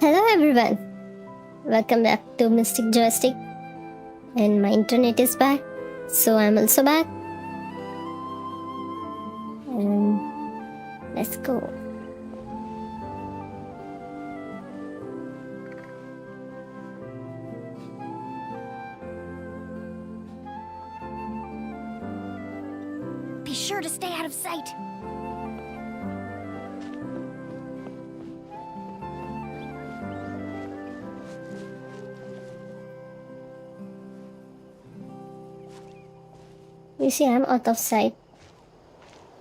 Hello everyone, welcome back to Mystic Joystick, and my internet is back, so I'm also back, and let's go. Be sure to stay out of sight. You see, I'm out of sight.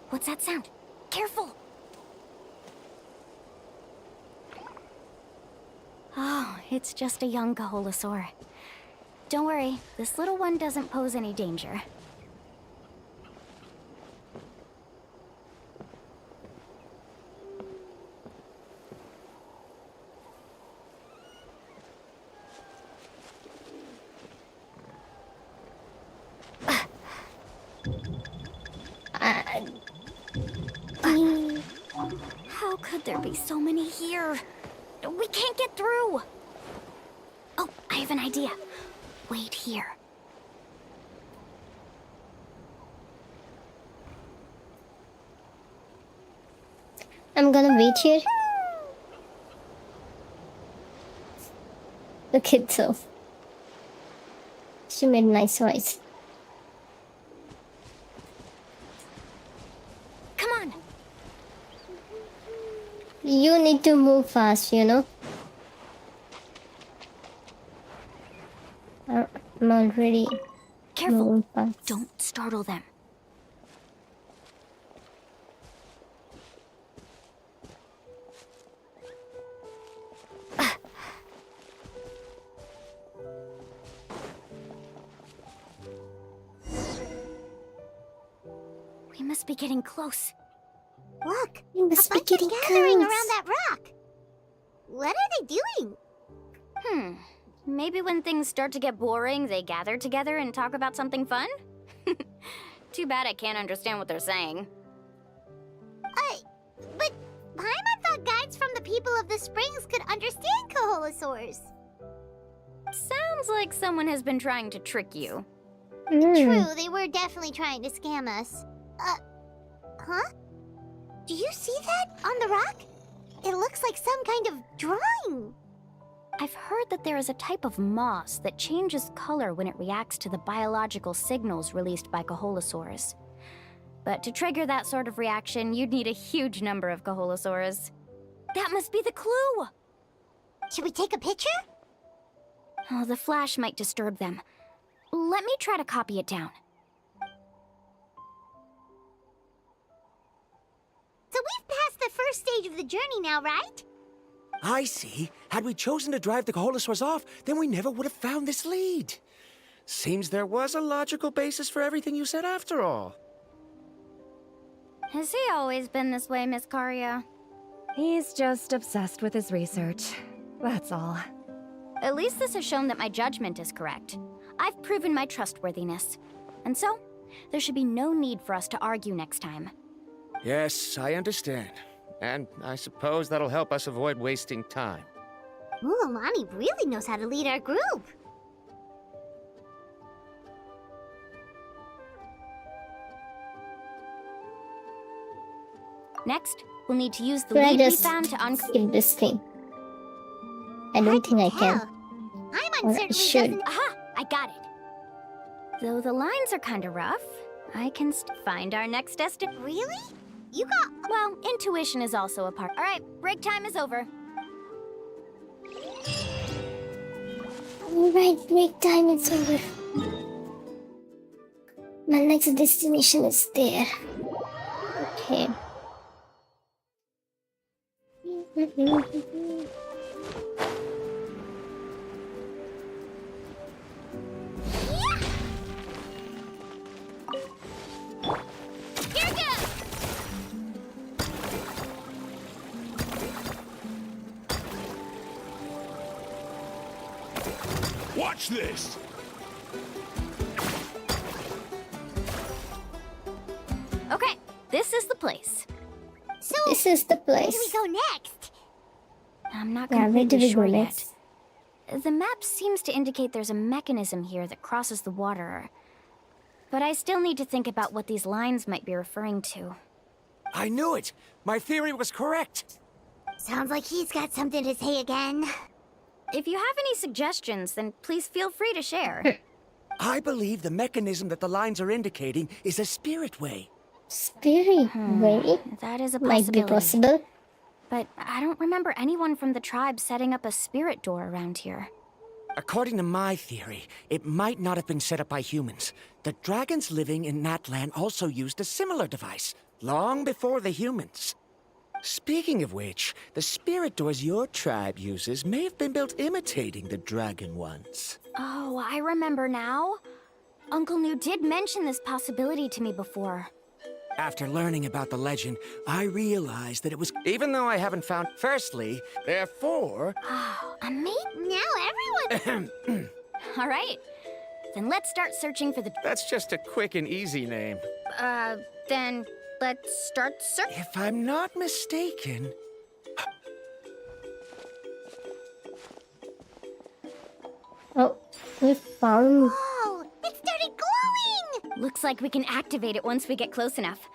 What's that sound? Careful! Oh, it's just a young Kaholosaur. Don't worry, this little one doesn't pose any danger. How could there be so many here? We can't get through! Oh, I have an idea. Wait here. I'm gonna wait here. Look at her. She made a nice voice. Come on! You need to move fast, you know. I'm already Careful! moving fast. Don't startle them. We must be getting close. Look, We must a be bunch getting gathering close. around that rock. What are they doing? Maybe when things start to get boring, they gather together and talk about something fun? Too bad I can't understand what they're saying. But Paimon thought guides from the people of the springs could understand Kaholosaurs. Sounds like someone has been trying to trick you. True, they were definitely trying to scam us. Huh? Do you see that on the rock? It looks like some kind of drawing. I've heard that there is a type of moss that changes color when it reacts to the biological signals released by Kaholosaurs. But to trigger that sort of reaction, you'd need a huge number of Kaholosaurs. That must be the clue! Should we take a picture? Oh, the flash might disturb them. Let me try to copy it down. So we've passed the first stage of the journey now, right? I see. Had we chosen to drive the Kaholosaurs off, then we never would have found this lead. Seems there was a logical basis for everything you said after all. Has he always been this way, Miss Karia? He's just obsessed with his research. That's all. At least this has shown that my judgment is correct. I've proven my trustworthiness. And so, there should be no need for us to argue next time. Yes, I understand. And I suppose that'll help us avoid wasting time. Alani really knows how to lead our group. Next, we'll need to use the Should I lead we just found to skip this thing? I don't think I can. Paimon Or I certainly should. doesn't. Aha! I got it. Though the lines are kind of rough, I can find our next destination. Really? You got... Well, intuition is also a part. All right, break time is over. Alright, break time is over. My next destination is there. Okay. Watch this! Okay, this is the place. So, This is the where place. do we go next? I'm not Yeah, where do completely we sure go yet. next? The map seems to indicate there's a mechanism here that crosses the water. But I still need to think about what these lines might be referring to. I knew it! My theory was correct! Sounds like he's got something to say again. If you have any suggestions, then please feel free to share. I believe the mechanism that the lines are indicating is a spirit way. Spirit way? That is a Might be possibility. possible. But I don't remember anyone from the tribe setting up a spirit door around here. According to my theory, it might not have been set up by humans. The dragons living in that land also used a similar device, long before the humans. Speaking of which, the spirit doors your tribe uses may have been built imitating the dragon ones. Oh, I remember now. Uncle New did mention this possibility to me before. After learning about the legend, I realized that it was... Even though I haven't found... Firstly, therefore... Oh, amazing. Now everyone... All right. Then let's start searching for the... That's just a quick and easy name. Then let's start searching. If I'm not mistaken... Oh, we found. Whoa! It started glowing! Looks like we can activate it once we get close enough.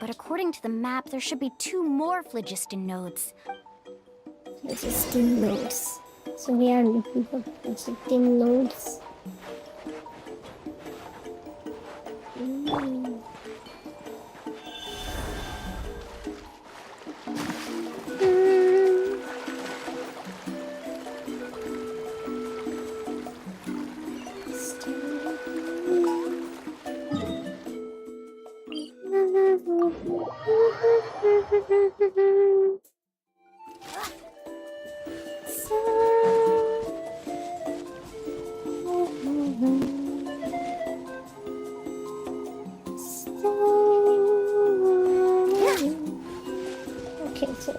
But according to the map, there should be 2 more phlogiston nodes. Phlogiston nodes. So we are looking for phlogiston nodes. Okay, so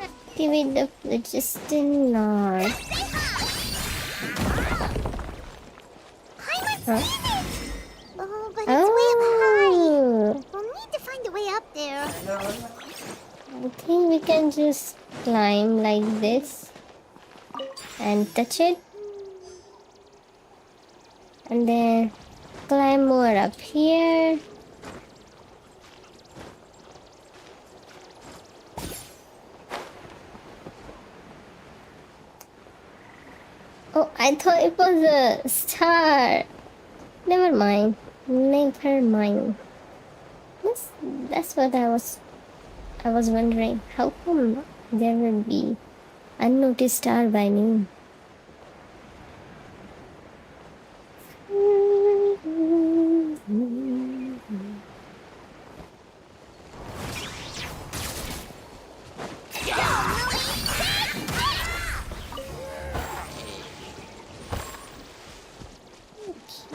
activate the phlogiston node. Oh, but it's way up high. Oh, We'll need to find a way up there. I think we can just climb like this and touch it, and then climb more up here. Oh, I thought it was a star. Never mind. Never mind. That's what I was wondering. How come there will be unnoticed star by me?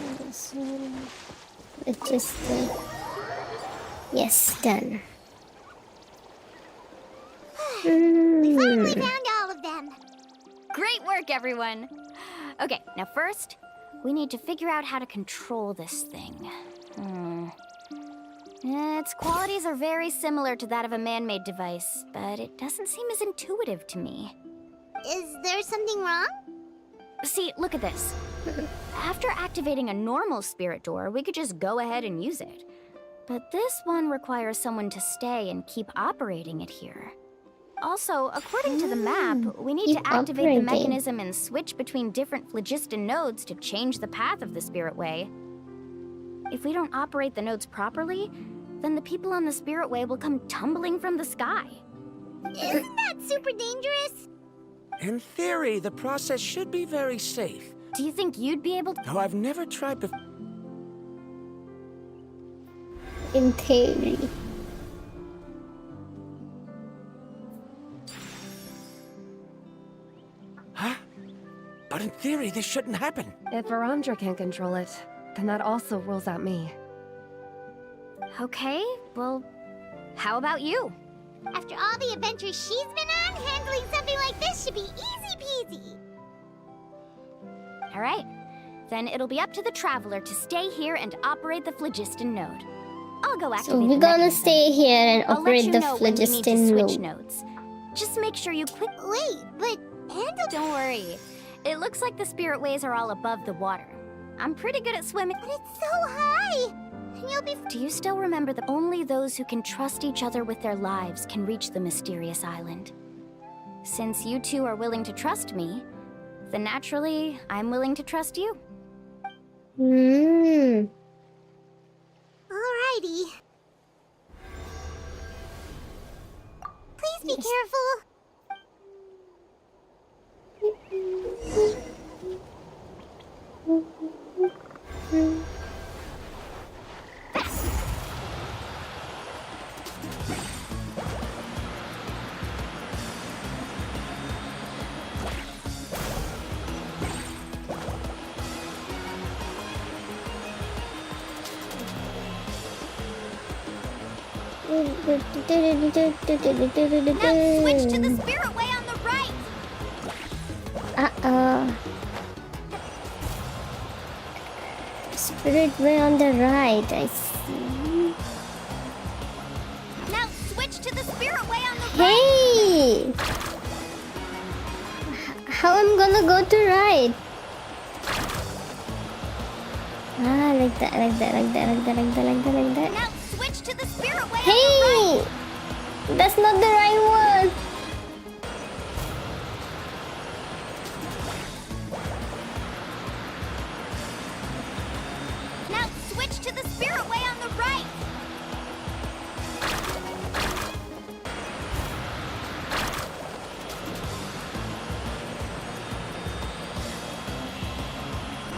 Okay, so let's just yes, done. We finally found all of them. Great work, everyone! Okay, now first, we need to figure out how to control this thing. Its qualities are very similar to that of a man-made device, but it doesn't seem as intuitive to me. Is there something wrong? See, look at this. After activating a normal spirit door, we could just go ahead and use it. But this one requires someone to stay and keep operating it here. Also, according to the map, we need to keep activate the operating. mechanism and switch between different phlogiston nodes to change the path of the spirit way. If we don't operate the nodes properly, then the people on the spirit way will come tumbling from the sky. Isn't that super dangerous? In theory, the process should be very safe. Do you think you'd be able to? Though I've never tried before. In theory. Huh? But in theory, this shouldn't happen. If Varandra can control it, then that also rules out me. Okay, well, how about you? After all the adventures she's been on, handling something like this should be easy peasy. All right, then it'll be up to the traveler to stay here and operate the phlogiston node. I'll go activate So the we're gonna mechanism. stay here and I'll let operate you the know when we need to phlogiston switch node. nodes. Just make sure you quick. Wait, but Handle. Don't worry. It looks like the spirit ways are all above the water. I'm pretty good at swimming. But it's so high! And you'll be. Do you still remember that only those who can trust each other with their lives can reach the mysterious island? Since you two are willing to trust me, then naturally, I'm willing to trust you. Hmm. Alrighty. Please be careful. Now switch to the spirit way on the right. Spirit way on the right, I see. Now switch to the spirit way on the right. Hey! How I'm gonna go to right? Ah, like that. Now switch to the spirit way on the right. Hey! That's not the right one. Now switch to the spirit way on the right.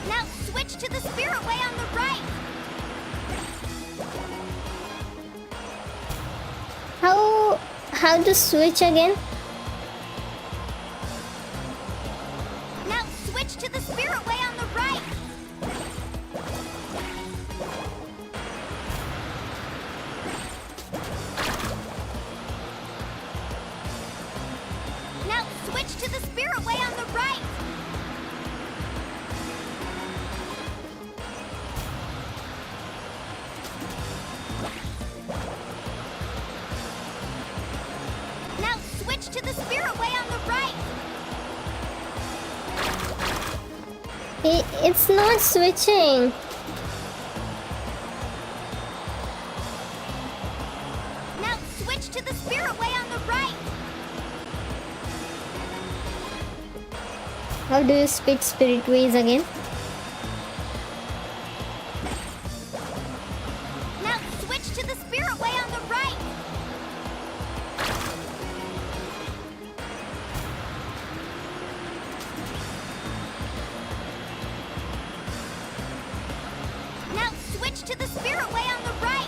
Now switch to the spirit way on the right. How to switch again? Now switch to the spirit way on the right. Now switch to the spirit way on the right. Now switch to the spirit way on the right. It's not switching. Now switch to the spirit way on the right. How do you switch spirit ways again? Now switch to the spirit way on the right. Now switch to the spirit way on the right.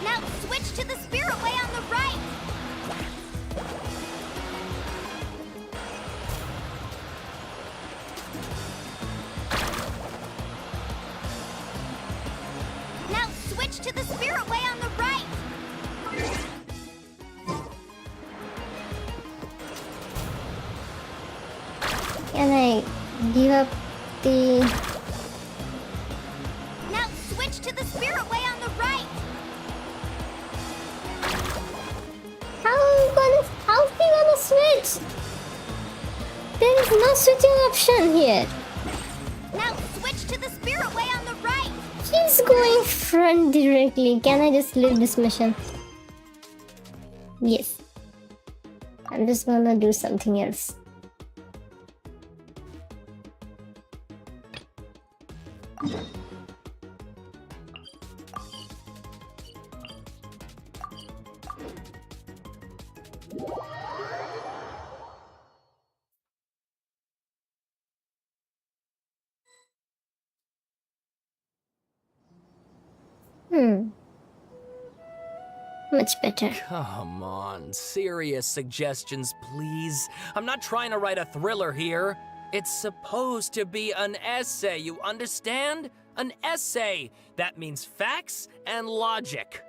Now switch to the spirit way on the right. Now switch to the spirit way on the right. Can I give up the... Now switch to the spirit way on the right. How's he gonna switch? There is no switching option here. Now switch to the spirit way on the right. He's going front directly. Can I just leave this mission? Yes. I'm just gonna do something else. Much better. Come on, serious suggestions, please. I'm not trying to write a thriller here. It's supposed to be an essay, you understand? An essay. That means facts and logic.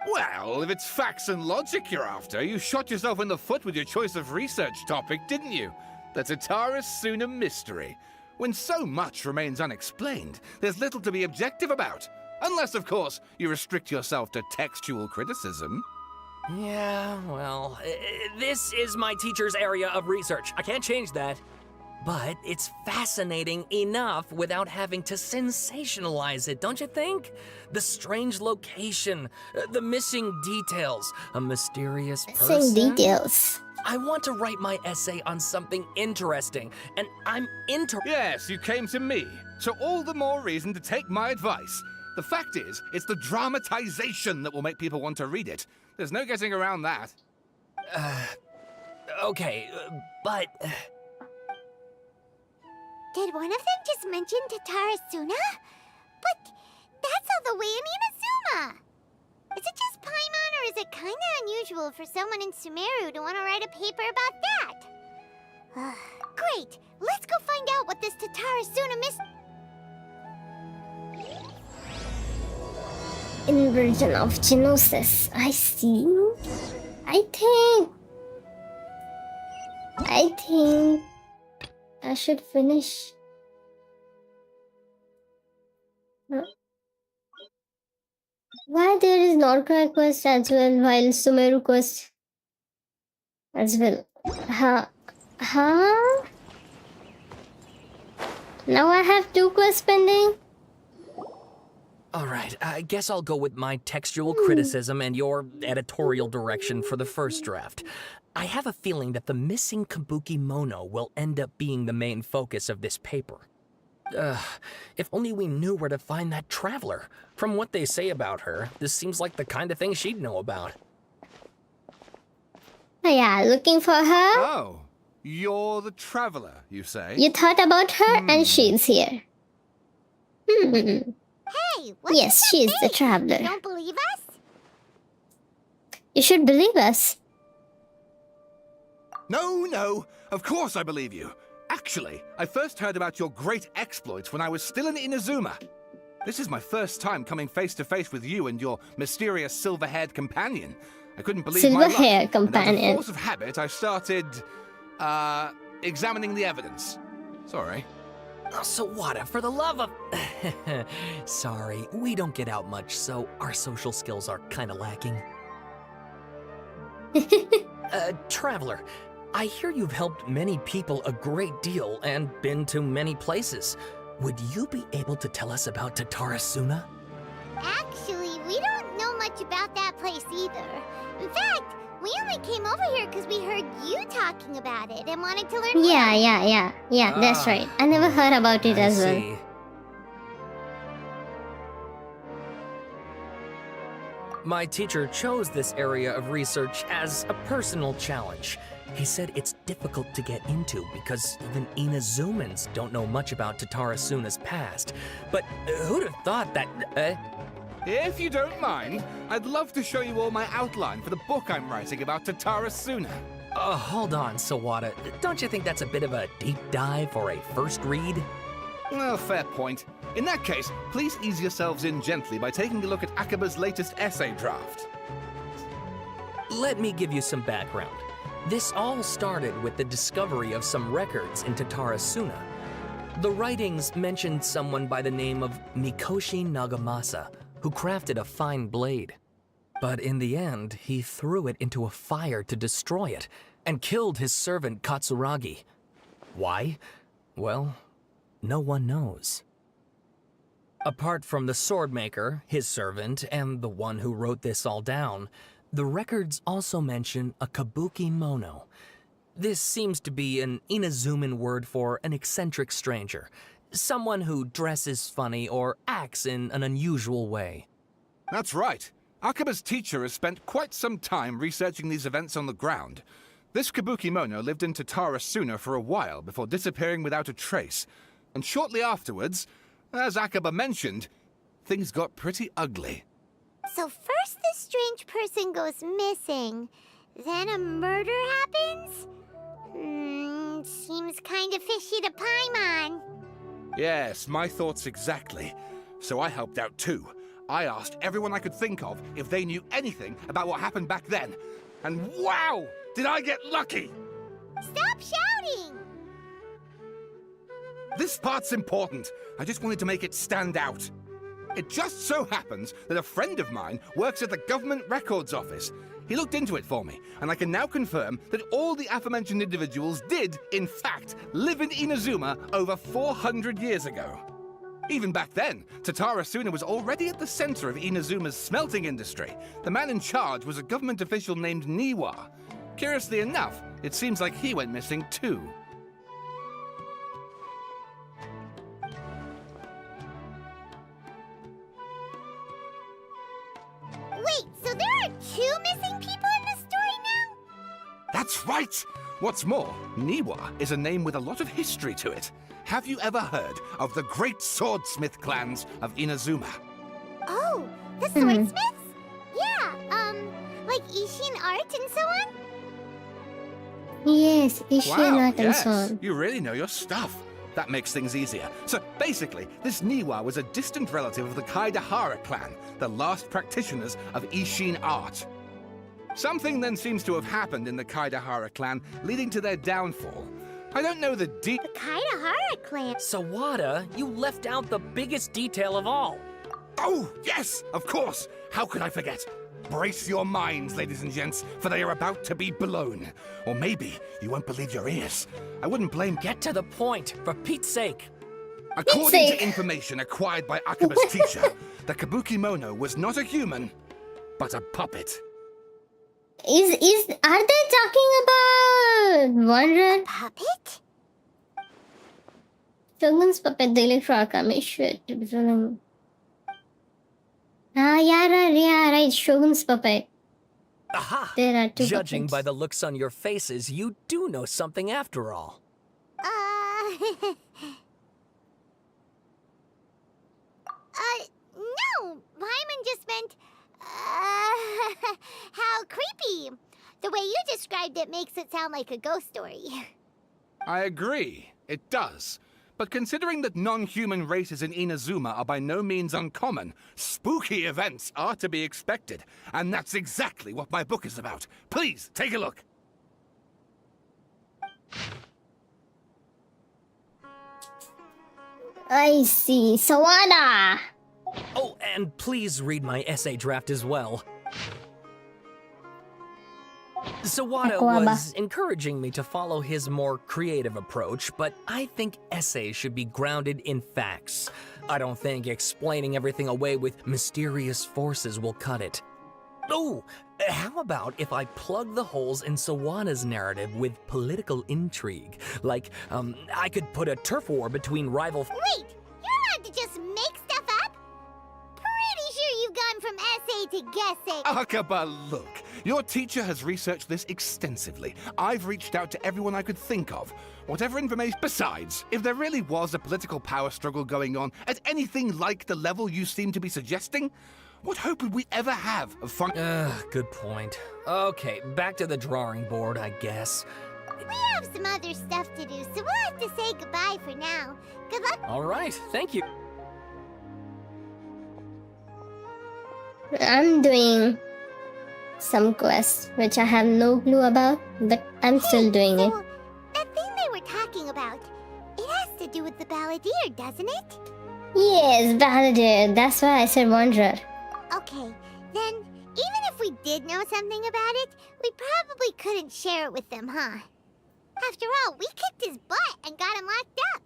Well, if it's facts and logic you're after, you shot yourself in the foot with your choice of research topic, didn't you? The Tatara Suna mystery. When so much remains unexplained, there's little to be objective about. Unless, of course, you restrict yourself to textual criticism. Yeah, well, this is my teacher's area of research. I can't change that. But it's fascinating enough without having to sensationalize it, don't you think? The strange location, the missing details, a mysterious person. Missing details. I want to write my essay on something interesting, and I'm Yes, you came to me, so all the more reason to take my advice. The fact is, it's the dramatization that will make people want to read it. There's no getting around that. Okay, but... Did one of them just mention Tatarasuna? But that's all the way in Inazuma! Is it just Paimon, or is it kinda unusual for someone in Sumeru to want to write a paper about that? Great! Let's go find out what this Tatarasuna Inversion of Genosis. I see. I think I should finish. Why there is Norcra quest as well while Sumeru quest as well? Huh? Now I have 2 quests pending? Alright, I guess I'll go with my textual criticism and your editorial direction for the first draft. I have a feeling that the missing Kabuki Mono will end up being the main focus of this paper. If only we knew where to find that traveler. From what they say about her, this seems like the kind of thing she'd know about. Oh yeah, looking for her? Oh, you're the traveler, you say? You thought about her and she's here. Hey, what's Yes, with she's the face? traveler. You don't believe us? You should believe us. No, of course I believe you. Actually, I first heard about your great exploits when I was still in Inazuma. This is my first time coming face to face with you and your mysterious silver-haired companion. I couldn't believe my luck. Silver-haired And out of companion. force of habit, I started, examining the evidence. Sorry. Oh, Sawada, for the love of... Sorry, we don't get out much, so our social skills are kinda lacking. Traveler, I hear you've helped many people a great deal and been to many places. Would you be able to tell us about Tatarasuna? Actually, we don't know much about that place either. In fact, we only came over here because we heard you talking about it and wanted to learn more. Yeah, that's right. I never heard about it as well. see. My teacher chose this area of research as a personal challenge. He said it's difficult to get into because even Inazumans don't know much about Tatarasuna's past. But who'd have thought that... If you don't mind, I'd love to show you all my outline for the book I'm writing about Tatarasuna. Hold on, Sawada. Don't you think that's a bit of a deep dive for a first read? Well, fair point. In that case, please ease yourselves in gently by taking a look at Akaba's latest essay draft. Let me give you some background. This all started with the discovery of some records in Tatarasuna. The writings mentioned someone by the name of Mikoshi Nagamasa, who crafted a fine blade. But in the end, he threw it into a fire to destroy it, and killed his servant Katsuragi. Why? Well, no one knows. Apart from the swordmaker, his servant, and the one who wrote this all down, the records also mention a Kabuki Mono. This seems to be an Inazuman word for an eccentric stranger, someone who dresses funny or acts in an unusual way. That's right. Akaba's teacher has spent quite some time researching these events on the ground. This Kabuki Mono lived in Tatarasuna for a while before disappearing without a trace. And shortly afterwards, as Akaba mentioned, things got pretty ugly. So first this strange person goes missing, then a murder happens? Seems kinda fishy to Paimon. Yes, my thoughts exactly. So I helped out too. I asked everyone I could think of if they knew anything about what happened back then. And wow! Did I get lucky! Stop shouting! This part's important. I just wanted to make it stand out. It just so happens that a friend of mine works at the government records office. He looked into it for me, and I can now confirm that all the aforementioned individuals did, in fact, live in Inazuma over 400 years ago. Even back then, Tatara Suna was already at the center of Inazuma's smelting industry. The man in charge was a government official named Niwa. Curiously enough, it seems like he went missing too. Wait, so there are 2 missing people in the story now? That's right! What's more, Niwa is a name with a lot of history to it. Have you ever heard of the great swordsmith clans of Inazuma? Oh, the swordsmiths? Yeah, like Ishin art and so on? Yes, Wow, Ishinat and yes, so on. you really know your stuff. That makes things easier. So basically, this Niwa was a distant relative of the Kaidahara clan, the last practitioners of Ishin art. Something then seems to have happened in the Kaidahara clan, leading to their downfall. I don't know the The Kaidahara clan. Sawada, you left out the biggest detail of all. Oh, yes, of course. How could I forget? Brace your minds, ladies and gents, for they are about to be blown. Or maybe you won't believe your ears. I wouldn't blame... Get to the point, for Pete's sake. According sake. to information acquired by Akaba's teacher, the Kabuki Mono was not a human, but a puppet. Are they talking about Wanderer? Puppet? Shogun's puppet, the Electro shit. Ah, yeah, right, Shogun's puppet. Aha! There are 2 Judging puppets. by the looks on your faces, you do know something after all. No, Paimon just meant, how creepy. The way you described it makes it sound like a ghost story. I agree, it does. But considering that non-human races in Inazuma are by no means uncommon, spooky events are to be expected. And that's exactly what my book is about. Please, take a look. I see. Sawada! Oh, and please read my essay draft as well. Sawada Aquaba. was encouraging me to follow his more creative approach, but I think essays should be grounded in facts. I don't think explaining everything away with mysterious forces will cut it. Oh, how about if I plug the holes in Sawada's narrative with political intrigue? Like, I could put a turf war between rival... Wait, you're allowed to just make stuff up? Pretty sure you've gone from essay to guessing. Akaba, look. Your teacher has researched this extensively. I've reached out to everyone I could think of. Whatever information... Besides, if there really was a political power struggle going on at anything like the level you seem to be suggesting, what hope would we ever have of Good point. Okay, back to the drawing board, I guess. We have some other stuff to do, so we'll have to say goodbye for now. Good luck. All right, thank you. I'm doing some quests, which I have no clue about, but I'm still doing it. So, that thing they were talking about, it has to do with the Balladeer, doesn't it? Yes, Balladeer. That's why I said Wanderer. Okay, then, even if we did know something about it, we probably couldn't share it with them, huh? After all, we kicked his butt and got him locked up.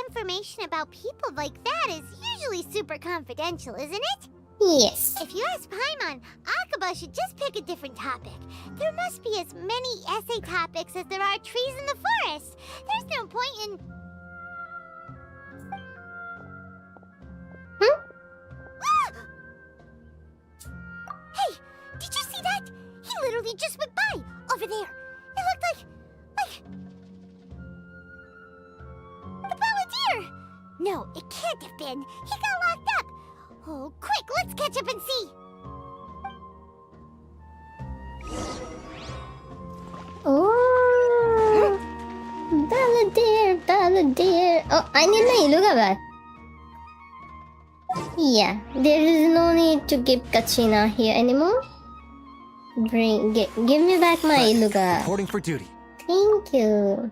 Information about people like that is usually super confidential, isn't it? Yes. If you ask Paimon, Akaba should just pick a different topic. There must be as many essay topics as there are trees in the forest. There's no point in... Ah! Hey, did you see that? He literally just went by, over there. It looked like... the Balladeer! No, it can't have been. He got locked up. Oh, quick, let's catch up and see. Oh, Balladeer. Oh, I need my Iluga back. Yeah, there is no need to keep Kachina here anymore. Give me back my Iluga. Reporting for duty. Thank you.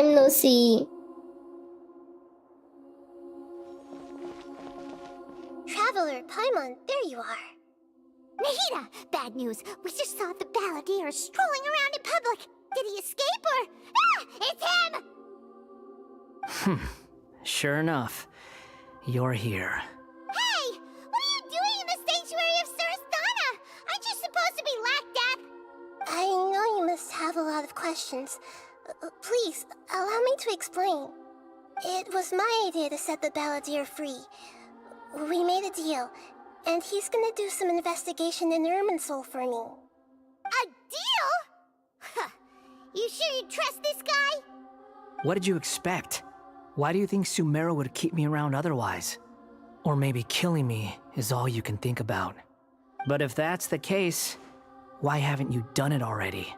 time no see. Traveler, Paimon, there you are. Nahida, bad news. We just saw the balladeer strolling around in public. Did he escape or... Ah! It's him! Sure enough, you're here. Hey! What are you doing in the sanctuary of Surasthana? Aren't you supposed to be lacked up? I know you must have a lot of questions. Please, allow me to explain. It was my idea to set the balladeer free. We made a deal, and he's gonna do some investigation in Irminsul for me. A deal? Huh. You sure you trust this guy? What did you expect? Why do you think Sumeru would keep me around otherwise? Or maybe killing me is all you can think about. But if that's the case, why haven't you done it already?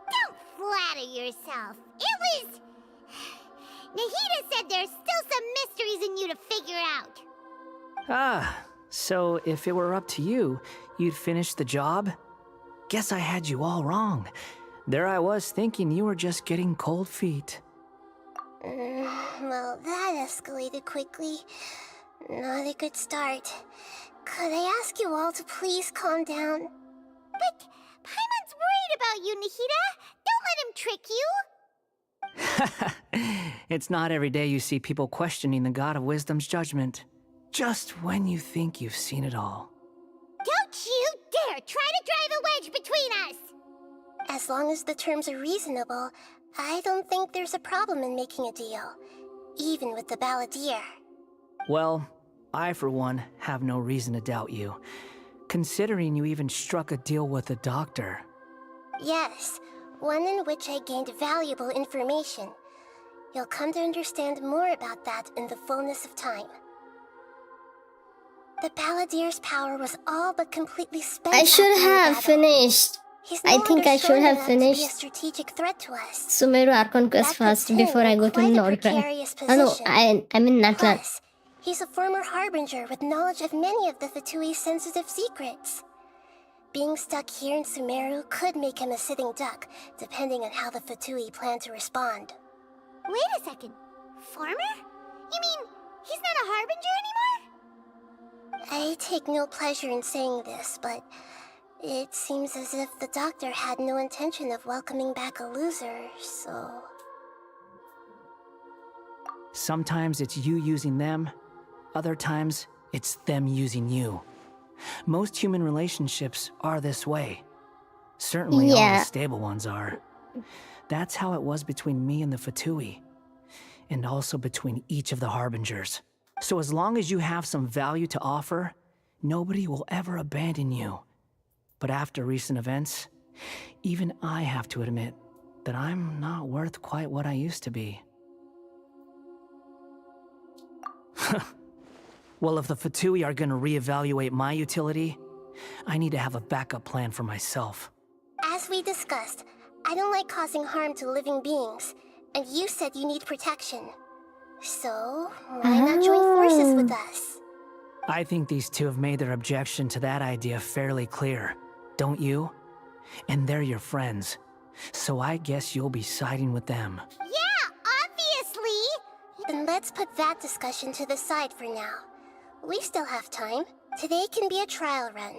Don't flatter yourself. It was... Nahida said there's still some mysteries in you to figure out. Ah, so if it were up to you, you'd finish the job? Guess I had you all wrong. There I was thinking you were just getting cold feet. Well, that escalated quickly. Not a good start. Could I ask you all to please calm down? But Paimon's worried about you, Nahida. Don't let him trick you. It's not every day you see people questioning the God of Wisdom's judgment. Just when you think you've seen it all. Don't you dare try to drive a wedge between us! As long as the terms are reasonable, I don't think there's a problem in making a deal. Even with the balladeer. Well, I for one have no reason to doubt you. Considering you even struck a deal with the doctor. Yes, one in which I gained valuable information. You'll come to understand more about that in the fullness of time. The balladeer's power was all but completely spent. I should after the have battle. finished. He's I no think longer I should strong have enough to be a finished strategic threat to us. Sumeru Archon Quest That puts first him before in I go to quite a Nordland. precarious Oh no, position. I'm in Natlan. Plus, he's a former harbinger with knowledge of many of the Fatui's sensitive secrets. Being stuck here in Sumeru could make him a sitting duck, depending on how the Fatui plan to respond. Wait a second. Farmer? You mean he's not a harbinger anymore? I take no pleasure in saying this, but it seems as if the doctor had no intention of welcoming back a loser, so... Sometimes it's you using them, other times it's them using you. Most human relationships are this way. Certainly all Yeah. the stable ones are. That's how it was between me and the Fatui. And also between each of the Harbingers. So as long as you have some value to offer, nobody will ever abandon you. But after recent events, even I have to admit that I'm not worth quite what I used to be. Well, if the Fatui are gonna reevaluate my utility, I need to have a backup plan for myself. As we discussed, I don't like causing harm to living beings, and you said you need protection. So, why not join forces with us? I think these two have made their objection to that idea fairly clear, don't you? And they're your friends, so I guess you'll be siding with them. Yeah, obviously! Then let's put that discussion to the side for now. We still have time. Today can be a trial run.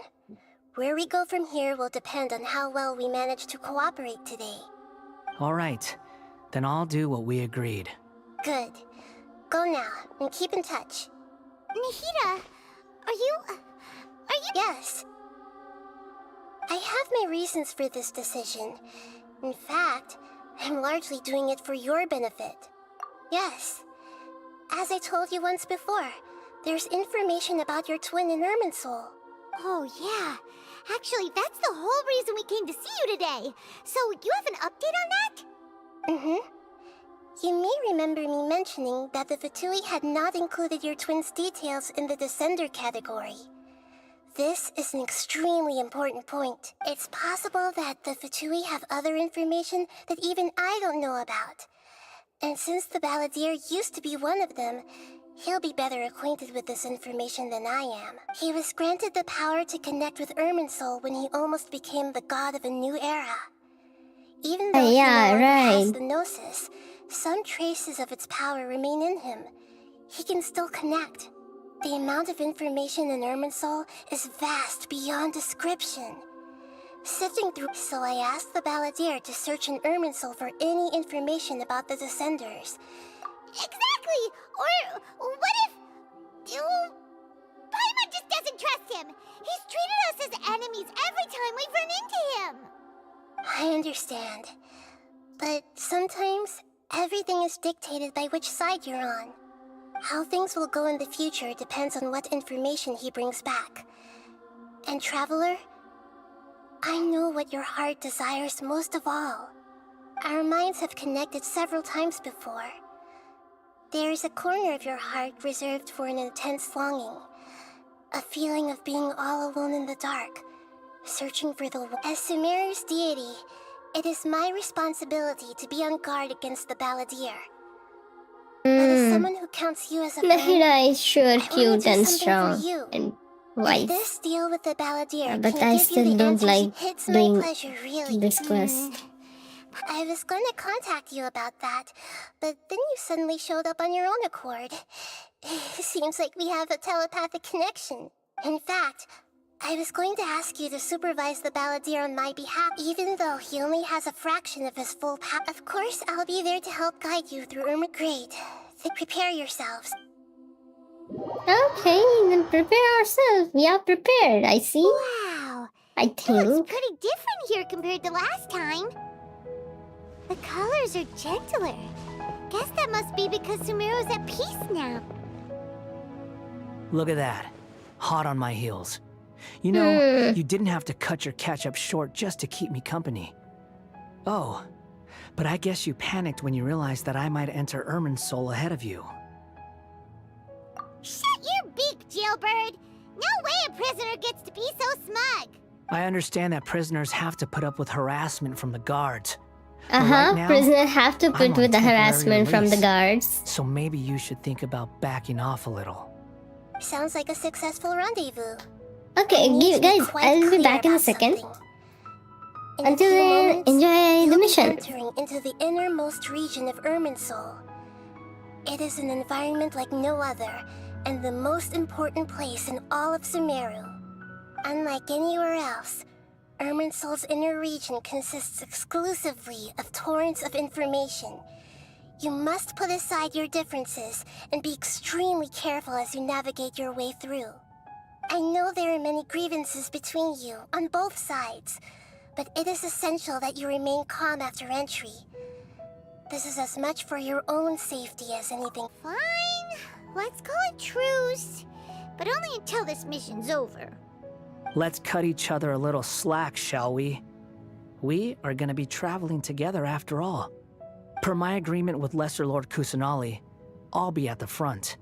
Where we go from here will depend on how well we manage to cooperate today. All right, then I'll do what we agreed. Good. Go now, and keep in touch. Nahida, are you... Yes. I have my reasons for this decision. In fact, I'm largely doing it for your benefit. Yes. As I told you once before, there's information about your twin in Irminsul. Oh, yeah. Actually, that's the whole reason we came to see you today. So, you have an update on that? Mm-hmm. You may remember me mentioning that the Fatui had not included your twin's details in the Descender category. This is an extremely important point. It's possible that the Fatui have other information that even I don't know about. And since the balladeer used to be one of them, he'll be better acquainted with this information than I am. He was granted the power to connect with Irminsul when he almost became the god of a new era. Even though he no longer has the Gnosis, some traces of its power remain in him. He can still connect. The amount of information in Irminsul is vast beyond description. Sifting through, so I asked the Balladeer to search in Irminsul for any information about the Descenders. Exactly! Or what if... Paimon just doesn't trust him! He's treated us as enemies every time we've run into him! I understand. But sometimes, everything is dictated by which side you're on. How things will go in the future depends on what information he brings back. And Traveler, I know what your heart desires most of all. Our minds have connected several times before. There is a corner of your heart reserved for an intense longing. A feeling of being all alone in the dark, searching for the... As Sumeru's deity, it is my responsibility to be on guard against the Balladeer. But as someone who counts you as a friend, Nahida is sure I wanna cute do and something strong for you. and If wise. this deal with the Balladeer But can I give still you the don't answers, like it's doing my pleasure, really. this quest. I was going to contact you about that, but then you suddenly showed up on your own accord. Seems like we have a telepathic connection. In fact, I was going to ask you to supervise the Balladeer on my behalf, even though he only has a fraction of his full power. Of course, I'll be there to help guide you through Irma. Great. So prepare yourselves. Okay, then prepare ourselves. We are prepared, I see. Wow! I It looks think. pretty different here compared to last time. The colors are gentler. Guess that must be because Sumeru's at peace now. Look at that. Hot on my heels. You know, you didn't have to cut your catch-up short just to keep me company. Oh, but I guess you panicked when you realized that I might enter Irminsul ahead of you. Shut your beak, jailbird! No way a prisoner gets to be so smug! I understand that prisoners have to put up with harassment from the guards. But right Uh-huh, now, prisoners have to I'm put on with the temporary harassment from the release. guards. So maybe you should think about backing off a little. Sounds like a successful rendezvous. Okay, I need to be guys, quite I'll be clear back in a about second. something. In a Until few then, moments, enjoy the you'll be mission. entering into the innermost region of Irminsul. It is an environment like no other, and the most important place in all of Sumeru. Unlike anywhere else, Irminsul's inner region consists exclusively of torrents of information. You must put aside your differences and be extremely careful as you navigate your way through. I know there are many grievances between you, on both sides, but it is essential that you remain calm after entry. This is as much for your own safety as anything. Fine, let's call it truce. But only until this mission's over. Let's cut each other a little slack, shall we? We are going to be traveling together after all. Per my agreement with Lesser Lord Kusanali, I'll be at the front.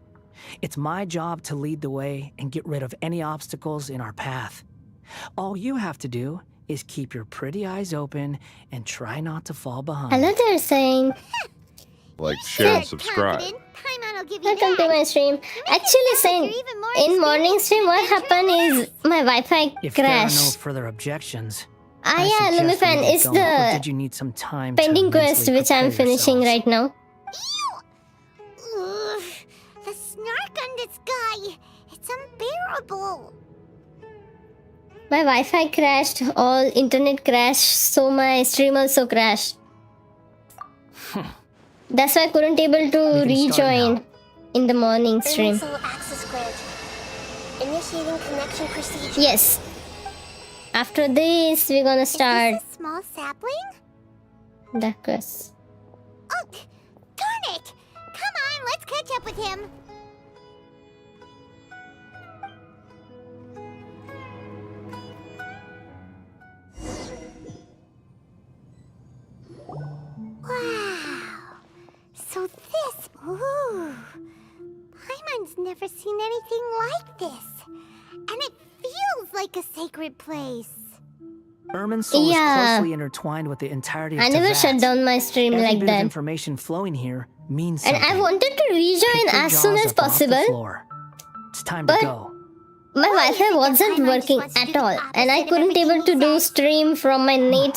It's my job to lead the way and get rid of any obstacles in our path. All you have to do is keep your pretty eyes open and try not to fall behind. Hello there, saying Like, share, and Good, subscribe. confident. Paimon will give you welcome to that. my stream. Actually, sound like saying you're even more in morning experienced stream, what than happened is my Wi-Fi If there are no crashed. further objections, Ah, I yeah, suggest we Lumifan, get it's going. Or the did you need some time to pending quest mentally which I'm prepare finishing yourselves? right now. Ugh, the snark on this guy. It's unbearable. My Wi-Fi crashed, all internet crashed, so my stream also crashed. That's why I couldn't able to We can start rejoin now. in the morning stream. Irminsul access granted. Initiating connection procedure. Yes. After this, we're gonna start Is this a small sapling? the quest. Oh, darn it! Come on, let's catch up with him. Wow. So this... Ooh. Paimon's never seen anything like this. And it feels like a sacred place. Irminsul Yeah. is closely intertwined with the entirety of I never Teyvat. shut down my stream Every like bit of that. information flowing here means And something. I wanted to rejoin Pick your as soon jaws as up off the possible. floor. It's time But- to go. My Why is Wi-Fi it that wasn't Paimon just working wants to at do the all, and I opposite of couldn't everything able to he do said? stream from my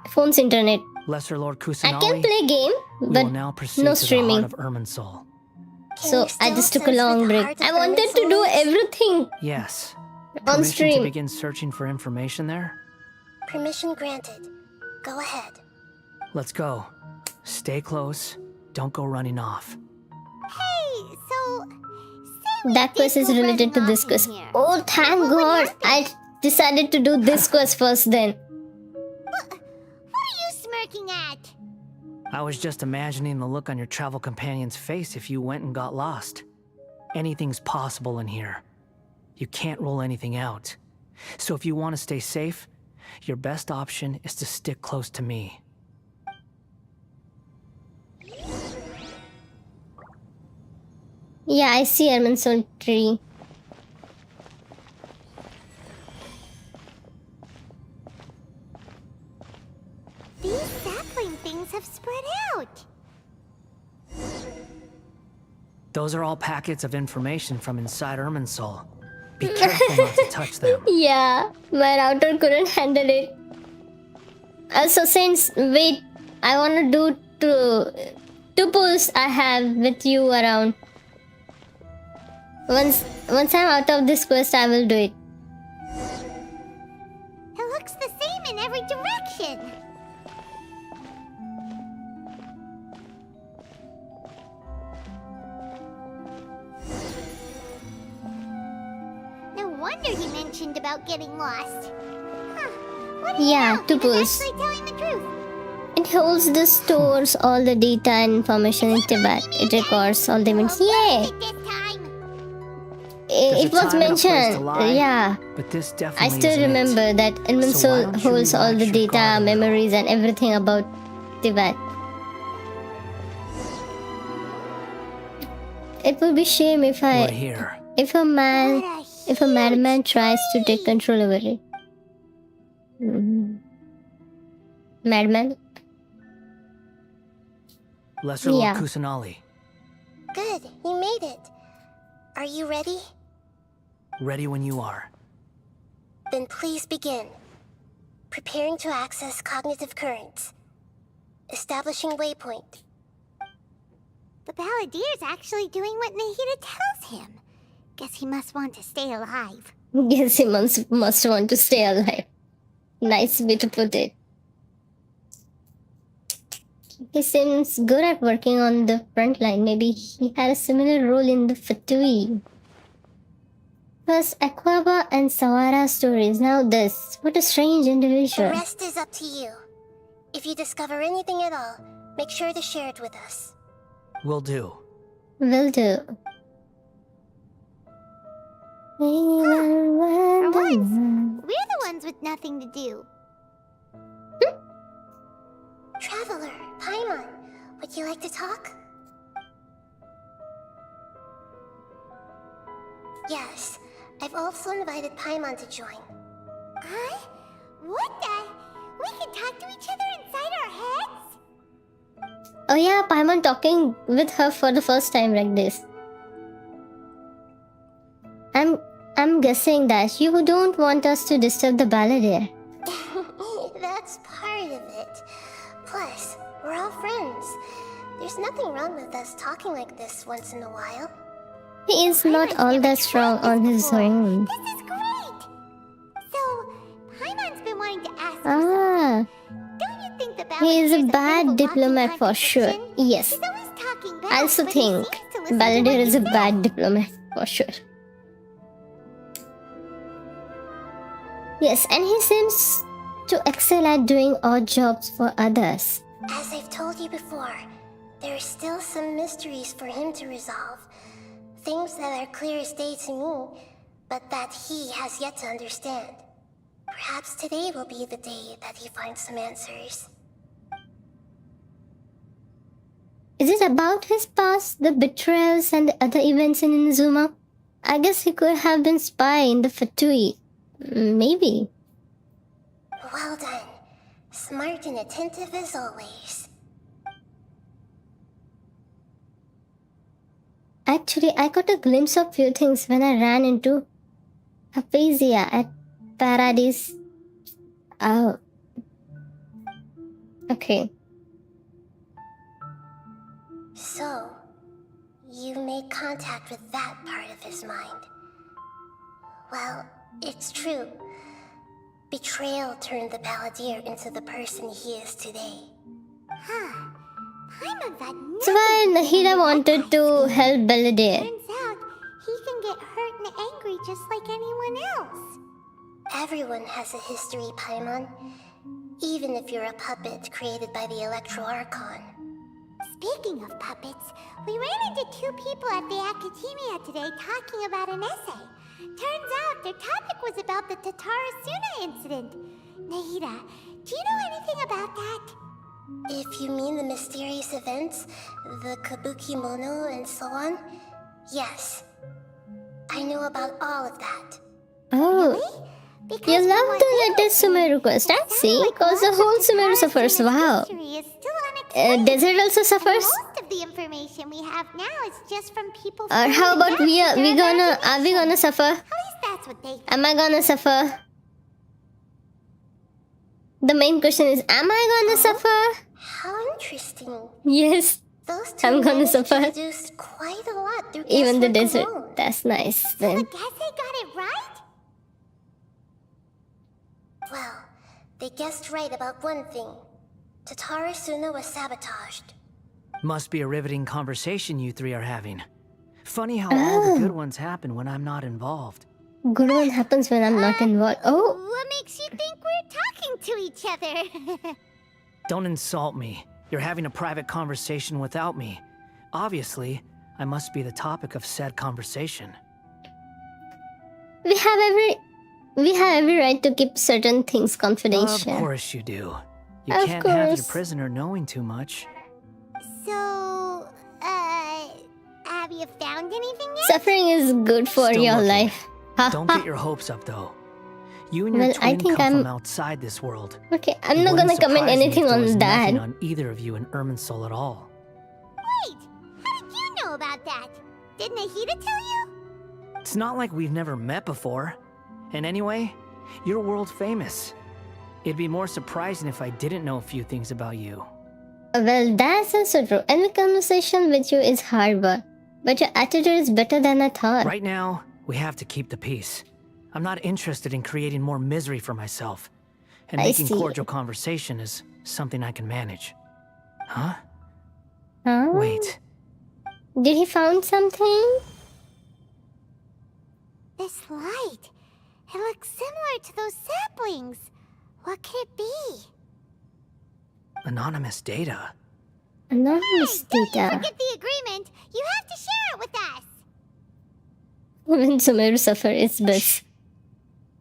phone's internet. Lesser Lord I Kusanali, can play game, we but will now proceed no to the streaming. heart of Irminsul. So I still just took a sense where long the break. heart of I wanted to Irminsul do is? everything Yes. on Permission to stream. begin searching for information there? Permission granted. Go ahead. Let's go. Stay close. Don't go running off. Hey, so say we That did quest is go related to running this off in quest. here. Oh, thank What would God! happen? I decided to do this quest first then. What are you smirking at? I was just imagining the look on your travel companion's face if you went and got lost. Anything's possible in here. You can't rule anything out. So if you want to stay safe, your best option is to stick close to me. Yeah, I see Irminsul tree. These sapling things have spread out. Those are all packets of information from inside Irminsul. Be careful not to touch them. Yeah, my router couldn't handle it. Also, since wait, I wanna do two pulls I have with you around. Once I'm out of this quest, I will do it. It looks the same in every direction. No wonder he mentioned about getting lost. Huh. What do you Yeah, know? two He was pulls. actually telling the truth. It holds the stores all the data and information in Teyvat. It records all the events. Yay! This time. There's It a was time and a place to mentioned. lie, Yeah. But this I definitely still isn't it. remember that So why Irminsul don't you holds all the relax your data, guard a little? memories, and everything about Teyvat. It would be shame if We're here. if a madman tries to take control over it. Madman? Lesser Lord Yeah. Kusanali, Good, you made it. Are you ready? ready when you are. Then please begin. Preparing to access cognitive currents. Establishing waypoint. The Balladier's actually doing what Nahida tells him. Guess he must want to stay alive. Yes, he must want to stay alive. Nice way to put it. He seems good at working on the front line. Maybe he had a similar role in the Fatui. First Aquaba and Sawara stories, now this. What a strange The individual. rest is up to you. If you discover anything at all, make sure to share it with us. Will do. Will do. For once, we're the ones with nothing to do. Traveler, Paimon, would you like to talk? Yes, I've also invited Paimon to join. Huh? What the? We can talk to each other inside our heads? Oh yeah, Paimon talking with her for the first time like this. I'm guessing that you don't want us to disturb the Balladeer. That's part of it. Plus, we're all friends. There's nothing wrong with us talking like this once in a while. He is not all that strong on his own. This is great! So, Paimon's been wanting to ask you Ah, something. Don't you think the he is Balladier's a bit bad of a diplomat walking for sure. contradiction? Yes, He's always talking back, I also but he think seems to listen to Balladeer what is you a say. bad diplomat for sure. Yes, and he seems to excel at doing odd jobs for others. As I've told you before, there are still some mysteries for him to resolve. Things that are clear as day to me, but that he has yet to understand. Perhaps today will be the day that he finds some answers. Is it about his past, the betrayals, and the other events in Inazuma? I guess he could have been spy in the Fatui. Maybe. Well done. Smart and attentive as always. Actually, I got a glimpse of few things when I ran into Aphasia at Paradise. Okay. So, you made contact with that part of his mind. Well, it's true. Betrayal turned the Balladeer into the person he is today. Huh. Paimon got That's why Nahida wanted to help Belladere. Turns out he can get hurt and angry just like anyone else. Everyone has a history, Paimon. Even if you're a puppet created by the Electro Archon. Speaking of puppets, we ran into two people at the Academia today talking about an essay. Turns out their topic was about the Tatarasuna incident. Nahida, do you know anything about that? If you mean the mysterious events, the Kabuki Mono and so on, yes. I know about all of that. Oh. You love the latest Sumeru quest, I see. Cause the whole Sumeru suffers. Wow. Desert also suffers. Most of the information we have now is just from people. Or how about are we gonna suffer? At least that's what they. Am I gonna suffer? The main question is, am I gonna suffer? How interesting. Yes. Those two I'm gonna managed to suffer. deduce quite a lot through Even the guesswork desert. alone. That's nice So then. the Gese got it right? Well, they guessed right about one thing. Tatarasuna was sabotaged. Must be a riveting conversation you three are having. Funny how all the good ones happen when I'm not involved. Good one happens when I'm not involved. Oh, What makes you think we're talking to each other? Don't insult me. You're having a private conversation without me. Obviously, I must be the topic of said conversation. we have every right to keep certain things confidential. Of course you do. You Of can't have your course. prisoner knowing too much. So, have you found anything yet? Suffering is good for Still your looking. life. Don't get your hopes up, though. You and your Well, I twin think come I'm- from outside this world. Okay, I'm It not wouldn't gonna comment surprise me if anything there was on that. nothing on either of you in Irminsul at all. Wait, how did you know about that? Did Nahida tell you? It's not like we've never met before. And anyway, you're world famous. It'd be more surprising if I didn't know a few things about you. Well, that's also true. Any conversation with you is hard, but your attitude is better than I thought. Right now, we have to keep the peace. I'm not interested in creating more misery for myself. And I making see. cordial conversation is something I can manage. Huh? Huh? Wait. Did he found something? This light. It looks similar to those saplings. What could it be? Anonymous data. Anonymous Don't you data. forget the agreement. You have to share it with us. When Sumeru suffer, it's best.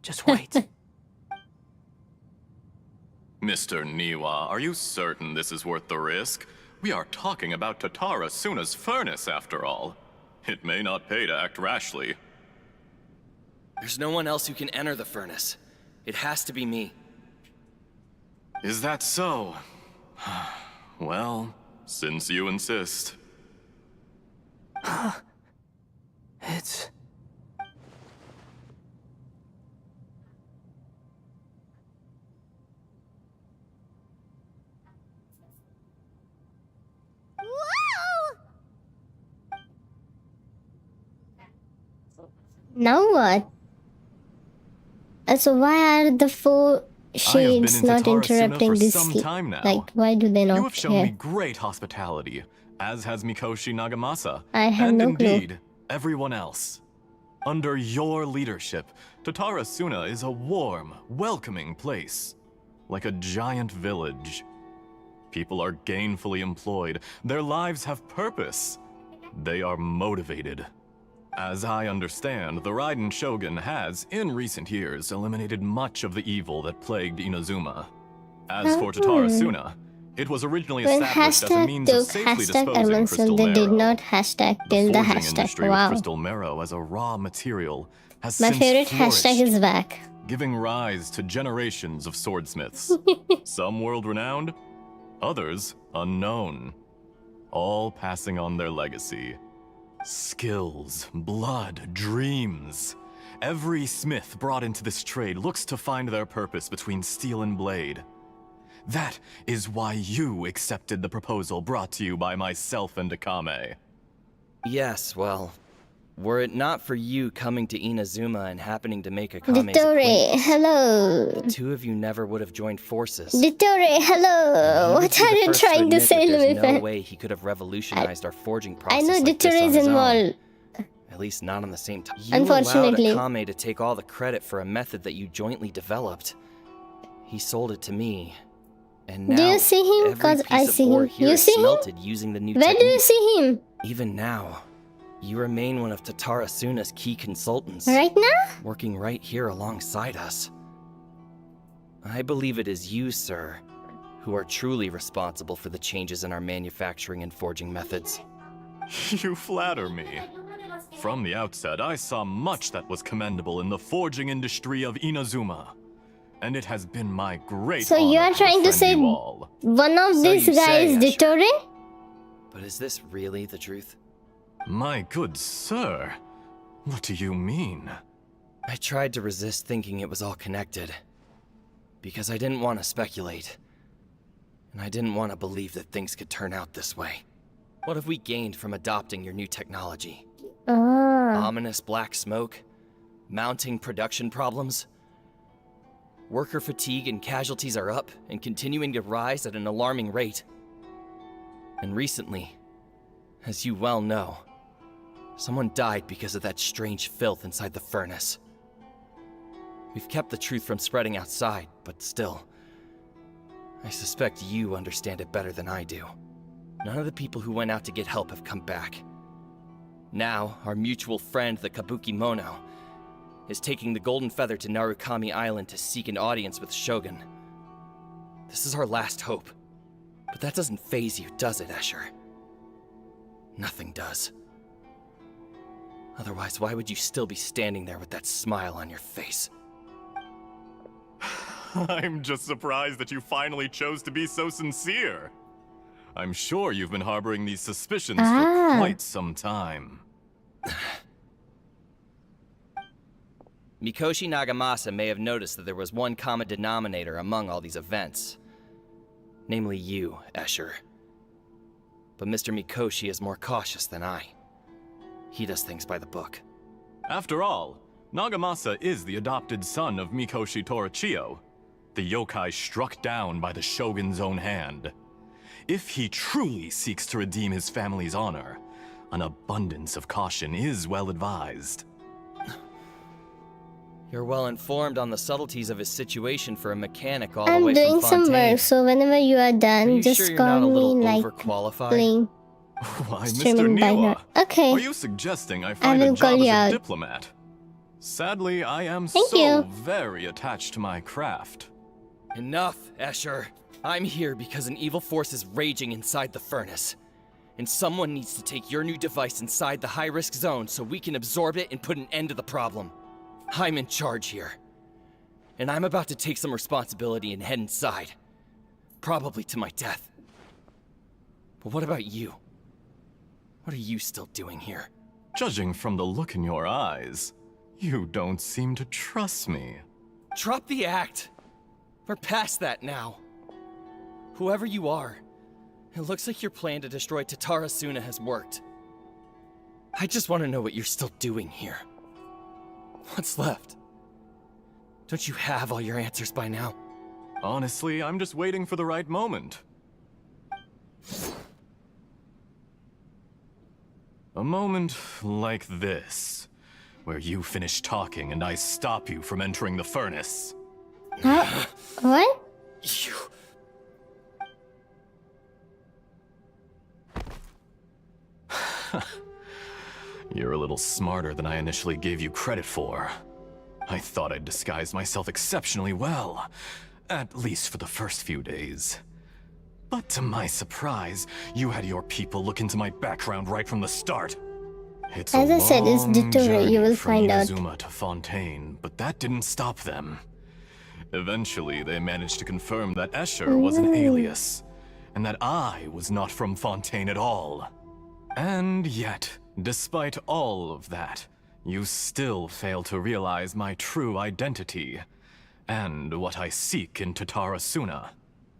Just wait. Mr. Niwa, are you certain this is worth the risk? We are talking about Tatarasuna's furnace, after all. It may not pay to act rashly. There's no one else who can enter the furnace. It has to be me. Is that so? Well, since you insist. It's... Whoa! Now what? So why are the four shades in not Tatarasuna interrupting for this some sleep? time now. Like, why do they You not have shown me care? great hospitality, as has Mikoshi Nagamasa. I have and no clue. indeed, everyone else. Under your leadership, Tatarasuna is a warm, welcoming place. Like a giant village. People are gainfully employed. Their lives have purpose. They are motivated. As I understand, the Raiden Shogun has, in recent years, eliminated much of the evil that plagued Inazuma. As for Tatarasuna, it was originally When established as a hashtag means of took safely hashtag disposing Irminsul, crystal they did marrow. not hashtag The till the forging hashtag. industry with Wow. crystal marrow as a raw material has My since favorite flourished, hashtag is back. giving rise to generations of swordsmiths. Some world-renowned, others unknown. All passing on their legacy. Skills, blood, dreams. Every smith brought into this trade looks to find their purpose between steel and blade. That is why you accepted the proposal brought to you by myself and Akame. Yes, well, were it not for you coming to Inazuma and happening to make Akame's Dottore, acquaintance, hello. the two of you never would have joined forces. Dottore, hello. What are you trying to say, There's no Lumifan? way he could have revolutionized our forging I process know like this Dottore on is his own. involved. At least not on the same time. You Unfortunately. allowed Akame to take all the credit for a method that you jointly developed. He sold it to me. And now Do you see him? every 'Cause I piece of see ore him. here You is see him? smelted using the new Where do you technique. see him? Even now, you remain one of Tatara Suna's key consultants. Right now? Working right here alongside us. I believe it is you, sir, who are truly responsible for the changes in our manufacturing and forging methods. You flatter me. From the outset, I saw much that was commendable in the forging industry of Inazuma. And it has been my great So you honor are trying to defend say you all. one of So these you guys say, is Asher. Dottore? But is this really the truth? My good sir, what do you mean? I tried to resist thinking it was all connected. Because I didn't want to speculate. And I didn't want to believe that things could turn out this way. What have we gained from adopting your new technology? Ah. Ominous black smoke? Mounting production problems? Worker fatigue and casualties are up and continuing to rise at an alarming rate. And recently, as you well know, someone died because of that strange filth inside the furnace. We've kept the truth from spreading outside, but still, I suspect you understand it better than I do. None of the people who went out to get help have come back. Now, our mutual friend, the Kabuki Mono, is taking the Golden Feather to Narukami Island to seek an audience with Shogun. This is our last hope. But that doesn't faze you, does it, Escher? Nothing does. Otherwise, why would you still be standing there with that smile on your face? I'm just surprised that you finally chose to be so sincere. I'm sure you've been harboring these suspicions for quite some time. Mikoshi Nagamasa may have noticed that there was one common denominator among all these events. Namely you, Escher. But Mr. Mikoshi is more cautious than I. He does things by the book. After all, Nagamasa is the adopted son of Mikoshi Torichio, the yokai struck down by the Shogun's own hand. If he truly seeks to redeem his family's honor, an abundance of caution is well advised. You're well informed on the subtleties of his situation for a mechanic all the I'm way doing from some Fontaine. work, so whenever you are Are done, you just sure you're call not a little me like overqualified? playing. Why, Mr. Streaming by Niwa, her. Okay. are you suggesting I find a will call job as you a out. diplomat? Sadly, I am Thank so you. very attached to my craft. Enough, Escher. I'm here because an evil force is raging inside the furnace. And someone needs to take your new device inside the high-risk zone so we can absorb it and put an end to the problem. I'm in charge here. And I'm about to take some responsibility and head inside. Probably to my death. But what about you? What are you still doing here? Judging from the look in your eyes, you don't seem to trust me. Drop the act! We're past that now. Whoever you are, it looks like your plan to destroy Tatara Suna has worked. I just want to know what you're still doing here. What's left? Don't you have all your answers by now? Honestly, I'm just waiting for the right moment. A moment like this, where you finish talking and I stop you from entering the furnace. Huh? What? You... You're a little smarter than I initially gave you credit for. I thought I'd disguised myself exceptionally well, at least for the first few days. But to my surprise, you had your people look into my background right from the start. It's As I said, it's long Dottore, you will journey from find out. Inazuma to Fontaine, but that didn't stop them. Eventually, they managed to confirm that Escher was an alias, and that I was not from Fontaine at all. And yet, despite all of that, you still fail to realize my true identity, and what I seek in Tatara Suna.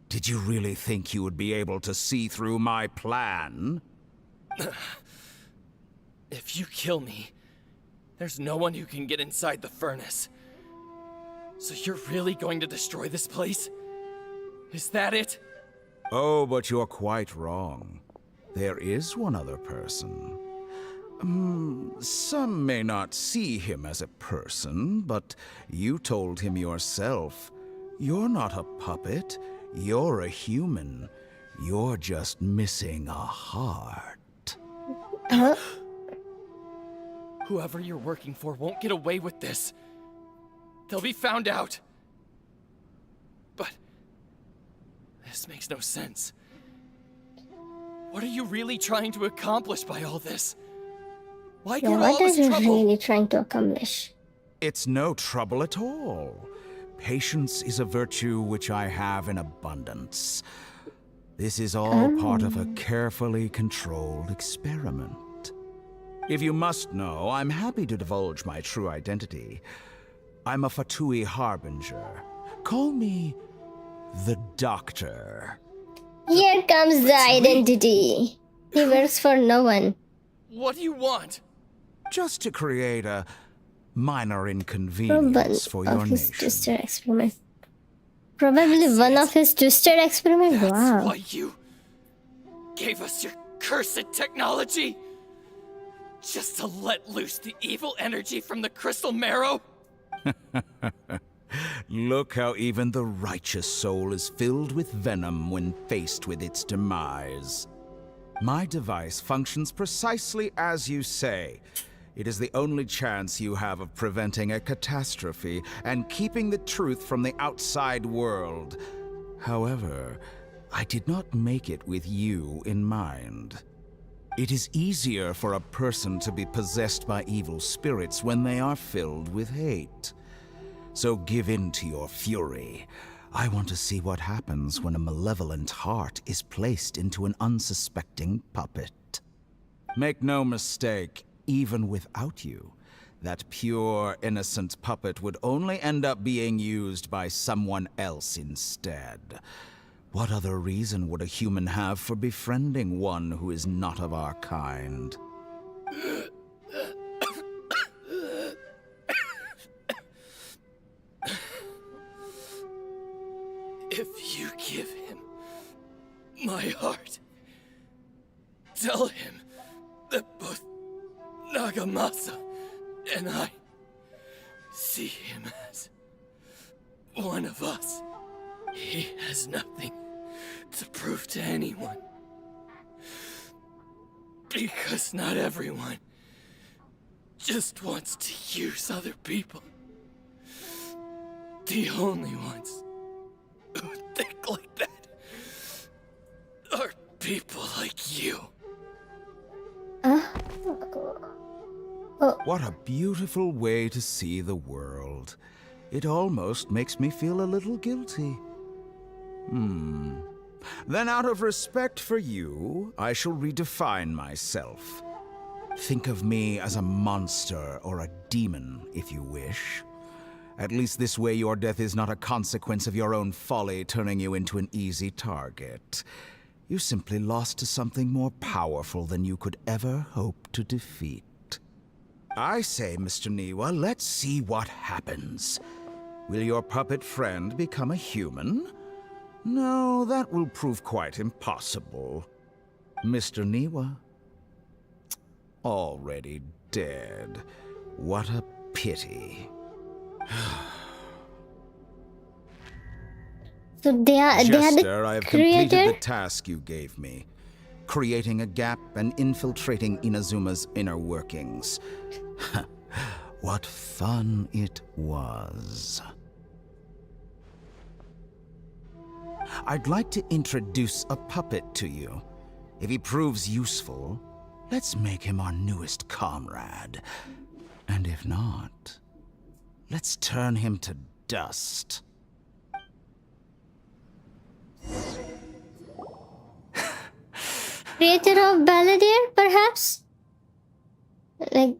Did you really think you would be able to see through my plan? If you kill me, there's no one who can get inside the furnace. So you're really going to destroy this place? Is that it? Oh, but you're quite wrong. There is one other person. Some may not see him as a person, but you told him yourself. You're not a puppet. You're a human. You're just missing a heart. Whoever you're working for won't get away with this. They'll be found out. But this makes no sense. What are you really trying to accomplish by all this? Why go to all What this is trouble? really trying to accomplish? It's no trouble at all. Patience is a virtue which I have in abundance. This is all part of a carefully controlled experiment. If you must know, I'm happy to divulge my true identity. I'm a Fatui Harbinger. Call me the Doctor. Here comes the identity. He works for no one. What do you want? Just to create a minor Probably inconvenience for your of his nation. twisted experiment. Probably one of his twisted experiments. That's Wow. why you gave us your cursed technology? Just to let loose the evil energy from the crystal marrow? Look how even the righteous soul is filled with venom when faced with its demise. My device functions precisely as you say. It is the only chance you have of preventing a catastrophe and keeping the truth from the outside world. However, I did not make it with you in mind. It is easier for a person to be possessed by evil spirits when they are filled with hate. So give in to your fury. I want to see what happens when a malevolent heart is placed into an unsuspecting puppet. Make no mistake, even without you, that pure, innocent puppet would only end up being used by someone else instead. What other reason would a human have for befriending one who is not of our kind? If you give him my heart, tell him that both Nagamasa and I see him as one of us. He has nothing to prove to anyone. Because not everyone just wants to use other people. The only ones who think like that are people like you. What a beautiful way to see the world. It almost makes me feel a little guilty. Then out of respect for you, I shall redefine myself. Think of me as a monster or a demon, if you wish. At least this way your death is not a consequence of your own folly turning you into an easy target. You simply lost to something more powerful than you could ever hope to defeat. I say, Mr. Niwa, let's see what happens. Will your puppet friend become a human? No, that will prove quite impossible. Mr. Niwa? Already dead. What a pity. So they are Jester, I the have completed creator. the task you gave me. Creating a gap and infiltrating Inazuma's inner workings. What fun it was. I'd like to introduce a puppet to you. If he proves useful, let's make him our newest comrade. And if not, let's turn him to dust. Creator of Balladeer, perhaps? Like,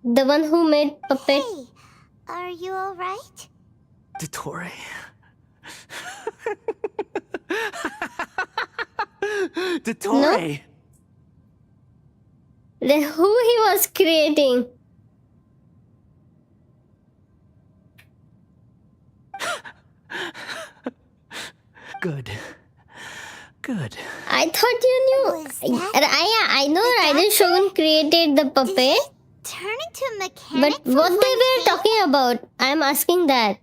the one who made Puppet. Hey, are you alright? Dottore. Dottore! Then who he was creating? Good. Good. I thought you knew. I know Raiden Shogun created the puppet. Turn into a mechanic. But what they were talking about, I'm asking that.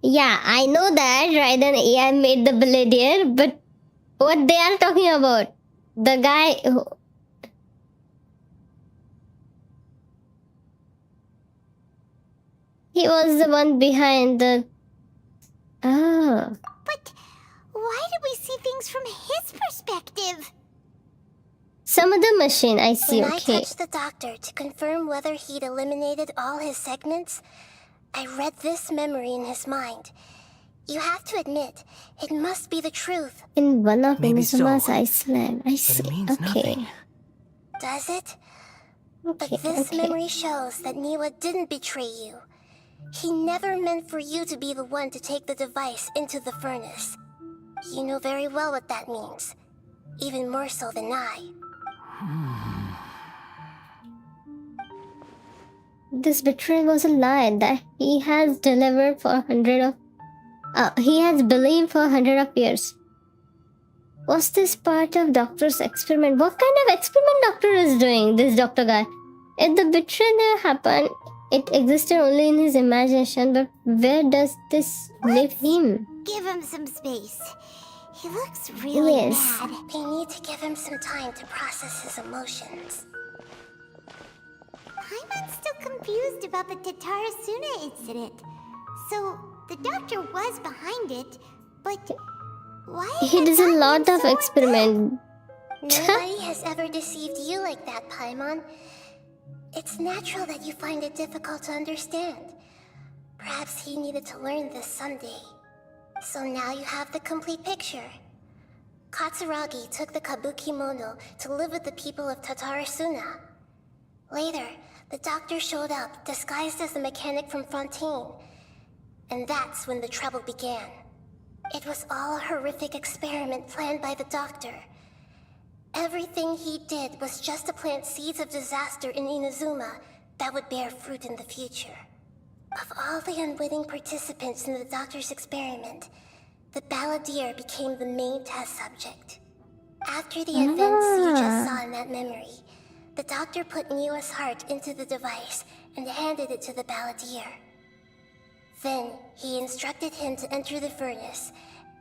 Yeah, I know that Raiden AI made the Balladier, but what they are talking about, the guy who... He was the one behind the... Oh. But why do we see things from his perspective? Some other machine, I see, When okay. I touched the doctor to confirm whether he'd eliminated all his segments, I read this memory in his mind. You have to admit, it must be the truth. In one of Maybe Inuzuma's so, Iceland. I but see, it means okay. nothing. Does it? Okay, But this okay. memory shows that Niwa didn't betray you. He never meant for you to be the one to take the device into the furnace. You know very well what that means. Even more so than I. This betrayal was a lie that he has delivered for 100 of... he has believed for 100 of years. Was this part of Doctor's experiment? What kind of experiment Doctor is doing, this Doctor guy? If the betrayal happened, it existed only in his imagination, but where does this leave him? Give him some space. He looks really Yes. mad. We need to give him some time to process his emotions. Paimon's still confused about the Tatarasuna incident. So, the doctor was behind it, but why He has does a that lot been of so experiment. Nobody has ever deceived you like that, Paimon. It's natural that you find it difficult to understand. Perhaps he needed to learn this someday. So now you have the complete picture. Katsuragi took the Kabuki Mono to live with the people of Tatarasuna. Later, the doctor showed up, disguised as the mechanic from Fontaine. And that's when the trouble began. It was all a horrific experiment planned by the doctor. Everything he did was just to plant seeds of disaster in Inazuma that would bear fruit in the future. Of all the unwitting participants in the doctor's experiment, the Balladeer became the main test subject. After the events you just saw in that memory, the doctor put Niwa's heart into the device and handed it to the Balladeer. Then, he instructed him to enter the furnace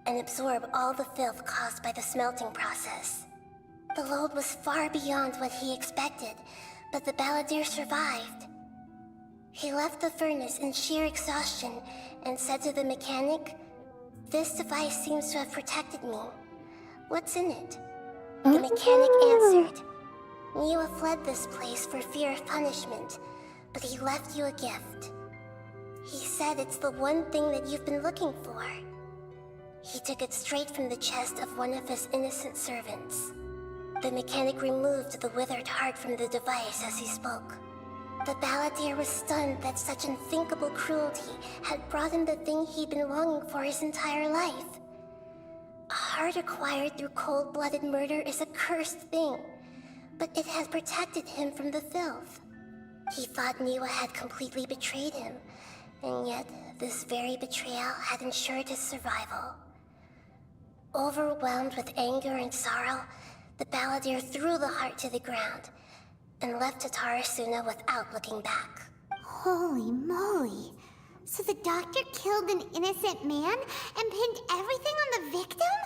and absorb all the filth caused by the smelting process. The load was far beyond what he expected, but the Balladeer survived. He left the furnace in sheer exhaustion and said to the mechanic, "This device seems to have protected me. What's in it?" The mechanic answered, "Niwa fled this place for fear of punishment, but he left you a gift. He said it's the one thing that you've been looking for." He took it straight from the chest of one of his innocent servants. The mechanic removed the withered heart from the device as he spoke. The Balladeer was stunned that such unthinkable cruelty had brought him the thing he'd been longing for his entire life. A heart acquired through cold-blooded murder is a cursed thing, but it had protected him from the filth. He thought Niwa had completely betrayed him, and yet this very betrayal had ensured his survival. Overwhelmed with anger and sorrow, the Balladeer threw the heart to the ground and left Tatarasuna without looking back. Holy moly. So the doctor killed an innocent man and pinned everything on the victim?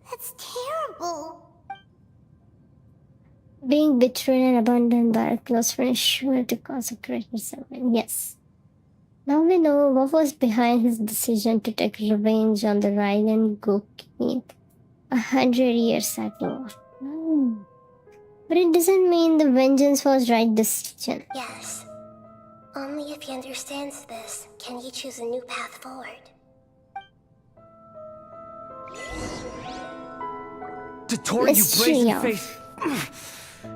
That's terrible. Being betrayed and abandoned by a close friend is sure to cause a great resentment. Yes. Now we know what was behind his decision to take revenge on the Raiden Goki 100 years ago. But it doesn't mean the vengeance was right decision. Yes. Only if he understands this can he choose a new path forward. Dottore, you brazen Mischio. face!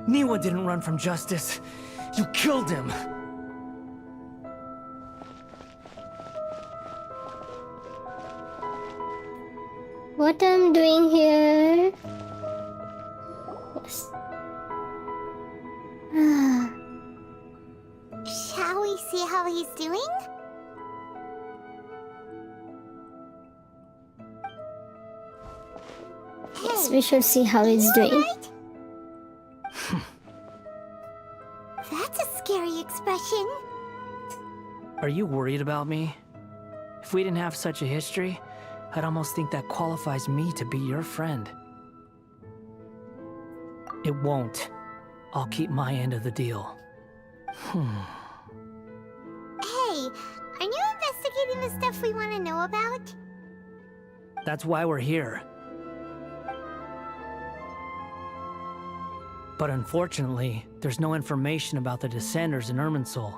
Niwa didn't run from justice. You killed him! what I'm doing here. Yes. Shall we see how he's doing? Yes, we should see how he's doing. Right? That's a scary expression. Are you worried about me? If we didn't have such a history, I'd almost think that qualifies me to be your friend. It won't. I'll keep my end of the deal. Hey, aren't you investigating the stuff we want to know about? That's why we're here. But unfortunately, there's no information about the Descenders in Irminsul.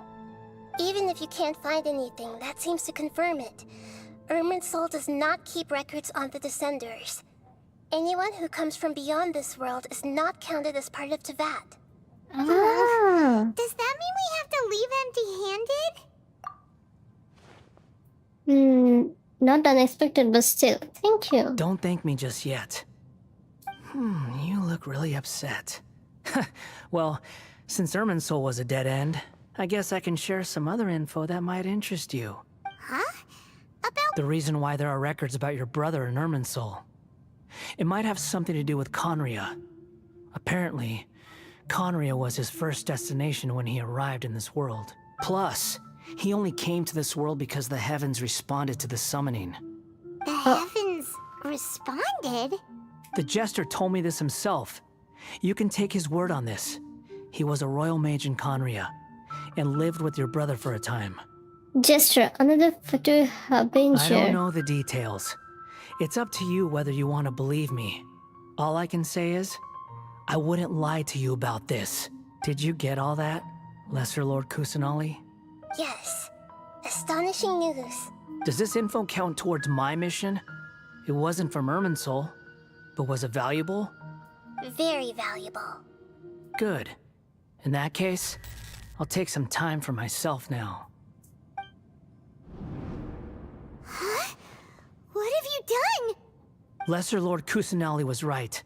Even if you can't find anything, that seems to confirm it. Irminsul does not keep records on the Descenders. Anyone who comes from beyond this world is not counted as part of Teyvat. Ah. Does that mean we have to leave empty-handed? Not unexpected, but still. Thank you. Don't thank me just yet. You look really upset. Well, since Irminsul was a dead end, I guess I can share some other info that might interest you. Huh? About... The reason why there are records about your brother in Irminsul. It might have something to do with Conria. Apparently, Conria was his first destination when he arrived in this world. Plus, he only came to this world because the heavens responded to the summoning. The heavens responded? The Jester told me this himself. You can take his word on this. He was a royal mage in Conria, and lived with your brother for a time. Jester, another Fatui Harbinger. I don't know the details. It's up to you whether you want to believe me. All I can say is, I wouldn't lie to you about this. Did you get all that, Lesser Lord Kusanali? Yes. Astonishing news. Does this info count towards my mission? It wasn't from Irminsul, but was it valuable? Very valuable. Good. In that case, I'll take some time for myself now. Huh? What have you done? Lesser Lord Kusanali was right.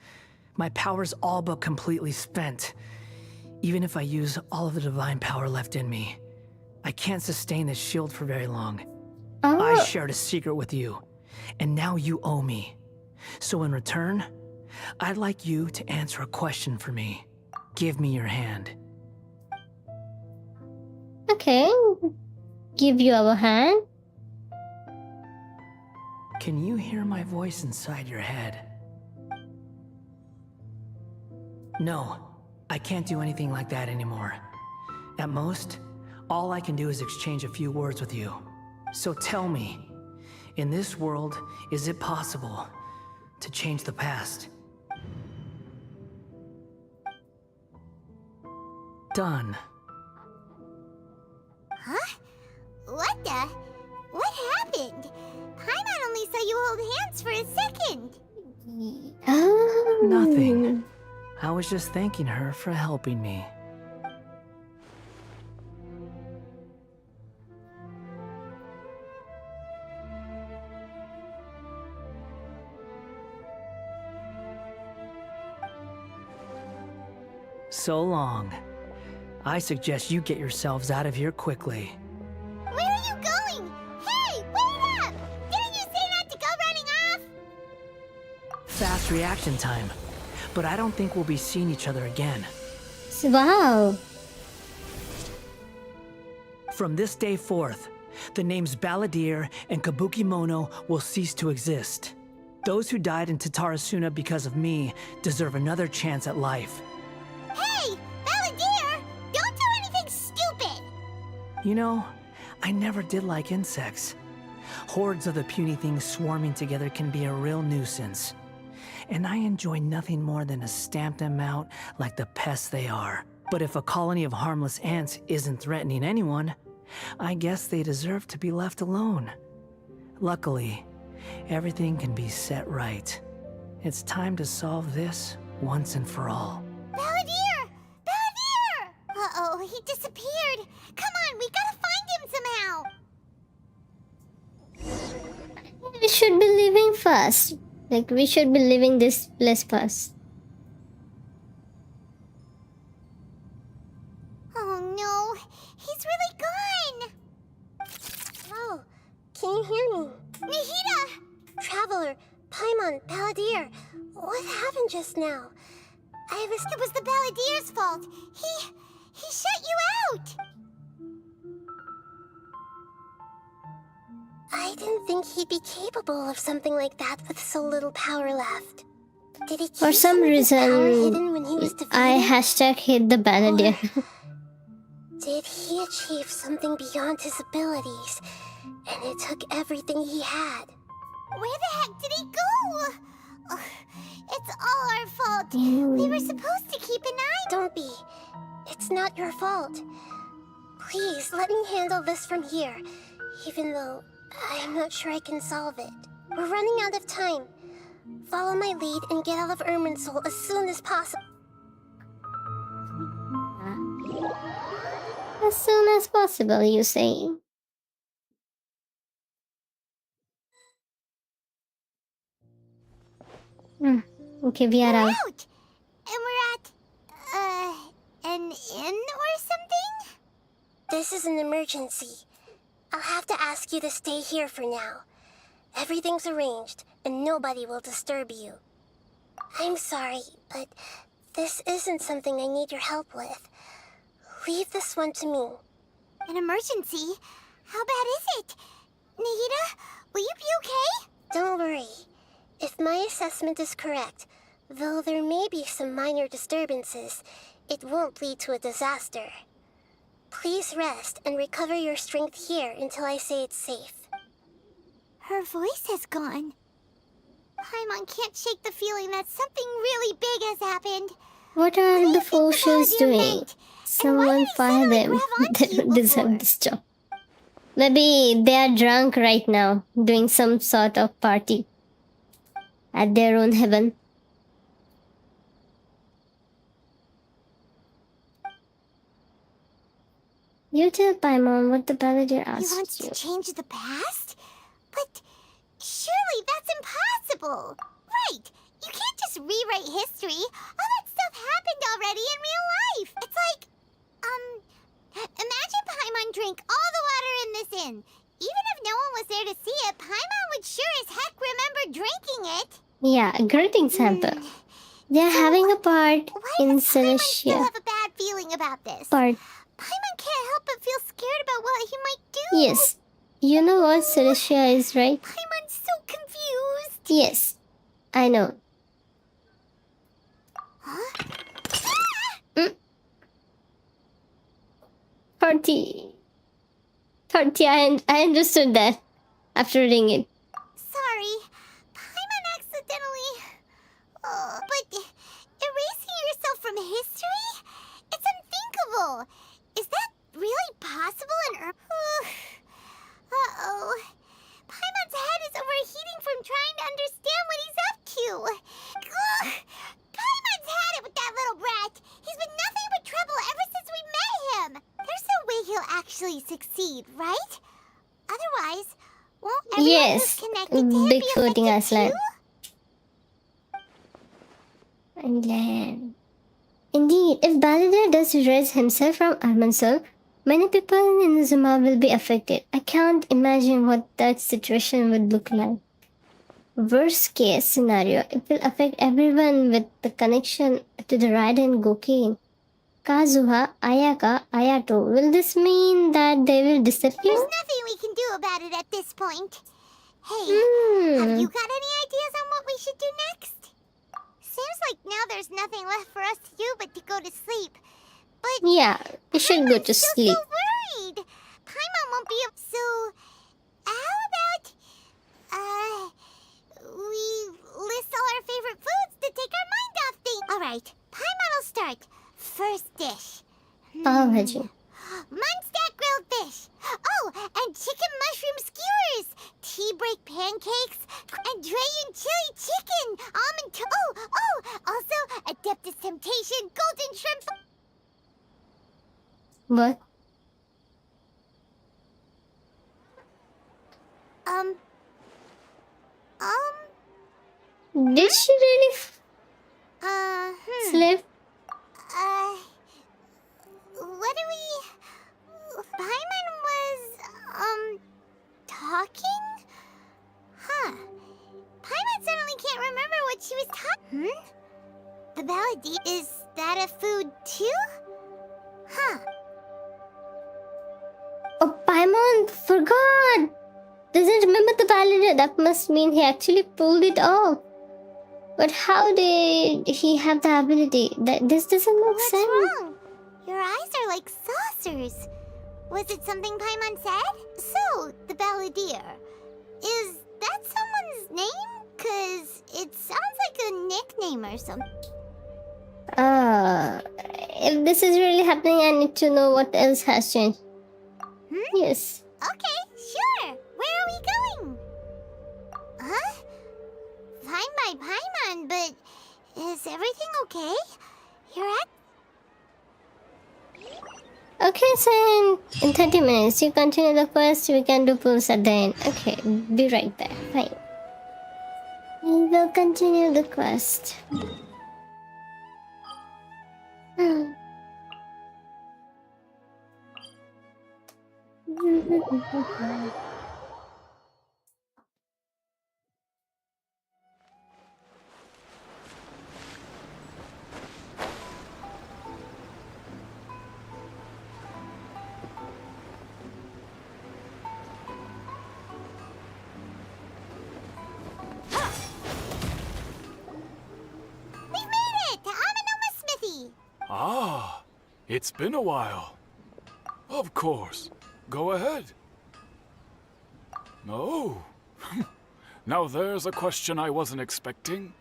My power's all but completely spent. Even if I use all of the divine power left in me, I can't sustain this shield for very long. I shared a secret with you, and now you owe me. So in return, I'd like you to answer a question for me. Give me your hand. Okay. Give you our hand. Can you hear my voice inside your head? No, I can't do anything like that anymore. At most, all I can do is exchange a few words with you. So tell me, in this world, is it possible to change the past? Done. Huh? What the? What happened? Paimon only saw you hold hands for a second. Oh. Nothing. I was just thanking her for helping me. So long. I suggest you get yourselves out of here quickly. Where are you going? Hey, wait up! Didn't you say not to go running off? Fast reaction time. But I don't think we'll be seeing each other again. Wow. From this day forth, the names Balladeer and Kabuki Mono will cease to exist. Those who died in Tatarasuna because of me deserve another chance at life. Hey, Balladeer! Don't do anything stupid! You know, I never did like insects. Hordes of the puny things swarming together can be a real nuisance. And I enjoy nothing more than to stamp them out like the pests they are. But if a colony of harmless ants isn't threatening anyone, I guess they deserve to be left alone. Luckily, everything can be set right. It's time to solve this once and for all. Balladeer! Balladeer! Uh-oh, he disappeared. Come on, we gotta find him somehow. We should be leaving fast. Like, we should be leaving this place first. Oh no, he's really gone! Hello, can you hear me? Nahida! Traveler, Paimon, Balladeer, what happened just now? It was the Balladier's fault. He shut you out! I didn't think he'd be capable of something like that with so little power left. Did he keep For some of his power reason, hidden when he was defeated? I hit the Balladeer. Did he achieve something beyond his abilities, and it took everything he had? Where the heck did he go? Ugh, it's all our fault. We were supposed to keep an eye. Don't be. It's not your fault. Please, let me handle this from here, even though I'm not sure I can solve it. We're running out of time. Follow my lead and get out of Irminsul as soon as possible. As soon as possible, you say? Okay, we are out. And we're at, an inn or something? This is an emergency. I'll have to ask you to stay here for now. Everything's arranged, and nobody will disturb you. I'm sorry, but this isn't something I need your help with. Leave this one to me. An emergency? How bad is it? Nahida, will you be okay? Don't worry. If my assessment is correct, though there may be some minor disturbances, it won't lead to a disaster. Please rest and recover your strength here until I say it's safe. Her voice has gone. Paimon can't shake the feeling that something really big has happened. What are the Foshes doing? Someone fire them. They don't deserve this job. Maybe they are drunk right now, doing some sort of party at their own heaven. You tell Paimon what the Balladeer He asked wants you. to change the past? But surely that's impossible! Right! You can't just rewrite history! All that stuff happened already in real life! It's like, imagine Paimon drank all the water in this inn. Even if no one was there to see it, Paimon would sure as heck remember drinking it! Yeah, a great example. They're having a part in Still Celestia. have a bad feeling about this. Part. Paimon can't help but feel scared about what he might do. Yes. You know what Celestia is, right? Paimon's so confused. Yes. I know. Huh? Party. I understood that after reading it. Sorry. Paimon accidentally... but erasing yourself from history? It's unthinkable. Is that really possible in Earth? Uh-oh. Paimon's head is overheating from trying to understand what he's up to. Ugh. Paimon's had it with that little brat. He's been nothing but trouble ever since we met him. There's no way he'll actually succeed, right? Otherwise, won't everyone who's Yes. connected to him be Bigfooting affected Aslan. too? And indeed, if Balladeer does erase himself from Irminsul, many people in Zuma will be affected. I can't imagine what that situation would look like. Worst case scenario, it will affect everyone with the connection to the Raiden Gokeen. Kazuha, Ayaka, Ayato. Will this mean that they will disappear? There's nothing we can do about it at this point. Hey, have you got any ideas on what we should do next? Seems like now there's nothing left for us to do but to go to sleep. But Yeah, we should go to sleep. so worried. Paimon won't be able. So, how about we list all our favorite foods to take our mind off things. All right, Paimon will start. First dish. Pav Bhaji. Munstack grilled fish. Oh, and chicken mushroom skewers. Tea break pancakes. And Dragon chili chicken. Almond also Adeptus Temptation golden shrimp. What? Did she really slip? What do we... Paimon was, talking? Huh. Paimon suddenly can't remember what she was talking... The baladi... Is that a food too? Huh. Oh, Paimon forgot! Doesn't remember the valid. That must mean he actually pulled it off. But how did he have the ability? This doesn't make What's sense. wrong? Your eyes are like saucers. Was it something Paimon said? So, the Balladeer. Is that someone's name? 'Cause it sounds like a nickname or something. If this is really happening, I need to know what else has changed. Yes. Okay, sure. Where are we going? Huh? Fine by Paimon, but is everything okay? You're at... Okay, so in 30 minutes, you continue the quest, we can do pulls at the end. Okay, be right there. Fine. We will continue the quest. We've made it to Amanoma Smithy! Ah, it's been a while. Of course. Go ahead. Oh. Now there's a question I wasn't expecting.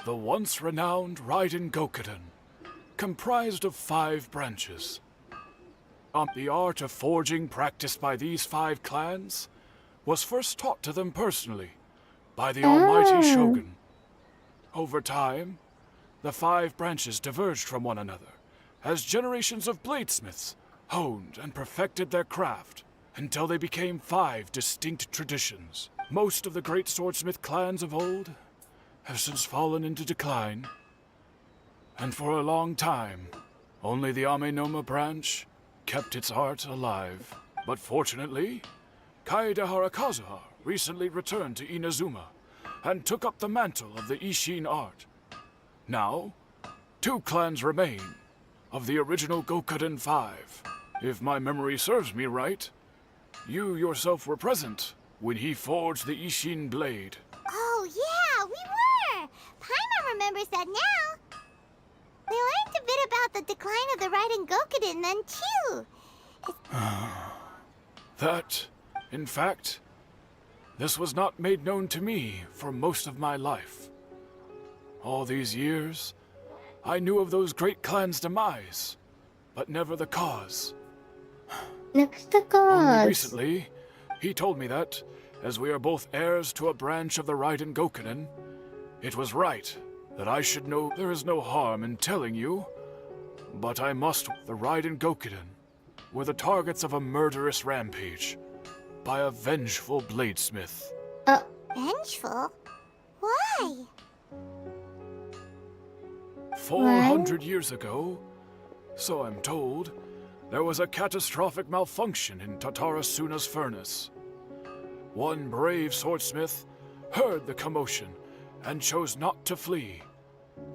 The once renowned Raiden Gokuden, comprised of 5 branches. The art of forging practiced by these 5 clans was first taught to them personally by the almighty Shogun. Over time, the 5 branches diverged from one another as generations of bladesmiths honed and perfected their craft until they became 5 distinct traditions. Most of the great swordsmith clans of old have since fallen into decline, and for a long time, only the Amenoma branch kept its art alive. But fortunately, Kaedehara Kazuha recently returned to Inazuma and took up the mantle of the Ishin art. Now, 2 clans remain of the original Gokuden 5. If my memory serves me right, you yourself were present when he forged the Ishin blade. Oh yeah, we were! Paimon remembers that now. We learned a bit about the decline of the Raiden Gokuden then too. That, in fact, this was not made known to me for most of my life. All these years, I knew of those great clans' demise, but never the cause. Never the cause. Only recently, he told me that, as we are both heirs to a branch of the Raiden Gokuden, it was right that I should know. There is no harm in telling you, but I must. The Raiden Gokuden were the targets of a murderous rampage by a vengeful bladesmith. Vengeful? Why? 400 years ago, so I'm told, there was a catastrophic malfunction in Tatarasuna's furnace. One brave swordsmith heard the commotion and chose not to flee,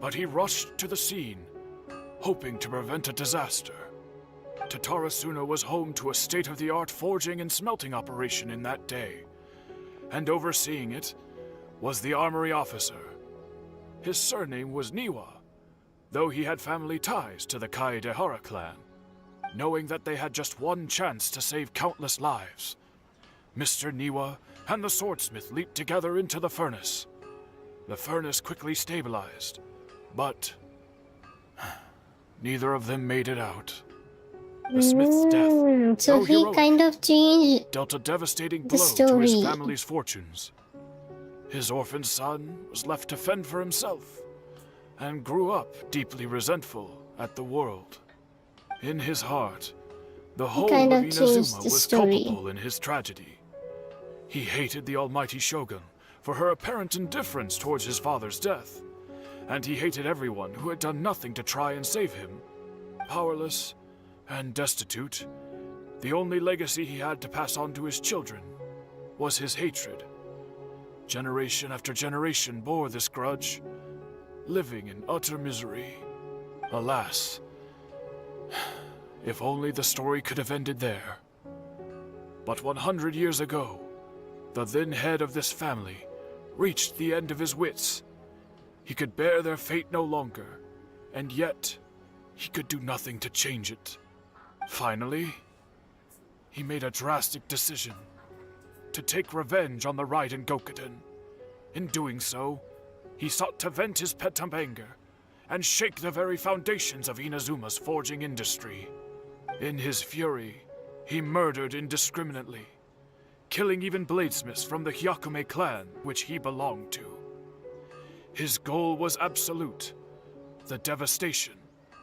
but he rushed to the scene, hoping to prevent a disaster. Tatarasuna was home to a state-of-the-art forging and smelting operation in that day, and overseeing it was the armory officer. His surname was Niwa, though he had family ties to the Kaedehara clan. Knowing that they had just one chance to save countless lives, Mr. Niwa and the swordsmith leaped together into the furnace. The furnace quickly stabilized, but neither of them made it out. The smith's death, so though he heroic, kind of changed dealt a devastating the blow to his story. family's fortunes. His orphan son was left to fend for himself, and grew up deeply resentful at the world. In his heart, the whole kind of of changed Inazuma the was story. culpable in his tragedy. He hated the almighty Shogun for her apparent indifference towards his father's death, and he hated everyone who had done nothing to try and save him. Powerless and destitute, the only legacy he had to pass on to his children was his hatred. Generation after generation bore this grudge, living in utter misery. Alas, if only the story could have ended there. But 100 years ago, the then head of this family reached the end of his wits. He could bear their fate no longer, and yet he could do nothing to change it. Finally, he made a drastic decision to take revenge on the Raiden Gokuden. In doing so, he sought to vent his pent-up anger and shake the very foundations of Inazuma's forging industry. In his fury, he murdered indiscriminately, killing even bladesmiths from the Hyakume clan which he belonged to. His goal was absolute, the devastation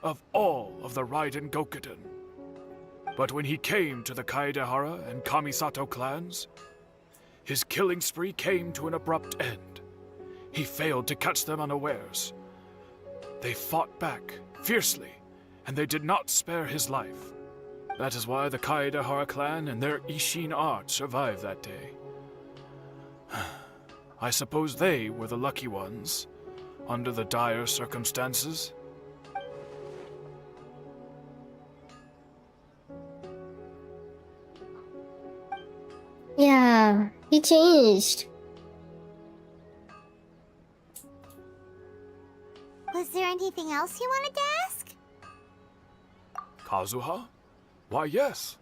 of all of the Raiden Gokuden. But when he came to the Kaedehara and Kamisato clans, his killing spree came to an abrupt end. He failed to catch them unawares. They fought back fiercely, and they did not spare his life. That is why the Kaedehara clan and their Ishin art survived that day. I suppose they were the lucky ones, under the dire circumstances. Yeah, he changed. Was there anything else you wanted to ask? Kazuha? Why, yes.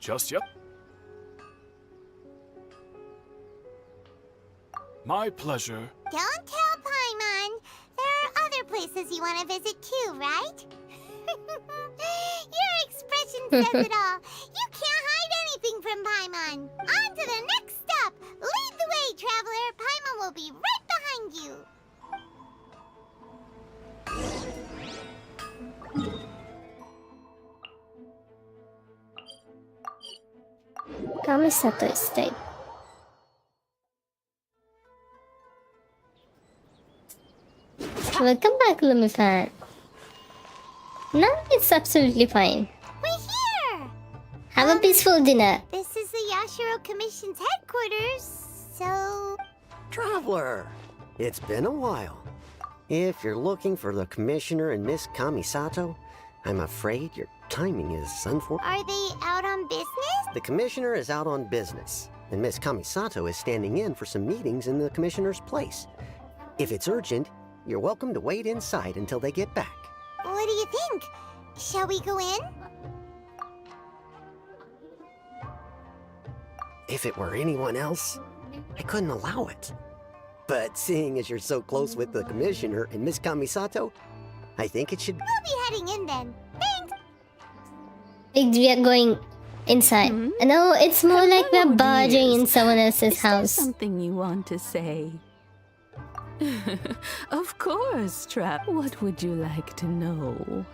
Just yep. My pleasure. Don't tell Paimon. There are other places you want to visit too, right? Your expression says it all. You can't hide anything from Paimon. On to the next stop. Lead the way, traveler. Paimon will be right behind you. Kamisato Estate. Welcome back, Lumifan. No, it's absolutely fine. We're here! Have a peaceful dinner. This is the Yashiro Commission's headquarters, so... Traveler, it's been a while. If you're looking for the Commissioner and Miss Kamisato, I'm afraid your timing is unfortunate. Are they out on business? The Commissioner is out on business, and Miss Kamisato is standing in for some meetings in the Commissioner's place. If it's urgent, you're welcome to wait inside until they get back. What do you think? Shall we go in? If it were anyone else, I couldn't allow it. But seeing as you're so close with the Commissioner and Miss Kamisato, I think it should... We'll be heading in then. Thanks! We are going inside. No, it's more like we're barging in someone else's house. Something you want to say? Of course, Trap. What would you like to know?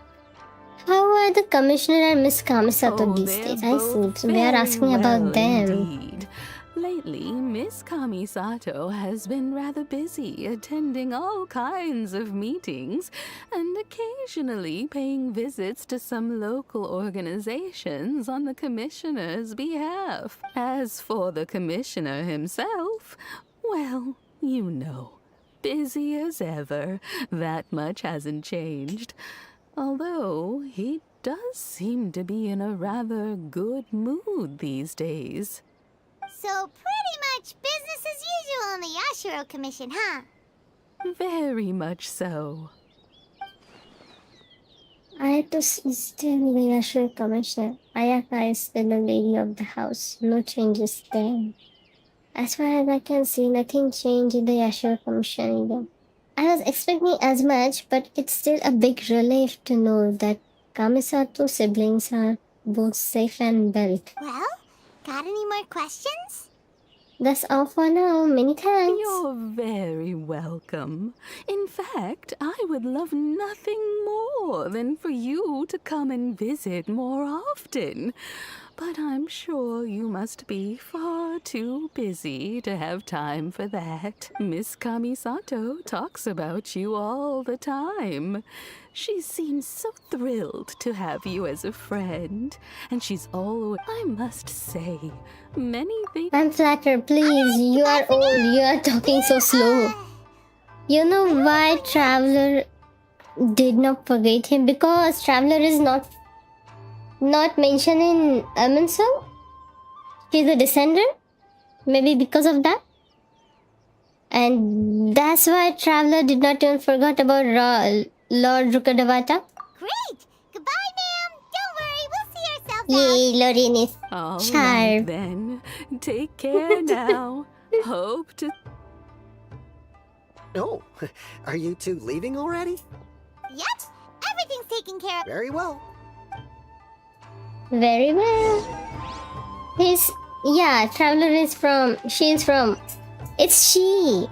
How are the Commissioner and Miss Kamisato these days? I see. So we are asking about them. Indeed. Lately, Miss Kamisato has been rather busy attending all kinds of meetings and occasionally paying visits to some local organizations on the Commissioner's behalf. As for the Commissioner himself, well, you know, busy as ever. That much hasn't changed. Although he does seem to be in a rather good mood these days. So pretty much business as usual in the Yashiro Commission, huh? Very much so. I had to still the Yashiro Commissioner. Ayaka is still the lady of the house. No changes there. As far as I can see, nothing changed in the Yashiro Commission either. I was expecting as much, but it's still a big relief to know that Kamisato siblings are both safe and well. Well, got any more questions? That's all for now. Many thanks. You're very welcome. In fact, I would love nothing more than for you to come and visit more often. but I'm sure you must be far too busy to have time for that. Miss Kamisato talks about you all the time. She seems so thrilled to have you as a friend, and she's always, I must say, many things. I'm flattered, please. You are old. You are talking so slow. You know why Traveler did not forget him? Because Traveler is not mentioned in Ermin's song. She's a descendant. Maybe because of that. And that's why Traveler did not even forget about Lord Rukadavata. Great! Goodbye, ma'am! Don't worry, we'll see ourselves Yay, Lorraine is All right, charmed. then. Take care now. Hope to... Oh, are you two leaving already? Yep! Everything's taken care of. Very well. Very well. Traveler is from... She's from... It's she.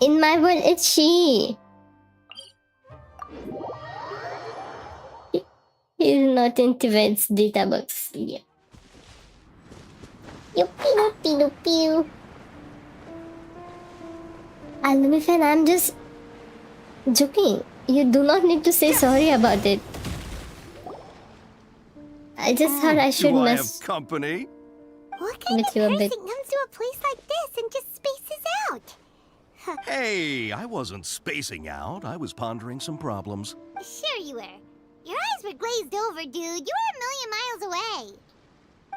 In my world, it's she. He's not in Teyvat's data box. Yeah. Pew. Alumi fan, I'm just joking. You do not need to say sorry about it. I just thought I should Do I mess have company? What kind of with you a person bit. comes to a place like this and just spaces out? Hey, I wasn't spacing out. I was pondering some problems. Sure you were. Your eyes were glazed over, dude. You were a million miles away.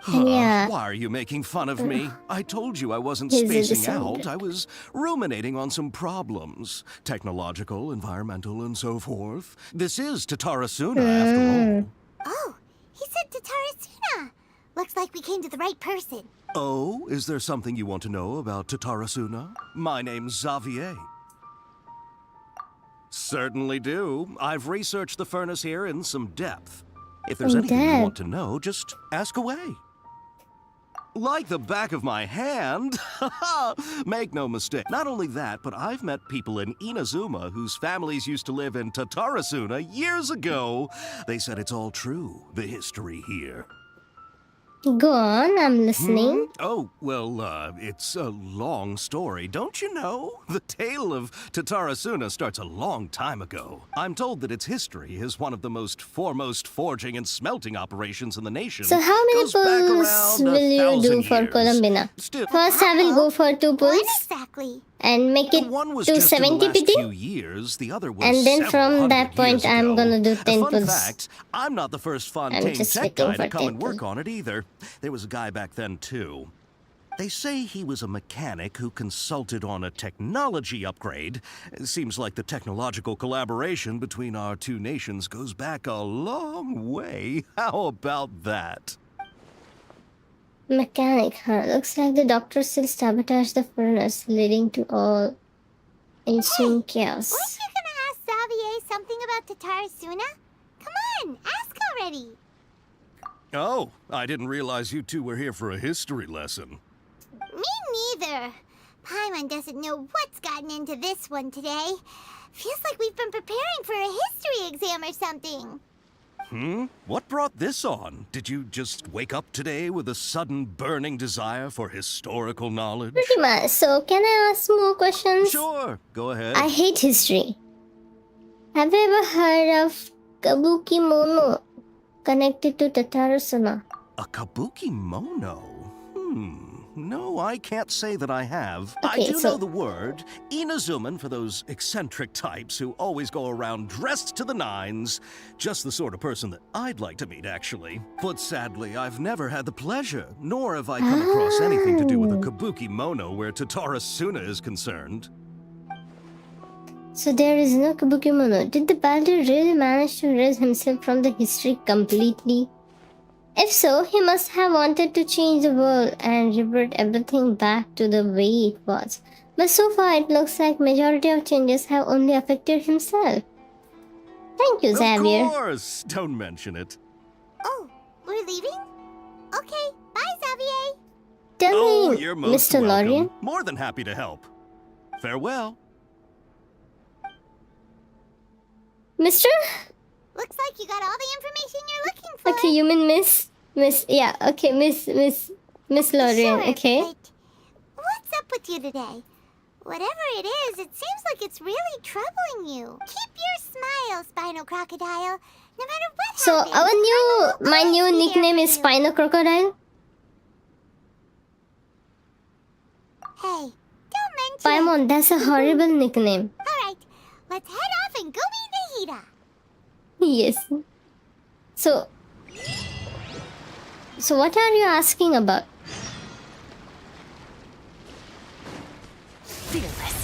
Yeah. Why are you making fun of me? I told you I wasn't He's a spacing out. descendant. I was ruminating on some problems. Technological, environmental, and so forth. This is Tatarasuna, after all. Oh, he said Tatarasuna. Looks like we came to the right person. Oh, is there something you want to know about Tatarasuna? My name's Xavier. Certainly do. I've researched the furnace here in some depth. If there's anything you want to know, just ask away. Like the back of my hand. Make no mistake. Not only that, but I've met people in Inazuma whose families used to live in Tatarasuna years ago. They said it's all true, the history here. Go on, I'm listening. Oh, well, it's a long story, don't you know? The tale of Tatarasuna starts a long time ago. I'm told that its history is one of the most foremost forging and smelting operations in the nation. So how many Goes back pulls around will you 1,000 do for years. Columbina? Still, First I will go for 2 pulls. Exactly. And make it one was to just in the 70 last PT. few years, the other was And then several from hundred that point, years I'm ago. gonna do 10 Fun pulls. fact, I'm not the first Fontaine just tech waiting guy for to come and 10 work pulls. on it either. There was a guy back then too. They say he was a mechanic who consulted on a technology upgrade. It seems like the technological collaboration between our two nations goes back a long way. How about that? Mechanic, huh? Looks like the doctor still sabotaged the furnace, leading to all ensuing chaos. Weren't you gonna ask Xavier something about Tatarasuna? Come on, ask already. Oh, I didn't realize you two were here for a history lesson. Me neither. Paimon doesn't know what's gotten into this one today. Feels like we've been preparing for a history exam or something. What brought this on? Did you just wake up today with a sudden burning desire for historical knowledge? Pretty much. So, can I ask more questions? Sure, go ahead. I hate history. Have you ever heard of Kabuki Mono connected to Tatarasuna? A kabuki mono? No, I can't say that I have. Okay, I do so- know the word. Inazuman for those eccentric types who always go around dressed to the nines. Just the sort of person that I'd like to meet, actually. But sadly, I've never had the pleasure, nor have I come across anything to do with a kabuki mono where Tatarasuna is concerned. So there is no Kabuki Mono. Did the balder really manage to erase himself from the history completely? If so, he must have wanted to change the world and revert everything back to the way it was. But so far it looks like majority of changes have only affected himself. Thank you, Xavier. Of course! Don't mention it. Oh, we're leaving? Okay, bye, Xavier. Tell Oh, me, you're most Mr. welcome. Lorien. More than happy to help. Farewell. Mr. Looks like you got all the information you're looking for. Okay, you mean yeah, okay, Miss Lorraine, Sure, okay. but what's up with you today? Whatever it is, it seems like it's really troubling you. Keep your smile, Spinal Crocodile. No matter what So happens, my new nickname is Spino Crocodile. Hey, don't mention Paimon, that's a horrible nickname. Alright, let's head off and go meet Nahida. Yes. So what are you asking about? Fearless.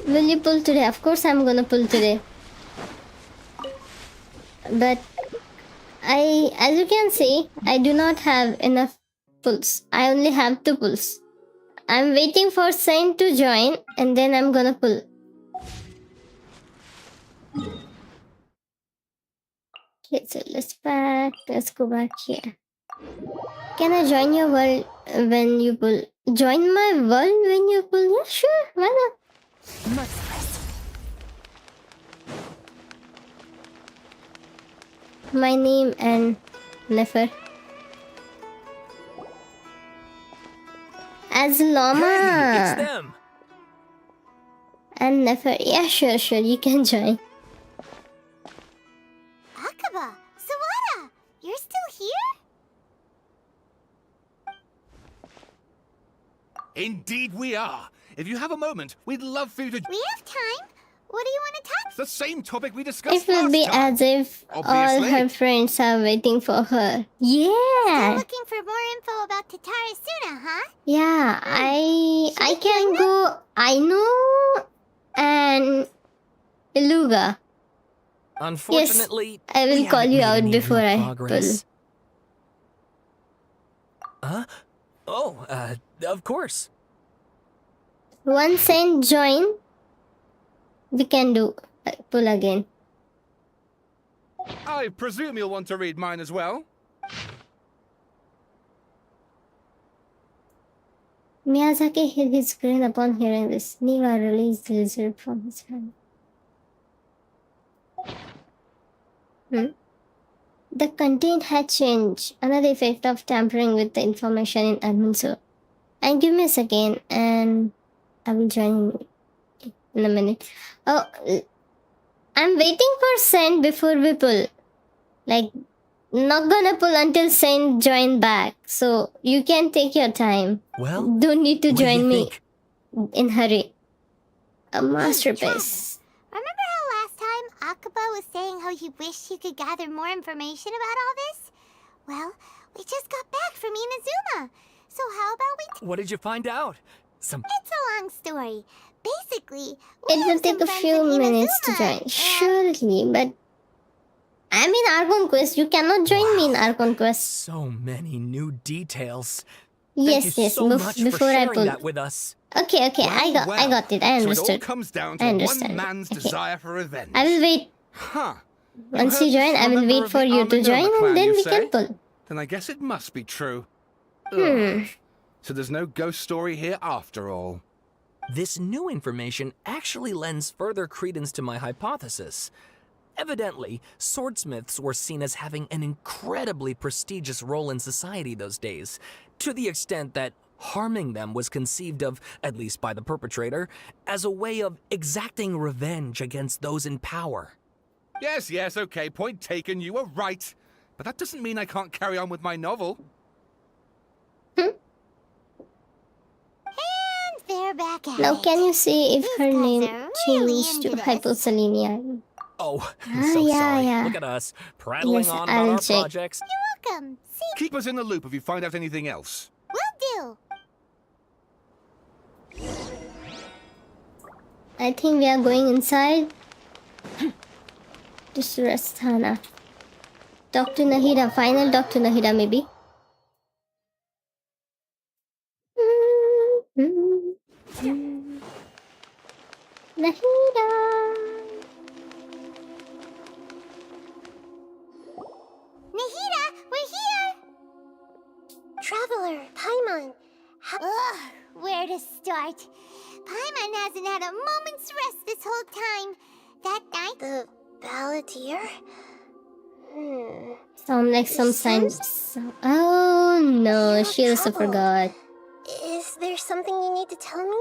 Will you pull today? Of course I'm gonna pull today. But as you can see, I do not have enough pulls. I only have 2 pulls. I'm waiting for Saint to join and then I'm gonna pull. Okay, so let's go back here. Can I join your world when you pull? Join my world when you pull? Yeah, sure, why not? Merciless. My name and Nefer. As Llama. Hey, it's them. And Nefer. Yeah, sure, you can join. Akaba, Sawada, you're still here? Indeed we are. If you have a moment, we'd love for you to... We have time. What do you want to talk? It's the same topic we discussed It will last be time. as if Obviously. all her friends are waiting for her. Still Yeah. looking for more info about Tatara Suna, huh? Yeah, I can go Aino and Iluga. Unfortunately, I will we call haven't you made out any before real I progress. Huh? Oh, of course. Once Saint join, we can do pull again. I presume you'll want to read mine as well. Miyazaki hid his grin upon hearing this. Niwa released the lizard from his hand. The content had changed. Another effect of tampering with the information in admin server. And give me a second and I will join in a minute. Oh, I'm waiting for Saint before we pull. Like, not gonna pull until Saint join back. So you can take your time. Well, don't need to what do you join me think? in hurry. A masterpiece. Remember how last time Akaba was saying how he wished he could gather more information about all this? Well, we just got back from Inazuma. So how about we... What did you find out? It's a long story. Basically, It will take a few minutes to join. Surely, but I'm in Archon Quest. You cannot join me in Archon Quest. So many new details. Yes, Thank you yes. so much for before I sharing pull. that with us. Okay, I got it. I So it understood. all comes down to I one understand. man's Okay. desire for revenge. I will wait. Huh. Once you join, I will member wait of for the you to Arminoma join clan, and then you we say? can pull. Then I guess it must be true. Hmm. So there's no ghost story here after all. This new information actually lends further credence to my hypothesis. Evidently, swordsmiths were seen as having an incredibly prestigious role in society those days, to the extent that harming them was conceived of, at least by the perpetrator, as a way of exacting revenge against those in power. Yes, okay, point taken, you were right. But that doesn't mean I can't carry on with my novel. And they're back at Now, it. can you see if her name are really changed to into this. hyposalemia? Oh, I'm so yeah, sorry. yeah. Look at us, prattling Yes, on about I'll our check. projects. You're welcome. See, Keep us in the loop if you find out anything else. will do. I think we are going inside. To Surasthana. Talk to Nahida. Final talk to Nahida, maybe. Nahida. Nahida, we're here. Traveler, Paimon, Ugh, where to part. Paimon hasn't had a moment's rest this whole time. That night... The balladeer? Sound like some signs. Oh no, she also forgot. Is there something you need to tell me?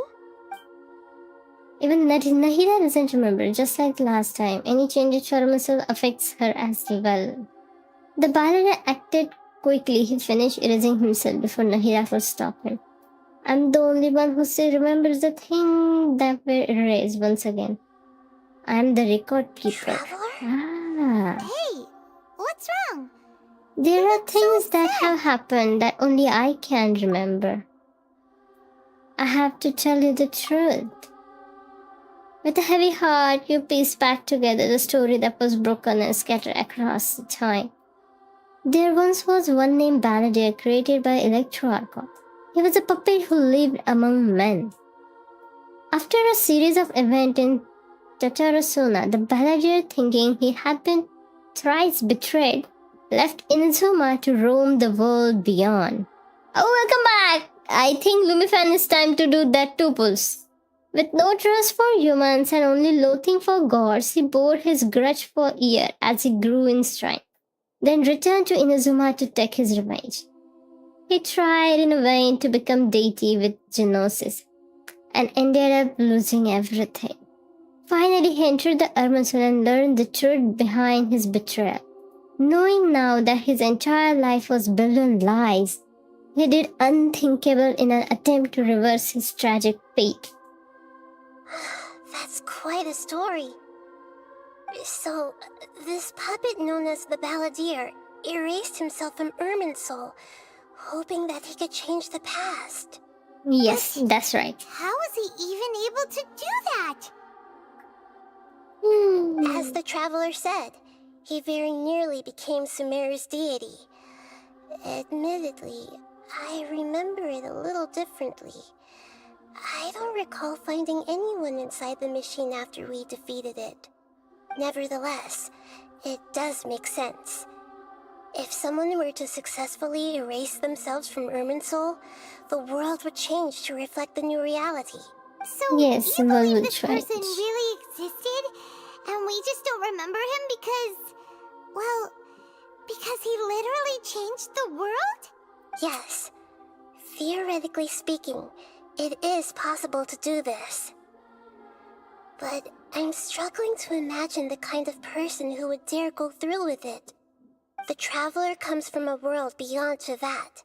Even Nahida doesn't remember, just like last time. Any change to her muscle affects her as well. The balladeer acted quickly. He finished erasing himself before Nahida could stop him. I'm the only one who still remembers the thing that were erased once again. I'm the record keeper. Ah. Hey, what's wrong? There are things that have happened that only I can remember. I have to tell you the truth. With a heavy heart, you piece back together the story that was broken and scattered across the time. There once was one named Balladeer created by Archon. He was a puppet who lived among men. After a series of events in Tatarasuna, the Balladeer, thinking he had been thrice betrayed, left Inazuma to roam the world beyond. Oh, welcome back! I think Lumifan is time to do that too, Pulse. With no trust for humans and only loathing for gods, he bore his grudge for years as he grew in strength, then returned to Inazuma to take his revenge. He tried in vain to become deity with Genosis, and ended up losing everything. Finally, he entered the Irminsul and learned the truth behind his betrayal. Knowing now that his entire life was built on lies, he did unthinkable in an attempt to reverse his tragic fate. That's quite a story. So, this puppet known as the Balladeer erased himself from Irminsul, hoping that he could change the past. Yes, that's right. How was he even able to do that? As the traveler said, he very nearly became Sumeru's deity. Admittedly, I remember it a little differently. I don't recall finding anyone inside the machine after we defeated it. Nevertheless, it does make sense. If someone were to successfully erase themselves from Irminsul, the world would change to reflect the new reality. So yes, you believe this change. person really existed, and we just don't remember him because, well, because he literally changed the world? Yes. Theoretically speaking, it is possible to do this. But I'm struggling to imagine the kind of person who would dare go through with it. The traveler comes from a world beyond Teyvat.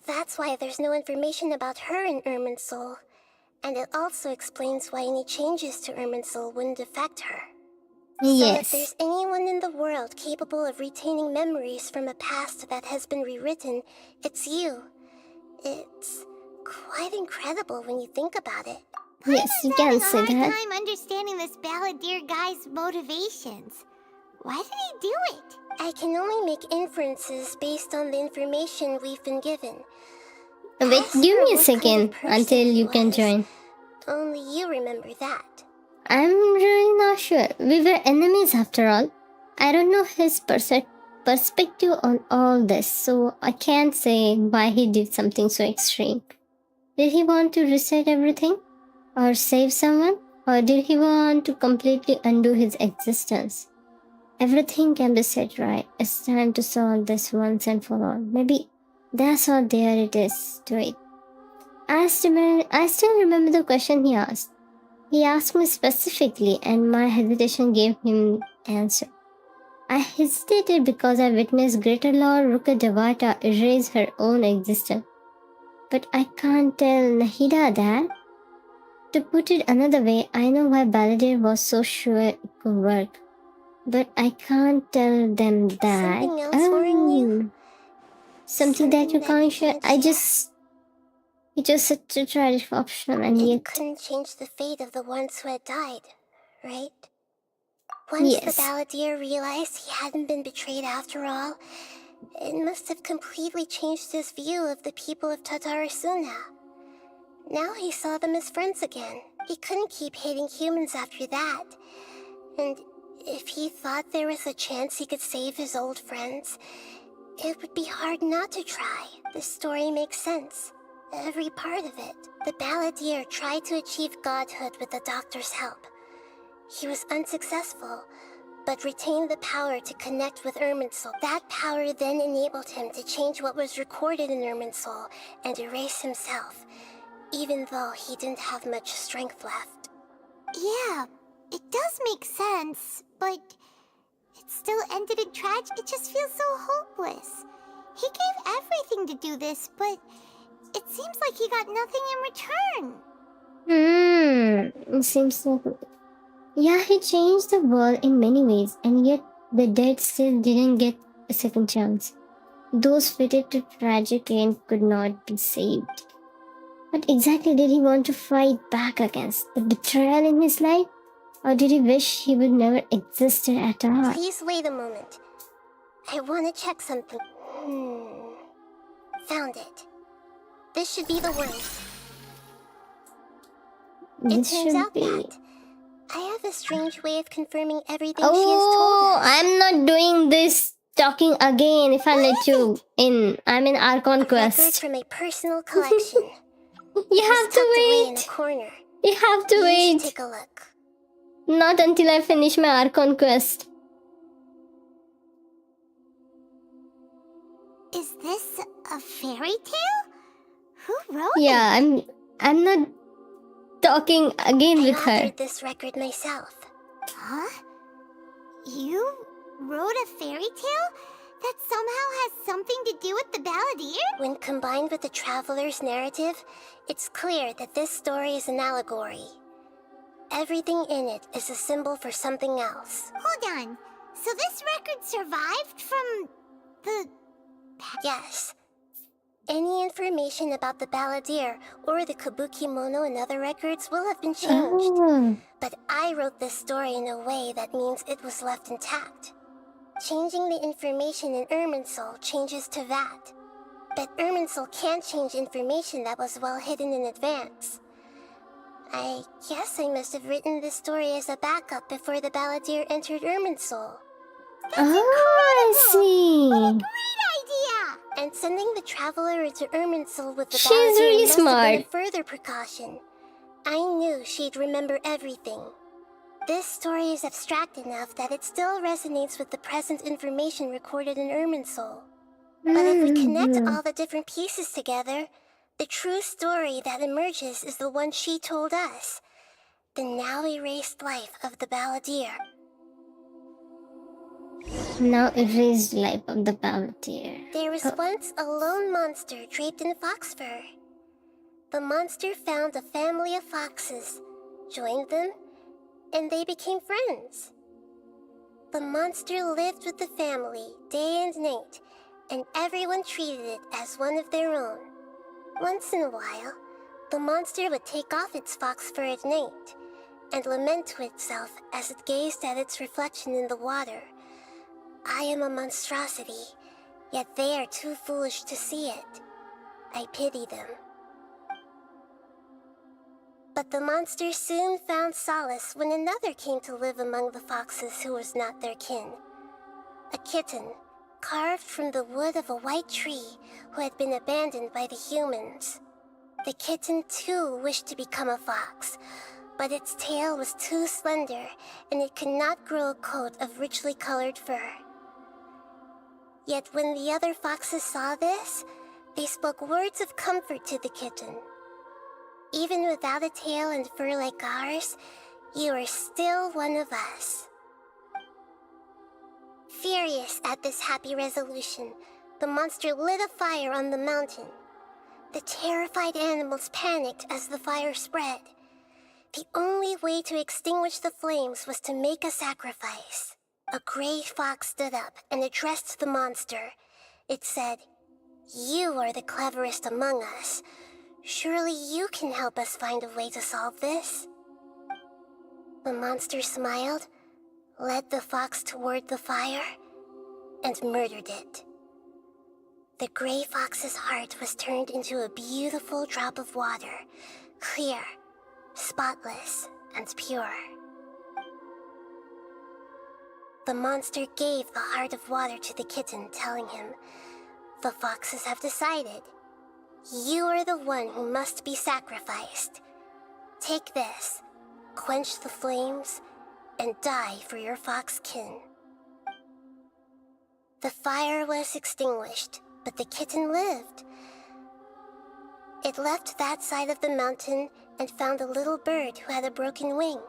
That's why there's no information about her in Irminsul. And it also explains why any changes to Irminsul wouldn't affect her. Yes. So if there's anyone in the world capable of retaining memories from a past that has been rewritten, it's you. It's quite incredible when you think about it. Yes, you can say I'm having a hard that. time understanding this Balladeer guy's motivations. Why did he do it? I can only make inferences based on the information we've been given. Wait, give me a second until you can join. Only you remember that. I'm really not sure. We were enemies after all. I don't know his perspective on all this, so I can't say why he did something so extreme. Did he want to reset everything? Or save someone? Or did he want to completely undo his existence? Everything can be set right. It's time to solve this once and for all. Maybe that's all there it is to it. I still remember the question he asked. He asked me specifically, and my hesitation gave him answer. I hesitated because I witnessed Greater Lord Rukkhadevata erase her own existence. But I can't tell Nahida that. To put it another way, I know why Balladeer was so sure it could work. But I can't tell them that. Something else worrying you? Something that you can't share. It's just such a tragic option, and It yet. couldn't change the fate of the ones who had died, right? Once Yes. the Balladeer realized he hadn't been betrayed after all, it must have completely changed his view of the people of Tatarasuna. Now he saw them as friends again. He couldn't keep hating humans after that. And if he thought there was a chance he could save his old friends, it would be hard not to try. This story makes sense. Every part of it. The balladeer tried to achieve godhood with the doctor's help. He was unsuccessful, but retained the power to connect with Irminsul. That power then enabled him to change what was recorded in Irminsul and erase himself, even though he didn't have much strength left. Yeah, it does make sense, but it still ended in tragedy. It just feels so hopeless. He gave everything to do this, but it seems like he got nothing in return. It seems like... Yeah, he changed the world in many ways, and yet the dead still didn't get a second chance. Those fated to tragic end could not be saved. What exactly did he want to fight back against? The betrayal in his life? Or did he wish he would never existed at all? Please wait a moment. I want to check something. Found it. This should be the one. It turns out that I have a strange way of confirming everything she has told us. I'm not doing this talking again if I let you in. I'm in Archon Quest. Record from a personal collection. You have to wait. In a corner. You have to wait. You should take a look. Not until I finish my Archon Quest. Is this a fairy tale? Who wrote Yeah, it? I'm not talking again with her. I authored this record myself. Huh? You wrote a fairy tale that somehow has something to do with the balladeer? When combined with the traveler's narrative, it's clear that this story is an allegory. Everything in it is a symbol for something else. Hold on. So this record survived from the... Yes. Any information about the balladeer or the kabuki mono and other records will have been changed. But I wrote this story in a way that means it was left intact. Changing the information in Irminsul changes Teyvat. But Irminsul can't change information that was well hidden in advance. I guess I must have written this story as a backup before the balladeer entered Irminsul. I see. What a great idea! And sending the traveler into Irminsul with the She's balladeer really must have been a smart. further precaution. I knew she'd remember everything. This story is abstract enough that it still resonates with the present information recorded in Irminsul. But if we connect all the different pieces together, the true story that emerges is the one she told us. The now erased life of the balladeer. Now erased life of the balladeer. There was once a lone monster draped in fox fur. The monster found a family of foxes, joined them, and they became friends. The monster lived with the family day and night, and everyone treated it as one of their own. Once in a while, the monster would take off its fox fur at night and lament to itself as it gazed at its reflection in the water. I am a monstrosity, yet they are too foolish to see it. I pity them. But the monster soon found solace when another came to live among the foxes who was not their kin. A kitten, carved from the wood of a white tree who had been abandoned by the humans. The kitten too wished to become a fox, but its tail was too slender and it could not grow a coat of richly colored fur. Yet when the other foxes saw this, they spoke words of comfort to the kitten. Even without a tail and fur like ours, you are still one of us. Furious at this happy resolution, the monster lit a fire on the mountain. The terrified animals panicked as the fire spread. The only way to extinguish the flames was to make a sacrifice. A gray fox stood up and addressed the monster. It said, "You are the cleverest among us. Surely you can help us find a way to solve this." The monster smiled, led the fox toward the fire, and murdered it. The gray fox's heart was turned into a beautiful drop of water, clear, spotless, and pure. The monster gave the heart of water to the kitten, telling him, "The foxes have decided. You are the one who must be sacrificed. Take this, quench the flames, and die for your fox kin. The fire was extinguished, but the kitten lived. It left that side of the mountain and found a little bird who had a broken wing.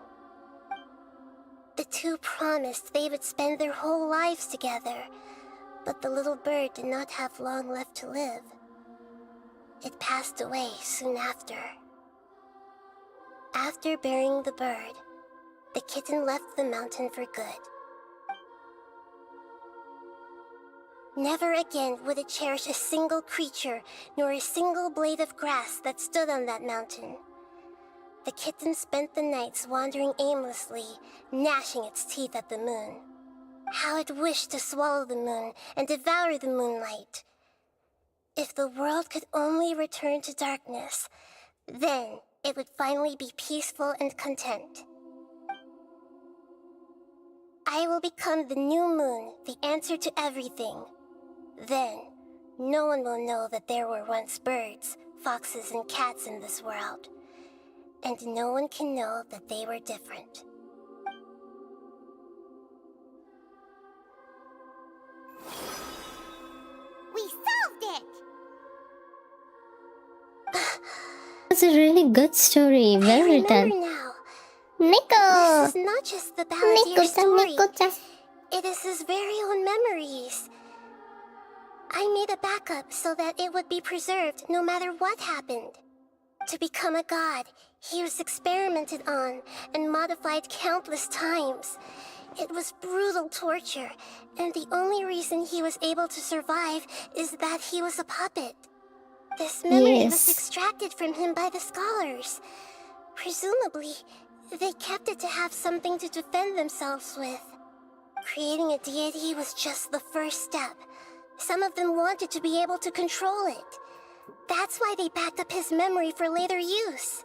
The two promised they would spend their whole lives together, but the little bird did not have long left to live. It passed away soon after. After burying the bird, the kitten left the mountain for good. Never again would it cherish a single creature, nor a single blade of grass that stood on that mountain. The kitten spent the nights wandering aimlessly, gnashing its teeth at the moon. How it wished to swallow the moon and devour the moonlight. If the world could only return to darkness, then it would finally be peaceful and content. I will become the new moon, the answer to everything. Then, no one will know that there were once birds, foxes, and cats in this world. And no one can know that they were different. We solved it! It's a really good story. Well written. Now. Nico! This is not just the Balladeer story. Nico-chan. It is his very own memories. I made a backup so that it would be preserved no matter what happened. To become a god, he was experimented on and modified countless times. It was brutal torture, and the only reason he was able to survive is that he was a puppet. This memory was extracted from him by the scholars. Presumably, they kept it to have something to defend themselves with. Creating a deity was just the first step. Some of them wanted to be able to control it. That's why they backed up his memory for later use.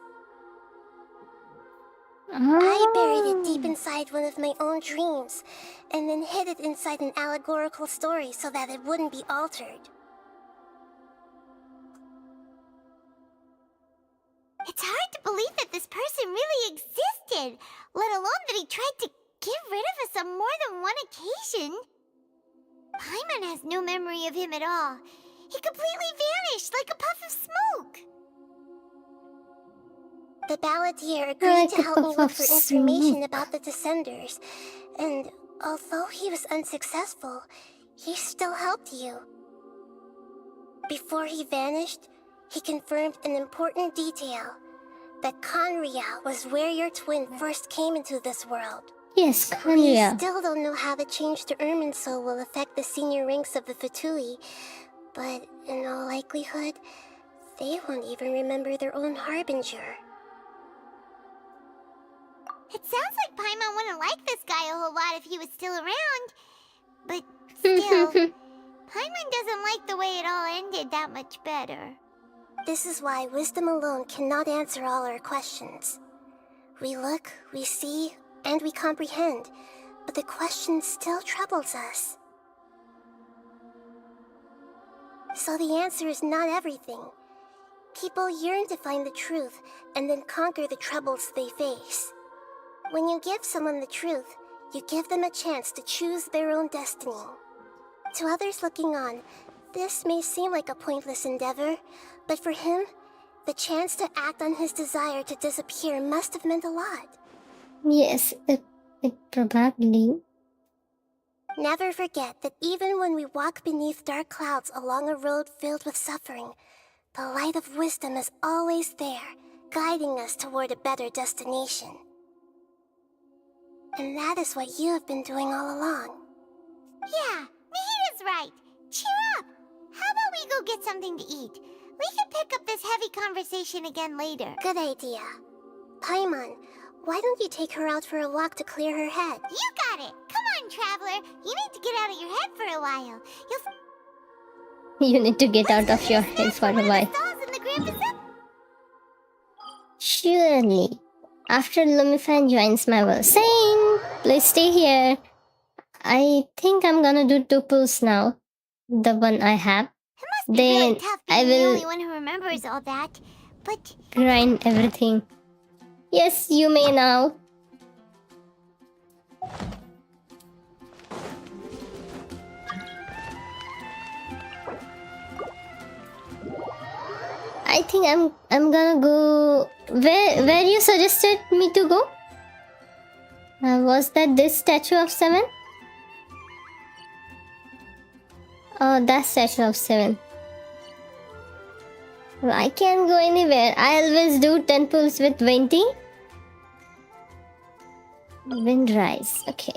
I buried it deep inside one of my own dreams, and then hid it inside an allegorical story so that it wouldn't be altered. It's hard to believe that this person really existed, let alone that he tried to get rid of us on more than one occasion. Paimon has no memory of him at all. He completely vanished like a puff of smoke. The Balladeer agreed to help me look for information about the Descenders, and although he was unsuccessful, he still helped you. Before he vanished, he confirmed an important detail, that Conria was where your twin first came into this world. Yes, Conria. We still don't know how the change to Irminsul will affect the senior ranks of the Fatui, but in all likelihood, they won't even remember their own Harbinger. It sounds like Paimon wouldn't like this guy a whole lot if he was still around. But still, Paimon doesn't like the way it all ended that much better. This is why wisdom alone cannot answer all our questions. We look, we see, and we comprehend, but the question still troubles us. So the answer is not everything. People yearn to find the truth and then conquer the troubles they face. When you give someone the truth, you give them a chance to choose their own destiny. To others looking on, this may seem like a pointless endeavor, but for him, the chance to act on his desire to disappear must have meant a lot. Yes, it probably. Never forget that even when we walk beneath dark clouds along a road filled with suffering, the light of wisdom is always there, guiding us toward a better destination. And that is what you have been doing all along. Yeah, Nahita's right. Cheer up. How about we go get something to eat? We can pick up this heavy conversation again later. Good idea. Paimon, why don't you take her out for a walk to clear her head? You got it. Come on, Traveler. You need to get out of your head for a while. You need to get out of your head for a while. Surely. After Lumifan joins my will. Same! Please stay here. I think I'm gonna do 2 pulls now. The one I have. It must be really Then tough I being the will only one who remembers all that. But grind everything. Yes, you may now. I think I'm gonna go where you suggested me to go. Was that this statue of 7? Oh, that statue of 7. Well, I can't go anywhere. I always do 10 pulls with 20. Wind rise. Okay.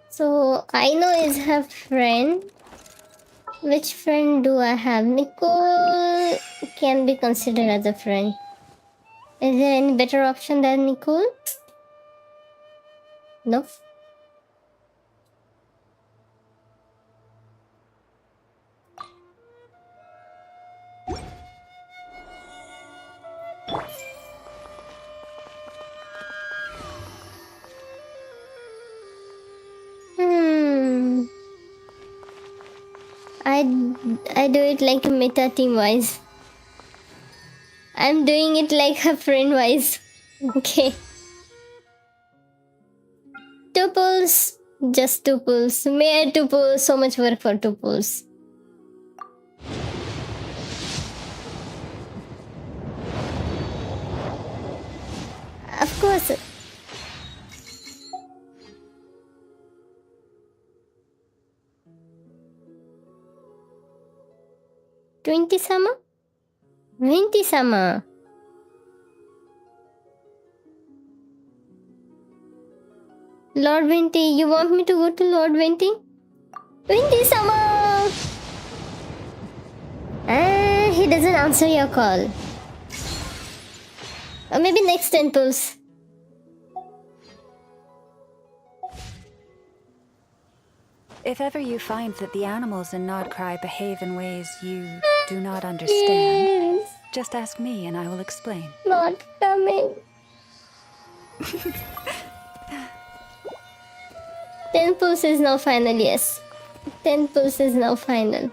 So I know is her friend. Which friend do I have? Nicole can be considered as a friend. Is there any better option than Nicole? No. I do it like a meta team wise. I'm doing it like a friend wise. Okay. 2 pulls. Just 2 pulls. Mere 2 pulls. So much work for 2 pulls. Of course. Twenty-sama? 20-sama. Lord Venti, you want me to go to Lord Venti? 20-sama! He doesn't answer your call. Or maybe next 10 pulls. If ever you find that the animals in Nodcry behave in ways you do not understand, just ask me and I will explain. Not coming. 10 pulls is now final, yes. 10 pulls is now final.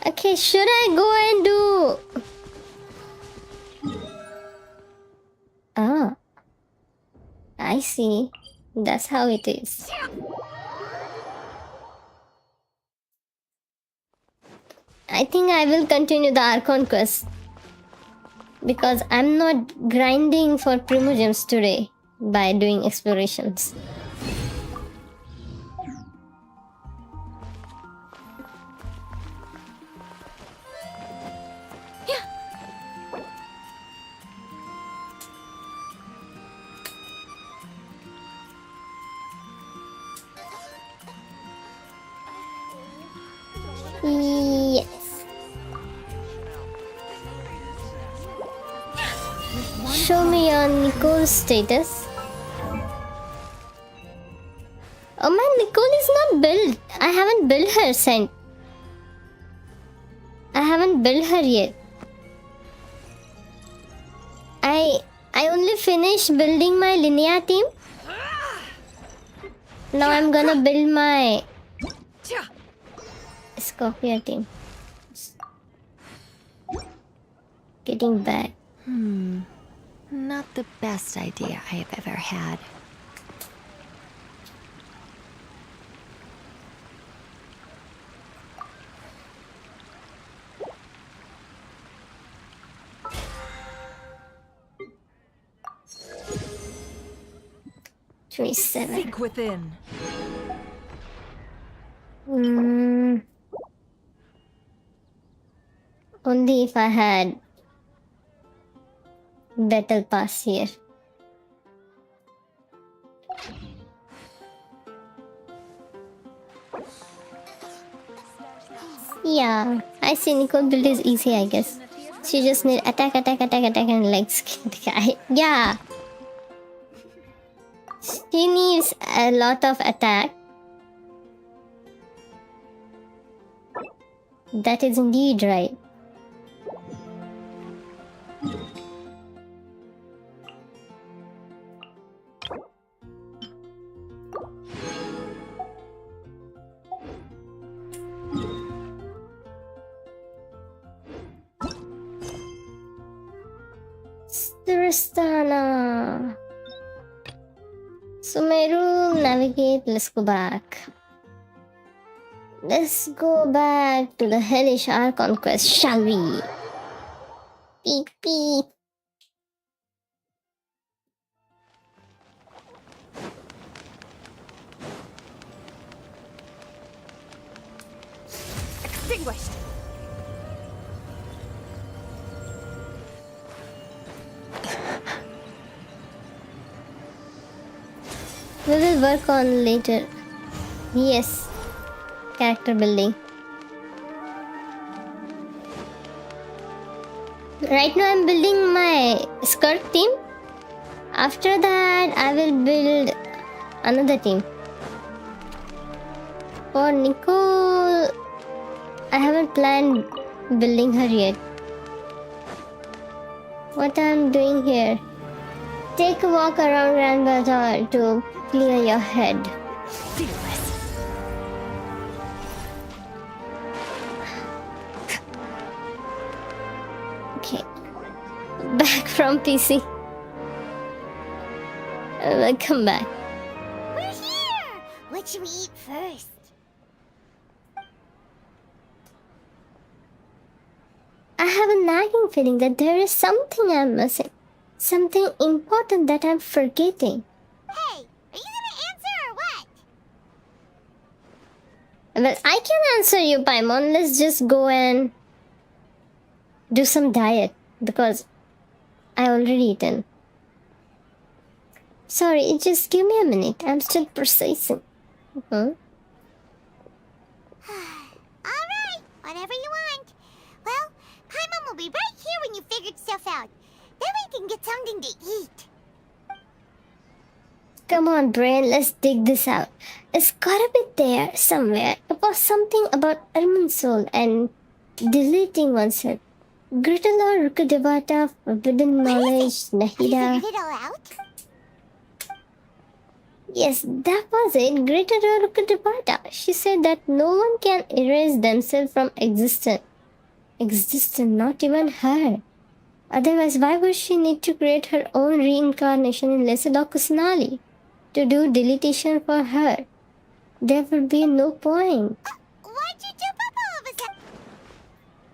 Okay, should I go and do... Ah. I see. That's how it is. I think I will continue the Archon Quest. Because I'm not grinding for Primogems today by doing explorations. Yes. Show me your Nicole's status. Oh man, Nicole is not built. I haven't built her sent. I haven't built her yet. I only finished building my Linnea team. Now I'm gonna build my Scorpio team. Getting back. Not the best idea I have ever had. Seek within. Only if I had battle pass here. Yeah, I see Nicole build is easy, I guess. She just need attack, and legs. Yeah. She needs a lot of attack. That is indeed right. Tristana. Sumeru, navigate. Let's go back. Let's go back to the hellish Archon Quest, shall we? Beep beep. Extinguished. We will work on later. Yes. Character building. Right now I'm building my skirt team. After that I will build another team. For Nicole, I haven't planned building her yet. What I'm doing here? Take a walk around Grand Bazaar to clear your head. Okay. Back from PC. Welcome back. We're here! What should we eat first? I have a nagging feeling that there is something I'm missing. Something important that I'm forgetting. Hey, are you gonna answer or what? Well, I can answer you, Paimon. Let's just go and do some diet because I already eaten. Sorry, just give me a minute. I'm still processing. Alright, whatever you want. Well, Paimon will be right here when you figured stuff out. Then we can get something to eat. Come on, brain, let's dig this out. It's gotta be there somewhere. It was something about Armin's soul and deleting oneself. Gritala, Rukadevata, forbidden knowledge, Nahida. Figured it all out? Yes, that was it. Gritala, Rukadevata. She said that no one can erase themselves from existence. Existence, not even her. Otherwise, why would she need to create her own reincarnation in Lesadok to do deletion for her? There would be no point. Why'd you jump up all of a sudden?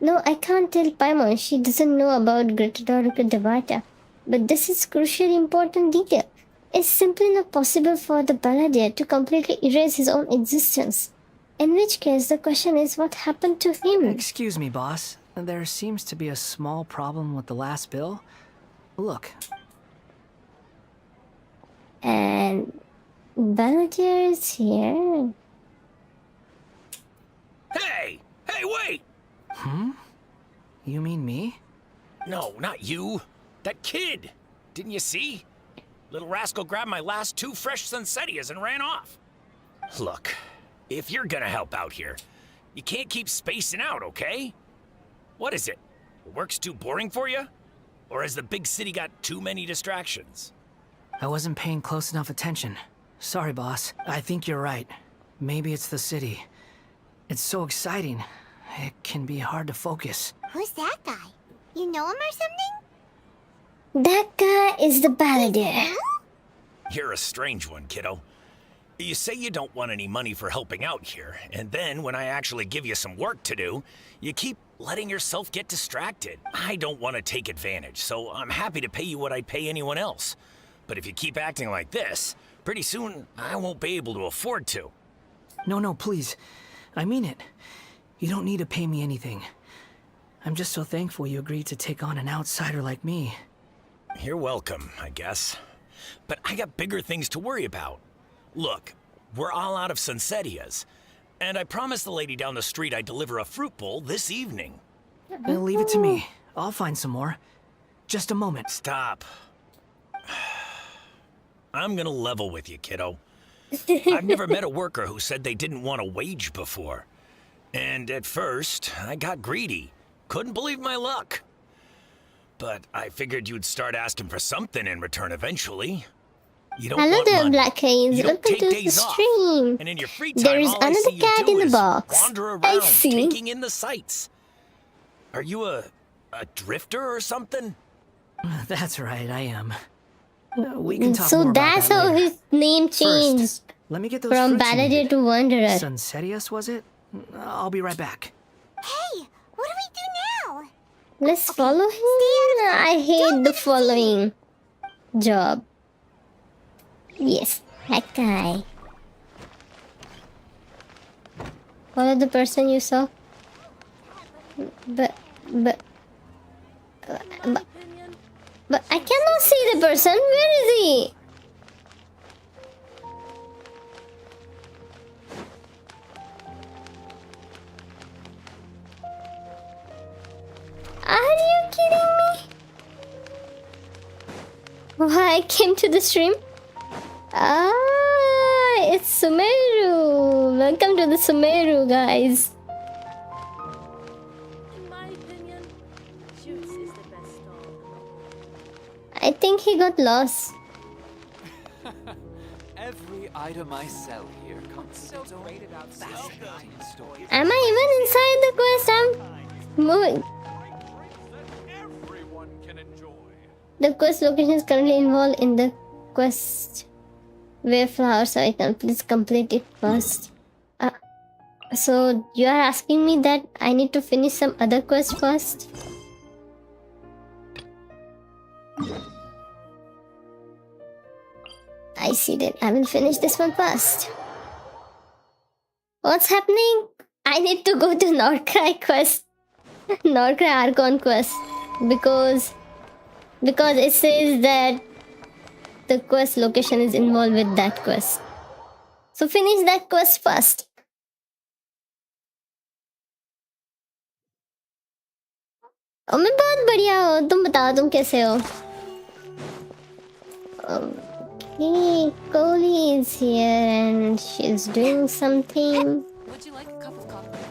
No, I can't tell Paimon. She doesn't know about Gritadorika Devata. But this is crucially important detail. It's simply not possible for the Balladeer to completely erase his own existence. In which case, the question is what happened to him? Excuse me, boss. There seems to be a small problem with the last bill. Look. And Balladeer is here. Hey! Hey, wait! Hmm? You mean me? No, not you. That kid! Didn't you see? Little rascal grabbed my last 2 fresh Sunsettias and ran off. Look, if you're gonna help out here, you can't keep spacing out, okay? What is it? Work's too boring for you? Or has the big city got too many distractions? I wasn't paying close enough attention. Sorry, boss. I think you're right. Maybe it's the city. It's so exciting. It can be hard to focus. Who's that guy? You know him or something? That guy is the Balladeer. You're a strange one, kiddo. You say you don't want any money for helping out here, and then when I actually give you some work to do, you keep letting yourself get distracted. I don't want to take advantage, so I'm happy to pay you what I'd pay anyone else. But if you keep acting like this, pretty soon I won't be able to afford to. No, please. I mean it. You don't need to pay me anything. I'm just so thankful you agreed to take on an outsider like me. You're welcome, I guess. But I got bigger things to worry about. Look, we're all out of Sunsettias, and I promised the lady down the street I'd deliver a fruit bowl this evening. Leave it to me. I'll find some more. Just a moment. Stop. I'm gonna level with you, kiddo. I've never met a worker who said they didn't want a wage before. And at first, I got greedy. Couldn't believe my luck. But I figured you'd start asking for something in return eventually. You don't Hello want there, money. Black Haze. You don't Welcome take to the days off. stream. And in your free time, There is all I another see you cat do in the is box. wander I around, see. taking in the sights. Are you a drifter or something? That's right, I am. We can talk So more about that's that how later. his name changed First, let me get those from fruits you Balladeer needed. to Wanderer. Sunsetius, was it? I'll be right back. Hey, what do we do now? Let's follow him. I hate the following job. Yes, that guy. Follow the person you saw. But I cannot see the person. Where is he? Are you kidding me? Why I came to the stream? Ah, it's Sumeru. Welcome to the Sumeru, guys. I think he got lost. Every item I sell here comes so rated out fascinating stories. Am I even inside the quest? I'm moving. The quest location is currently involved in the quest where flowers are icon. Please complete it first. So you are asking me that I need to finish some other quest first? I see that. I will finish this one first. What's happening? I need to go to Nordcry quest. Nordcry Archon Quest. Because it says that the quest location is involved with that quest. So finish that quest first. मैं बहुत बढ़िया हो. तुम बताओ तुम कैसे हो? Okay, Coley is here and she's doing something. Would you like a cup of coffee?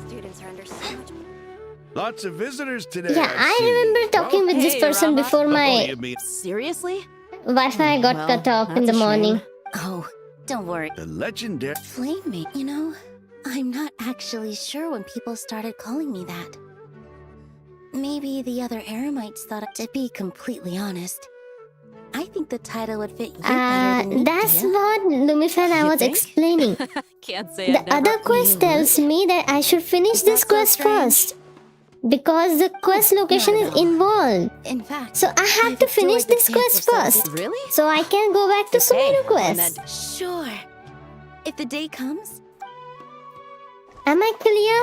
Students are under so much. Lots of visitors today. Yeah, I remember talking with this person before my Seriously? Wi-Fi got cut off in the morning. Oh, don't worry. The legendary Flame, you know, I'm not actually sure when people started calling me that. Maybe the other Eremites thought it. To be completely honest, I think the title would fit you better than me, That's dear. what Lumifan I You was think? explaining. Can't say The I've never- other quest tells me that I should finish this quest first. Because the quest location is involved. In fact, so I have to finish this quest first. Really? So I can go back to Sumeru quest. Sure. If the day comes. Am I clear?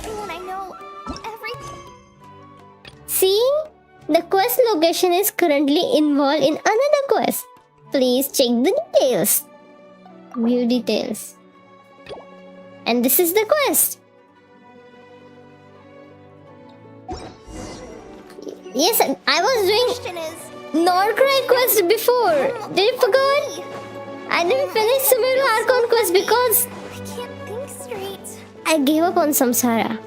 And I know everything. See? The quest location is currently involved in another quest. Please check the details. View details. And this is the quest. Yes, I was doing Nordcry quest before. Did you forget? I didn't finish Sumeru Archon quest because I can't think straight. I gave up on Samsara.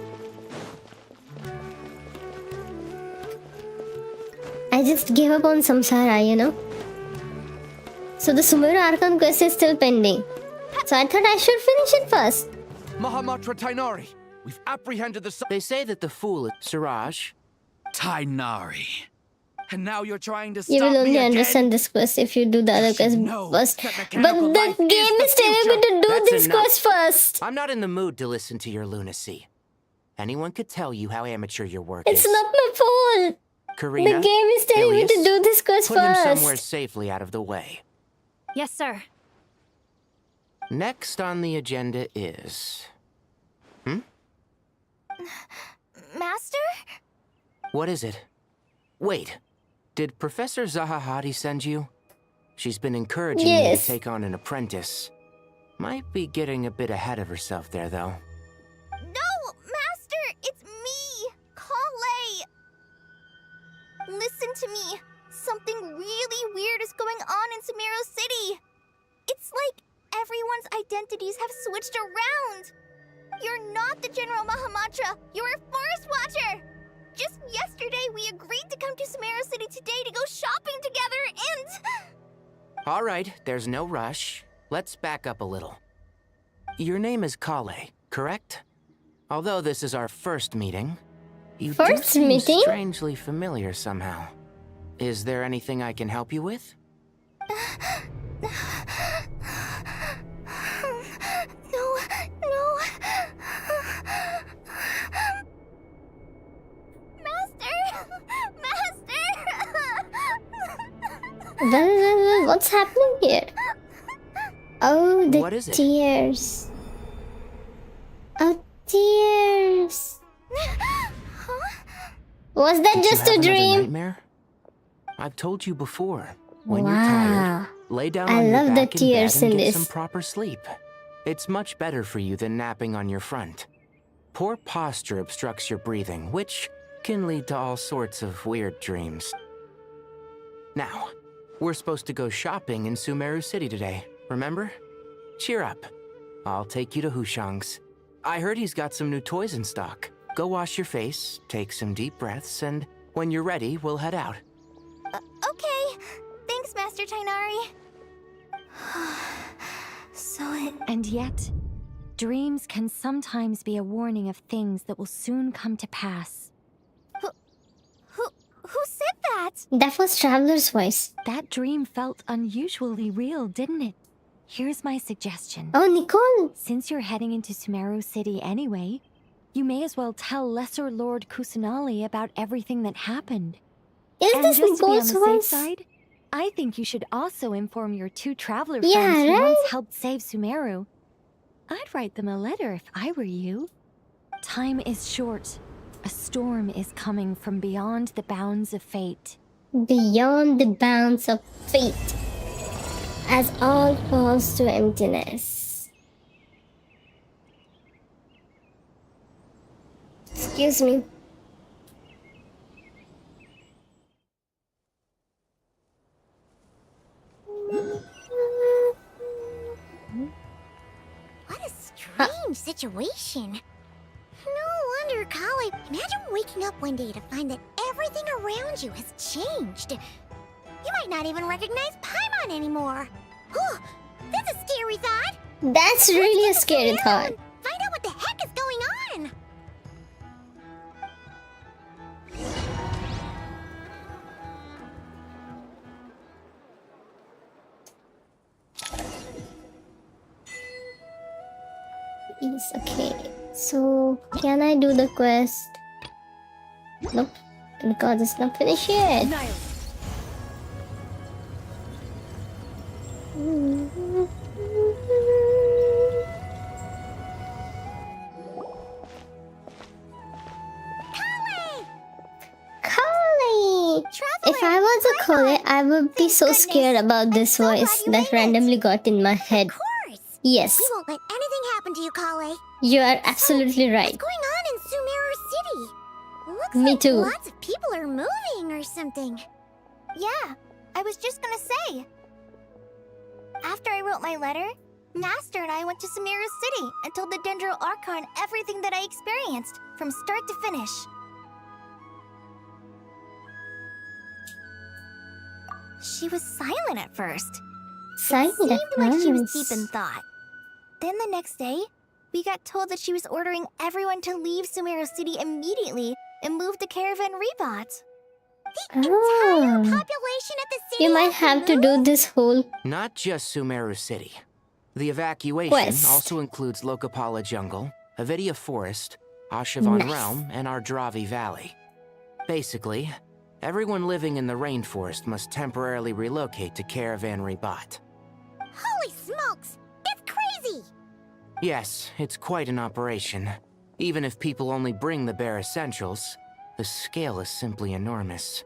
I just gave up on Samsara, you know. So the Sumeru Archon quest is still pending. So I thought I should finish it first. Mahamatra Tainari, we've apprehended the... They say that the fool is Siraj. Tainari. And now you're trying to stop You will me only again? understand this quest if you do the other quest first. But the game is telling me to do this quest first. I'm not in the mood to listen to your lunacy. Anyone could tell you how amateur your work It's is. not my fault. Karina, The game is telling me to Ilias, do this quest put him somewhere first. safely out of the way. Yes, sir. Next on the agenda is... Master? What is it? Wait, did Professor Zahahati send you? She's been encouraging me Yes. to take on an apprentice. Might be getting a bit ahead of herself there, though. No, Master! It's me! Kale! Listen to me. Something really weird is going on in Sumeru City. It's like everyone's identities have switched around. You're not the General Mahamatra. You're a Forest Watcher. Just yesterday, we agreed to come to Sumeru City today to go shopping together and... All right, there's no rush. Let's back up a little. Your name is Kale, correct? Although this is our first meeting, you do seem strangely familiar somehow. Is there anything I can help you with? No. What's happening here? Oh, the What is it? tears. Oh, tears. Was that just a dream? Nightmare? I've told you before. When Wow. you're tired, lay down I on love your the back in tears bed and in get this. some proper sleep. It's much better for you than napping on your front. Poor posture obstructs your breathing, which can lead to all sorts of weird dreams. Now, we're supposed to go shopping in Sumeru City today, remember? Cheer up. I'll take you to Hushang's. I heard he's got some new toys in stock. Go wash your face, take some deep breaths, and when you're ready, we'll head out. Okay. Thanks, Master Tainari. And yet, dreams can sometimes be a warning of things that will soon come to pass. Who said that? That was Traveler's voice. That dream felt unusually real, didn't it? Here's my suggestion. Oh, Nicole! Since you're heading into Sumeru City anyway, you may as well tell Lesser Lord Kusanali about everything that happened. Is And this just to be on the Nicole's safe voice? side, I think you should also inform your two traveler Yeah, friends who right? once helped save Sumeru. I'd write them a letter if I were you. Time is short. A storm is coming from beyond the bounds of fate. Beyond the bounds of fate, as all falls to emptiness. Excuse me. What a strange situation. No wonder, Kale. Imagine waking up one day to find that everything around you has changed. You might not even recognize Paimon anymore. Oh, that's a scary thought. That's really a scary thought. Find out what the heck is going on. Yes, okay. So, can I do the quest? Nope. Because it's not finished yet. Kale! If I was a Kale, I would be so scared about this voice that randomly got in my head. Yes, We won't let anything happen to you, Kale. you are absolutely right. What's going on in Sumeru City? Looks Me like too. lots of people are moving or something. Yeah, I was just gonna say. After I wrote my letter, Master and I went to Sumeru City and told the Dendro Archon everything that I experienced, from start to finish. She was silent at first. Silent It at seemed like she was first. deep in thought. Then the next day, we got told that she was ordering everyone to leave Sumeru City immediately and move to Caravan Rebot. Oh. Population at the city You might have to do this whole Not just Sumeru City. The evacuation Quest. also includes Lokapala Jungle, Avidia Forest, Ashavan Nice. Realm, and Ardravi Valley. Basically, everyone living in the rainforest must temporarily relocate to Caravan Rebot. Holy smokes! It's crazy! Yes, it's quite an operation. Even if people only bring the bare essentials, the scale is simply enormous.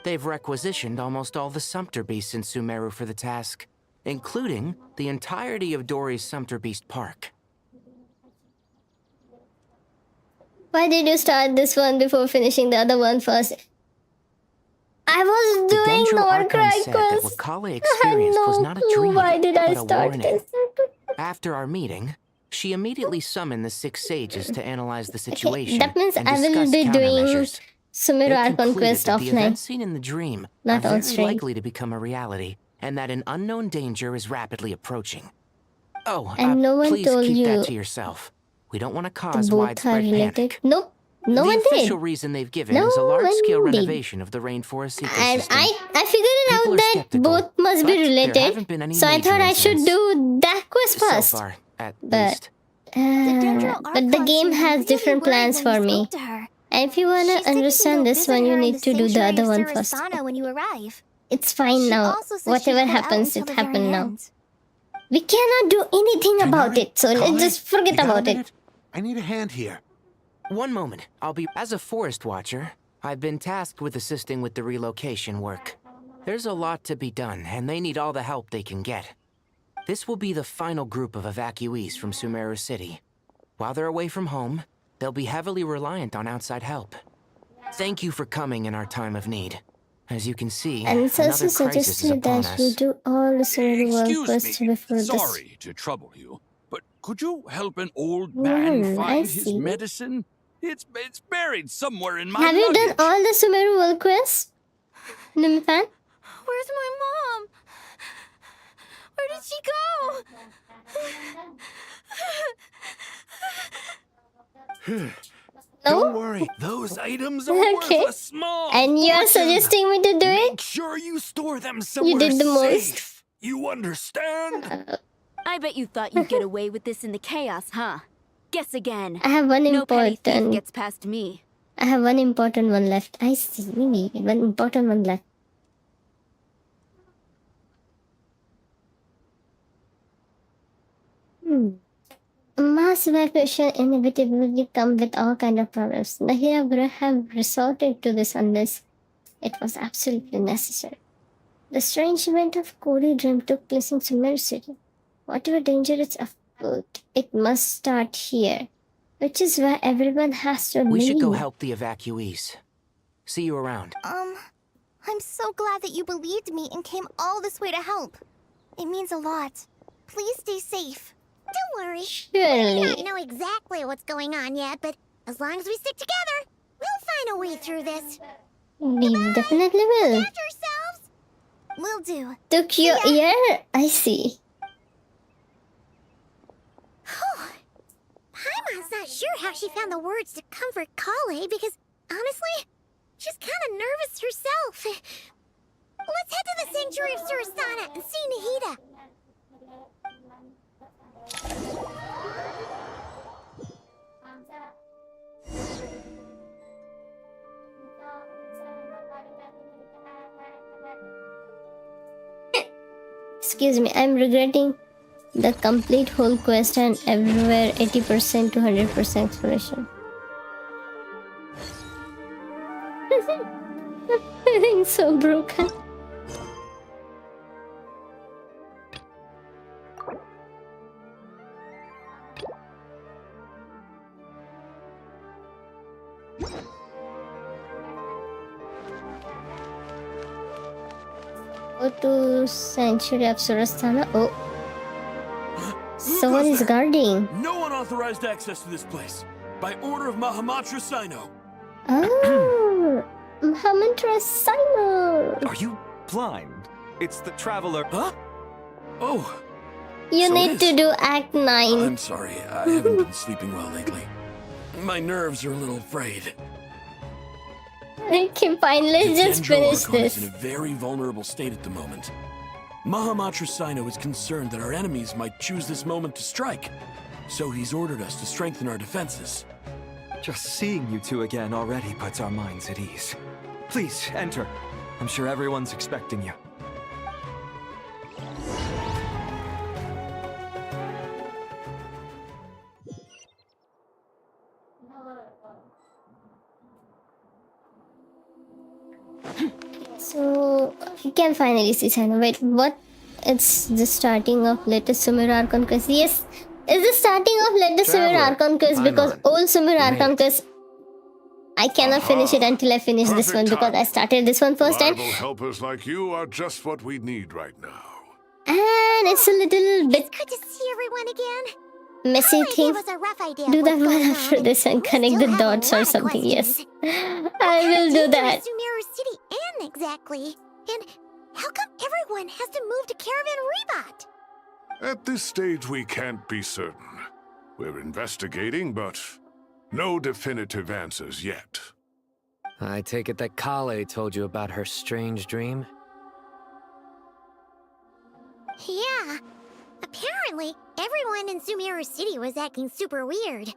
They've requisitioned almost all the Sumpter Beasts in Sumeru for the task, including the entirety of Dori's Sumpter Beast Park. Why did you start this one before finishing the other one first? I was The doing Dendro Norcry Archon said that quest. what Kale I had experienced was no not a clue. dream, Why did I but a start warning. this? After our meeting, she immediately summoned the 6 sages to analyze the situation. That means and I will discuss be doing countermeasures. Sumeru They Archon concluded Quest that the offline. events seen in the dream Not are on very stream. likely to become a reality, and that an unknown danger is rapidly approaching. Oh, And no one please told keep you that to yourself. We don't want to the cause both are widespread related. panic. Nope. No the one official did. reason they've given No is a large-scale one did. renovation of the rainforest And ecosystem. I figured it People out are that skeptical, both must be but there related. haven't been any So I major thought I should incidents. do that quest So first. far, at But least. the game has different plans for me. And if you wanna understand this one, you need to do the other one first. When you arrive. It's fine She now. also said Whatever she'd hold out happens, until it the very happened now. end. We cannot do anything about it, so let's just forget about it. I need a hand here. One moment. As a forest watcher, I've been tasked with assisting with the relocation work. There's a lot to be done, and they need all the help they can get. This will be the final group of evacuees from Sumeru City. While they're away from home, they'll be heavily reliant on outside help. Thank you for coming in our time of need. As you can see, And it's another also crisis is suggested upon that you us. do all the Sumeru world quests before this. Sorry to trouble you, but could you help an old man I find his see. medicine? It's buried somewhere in my Have you luggage. done all the Sumeru world quests, Nimifan? Where's my mom? Where did she go? Don't worry, those items are Okay. worth a small And you're fortune. suggesting me to do it? Make sure you store them somewhere You did the most. safe. You understand? I bet you thought you'd get away with this in the chaos, huh? Guess again. I have one No petty thief important. gets past me. I have one important one left. I see. One important one left. Mass evacuation inevitably come with all kind of problems. Nahira would have resorted to this unless it was absolutely necessary. The strange event of Cody Dream took place in Sumeru City. Whatever danger is afoot, it must start here, which is where everyone has to We leave. should go help the evacuees. See you around. I'm so glad that you believed me and came all this way to help. It means a lot. Please stay safe. Don't worry. Surely. We don't know exactly what's going on yet, but as long as we stick together, we'll find a way through this. We definitely will. Look after yourselves. Will do. Took your ear? I see. Paimon's not sure how she found the words to comfort Kale because, honestly, she's kind of nervous herself. Let's head to the Sanctuary of Surasana and see Nahida. Excuse me, I'm regretting the complete whole quest and everywhere 80% to 100% exploration. I'm feeling so broken. Go to Sanctuary of Surasana. Oh. Someone is guarding. No unauthorized access to this place. By order of Mahamatra Sino. Oh. Mahamatra Sino. Are you blind? It's the traveler. Huh? Oh. You So it need is. to do Act 9. I'm sorry. I haven't been sleeping well lately. My nerves are a little frayed. Okay, fine. Let's just Dendro finish Archon is this. in a very vulnerable state at the moment. Mahamatra Sino is concerned that our enemies might choose this moment to strike. So he's ordered us to strengthen our defenses. Just seeing you two again already puts our minds at ease. Please, enter. I'm sure everyone's expecting you. So, you can finally see Sino. Wait, what? It's the starting of latest Sumeru Archon Quest. Yes, it's the starting of latest Sumeru Traveler, Archon Quest I'm because on. old Sumeru You made Archon it. Quest, I cannot finish it until I finish this one because I started this one first and Reliable helpers like you are just what we need right now. man, it's a little bit Good to see everyone again. messy Our idea thing. was a rough idea. Do of that what's one going after on, this and we connect still the have a dots or lot of something. Yes, questions. I will do that. Sumeru City Inn exactly? And how come everyone has to move to Caravan Rebot? At this stage, we can't be certain. We're investigating, but no definitive answers yet. I take it that Kale told you about her strange dream? Yeah. Apparently, everyone in Sumeru City was acting super weird.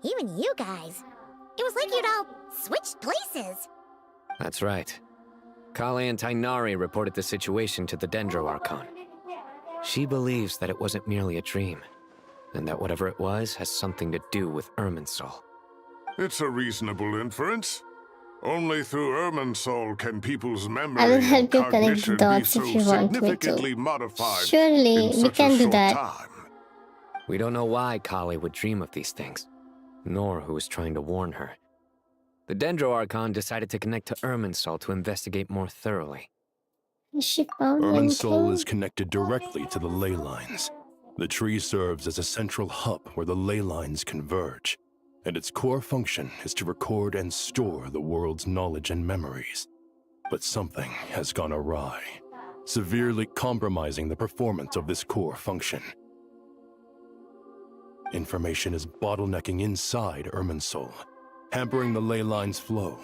Even you guys. It was like you'd all switched places. That's right. Kale and Tainari reported the situation to the Dendro Archon. She believes that it wasn't merely a dream, and that whatever it was has something to do with Irminsul. It's a reasonable inference. Only through Irminsul can people's memory I will and help you connect the cognition be dots so if you want me significantly to. modified Surely, in we such can a do short that. time. We don't know why Kale would dream of these things, nor who was trying to warn her. The Dendro Archon decided to connect to Irminsul to investigate more thoroughly. She found Irminsul anything? is connected directly to the ley lines. The tree serves as a central hub where the ley lines converge, and its core function is to record and store the world's knowledge and memories. But something has gone awry, severely compromising the performance of this core function. Information is bottlenecking inside Irminsul, hampering the ley line's flow.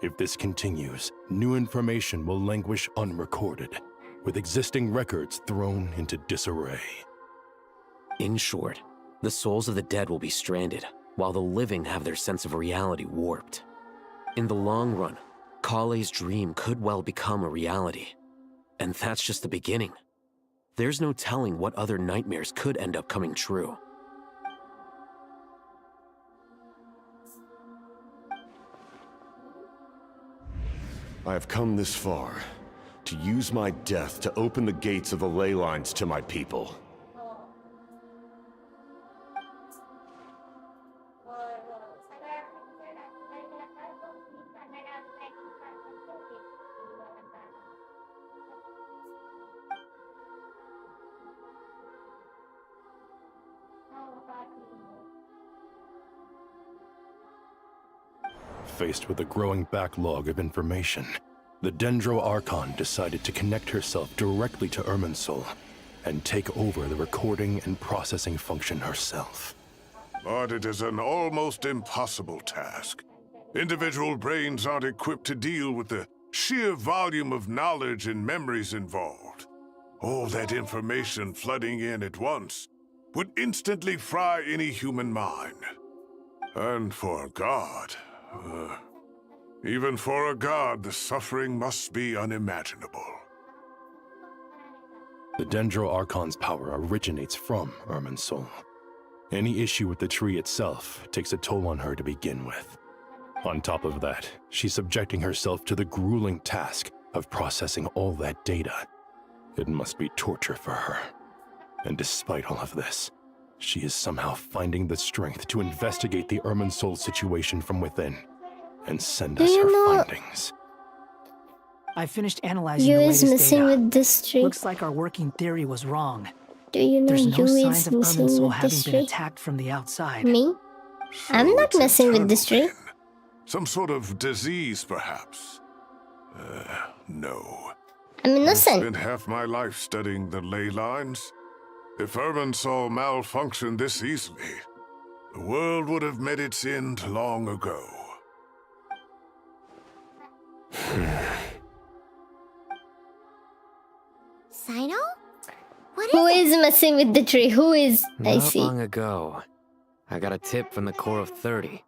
If this continues, new information will languish unrecorded, with existing records thrown into disarray. In short, the souls of the dead will be stranded, while the living have their sense of reality warped. In the long run, Kale's dream could well become a reality. And that's just the beginning. There's no telling what other nightmares could end up coming true. I have come this far, to use my death to open the gates of the ley lines to my people. Faced with a growing backlog of information, the Dendro Archon decided to connect herself directly to Irminsul and take over the recording and processing function herself. But it is an almost impossible task. Individual brains aren't equipped to deal with the sheer volume of knowledge and memories involved. All that information flooding in at once would instantly fry any human mind. And for a god, even for a god, the suffering must be unimaginable. The Dendro Archon's power originates from Irminsul. Any issue with the tree itself takes a toll on her to begin with. On top of that, she's subjecting herself to the grueling task of processing all that data. It must be torture for her. And despite all of this, she is somehow finding the strength to investigate the Irminsul situation from within and send us her findings. I finished analyzing You the is latest missing data. with this tree. Looks like our working theory was wrong. Do you know There's no you signs is of missing Irminsul with having this been tree? attacked from the outside. Me? I'm not messing with this tree. Some sort of disease, perhaps? No. I'm I've innocent. spent half my life studying the ley lines. If Irminsul malfunctioned this easily, the world would have met its end long ago. Sino? Who is messing with the tree? Who is? I Not see. long ago, I got a tip from the Core of 30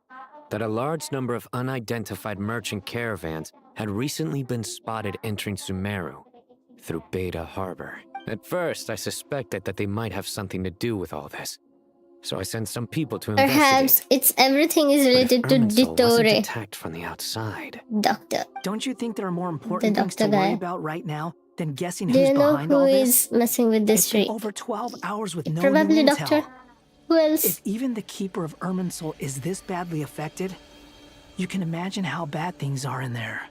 that a large number of unidentified merchant caravans had recently been spotted entering Sumeru through Beta Harbor. At first, I suspected that they might have something to do with all this, so I sent some people to investigate. Perhaps it's everything is related to Irminsul wasn't Ditore. attacked from the outside. Doctor. Don't you think there are more important things to doctor worry guy. about right now than guessing Do who's you know behind who all this? is messing with this It's been tree? over 12 hours with no Probably new Doctor. intel. Who else? If even the Keeper of Irminsul is this badly affected, you can imagine how bad things are in there.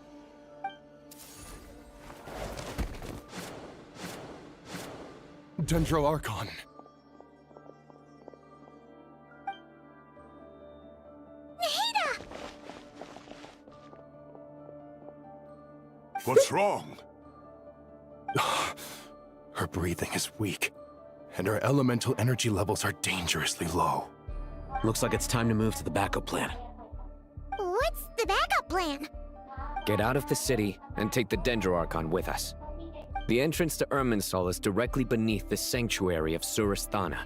Dendro Archon. Nahida! What's wrong? Her breathing is weak, and her elemental energy levels are dangerously low. Looks like it's time to move to the backup plan. What's the backup plan? Get out of the city and take the Dendro Archon with us. The entrance to Irminsul is directly beneath the sanctuary of Surasthana.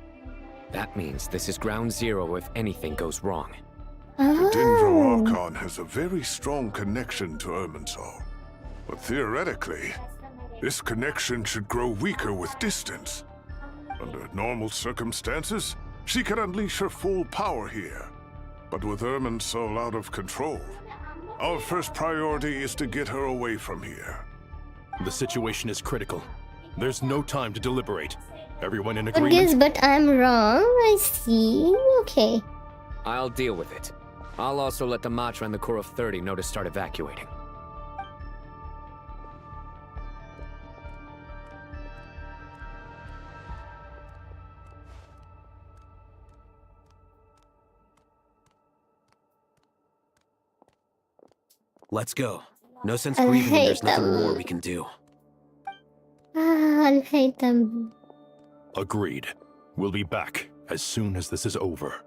That means this is ground zero if anything goes wrong. The Dendro Archon has a very strong connection to Irminsul. But theoretically, this connection should grow weaker with distance. Under normal circumstances, she can unleash her full power here. But with Irminsul out of control, our first priority is to get her away from here. The situation is critical. There's no time to deliberate. Everyone in But agreement? guess, but I'm wrong. I see. Okay. I'll deal with it. I'll also let the Matra and the Core of 30 know to start evacuating. Let's go. No sense I grieving when hate there's nothing them. more we can do. I hate them. Agreed. We'll be back as soon as this is over.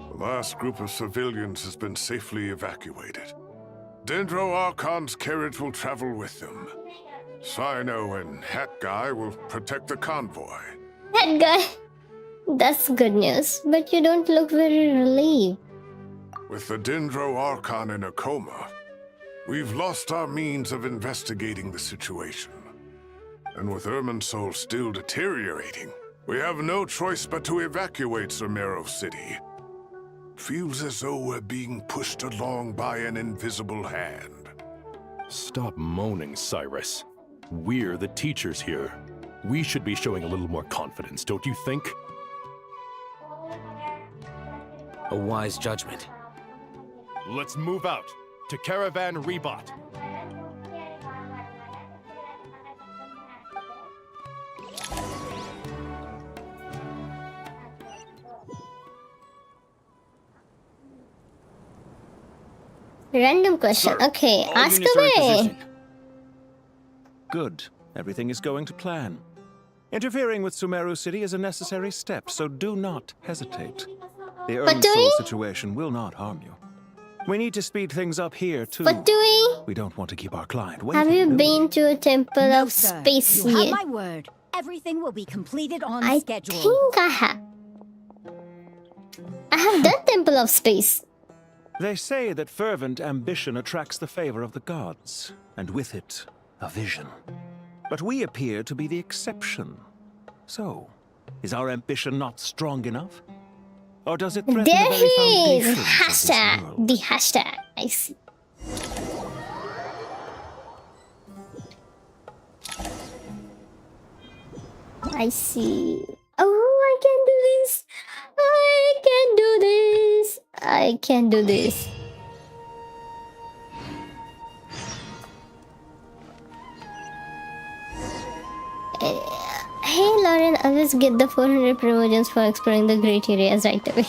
The last group of civilians has been safely evacuated. Dendro Archon's carriage will travel with them. Sino and Hat Guy will protect the convoy. That guy. That's good news. But you don't look very relieved. With the Dendro Archon in a coma, we've lost our means of investigating the situation. And with Irminsul still deteriorating, we have no choice but to evacuate Sumeru City. Feels as though we're being pushed along by an invisible hand. Stop moaning, Cyrus. We're the teachers here. We should be showing a little more confidence, don't you think? A wise judgment. Let's move out to Caravan Rebot. Random question. Sir, Okay, all ask units are in away. position. Good. Everything is going to plan. Interfering with Sumeru City is a necessary step, so do not hesitate. The But do Irminsul we? situation will not harm you. We need to speed things up here, too. But do we? We don't want to keep our client waiting. Have you do we? been to a temple No, of sir. space You have yet? my word. Everything will be completed on I schedule. think I have. I have done Temple of Space. They say that fervent ambition attracts the favor of the gods, and with it, a vision. But we appear to be the exception. So, is our ambition not strong enough? Or does it threaten There the very he is. foundations of this Hashtag. world? The hashtag. I see. I see. Oh, I can do this. I can do this. I can do this. Hey Lauren, always get the 400 promotions for exploring the great areas right away.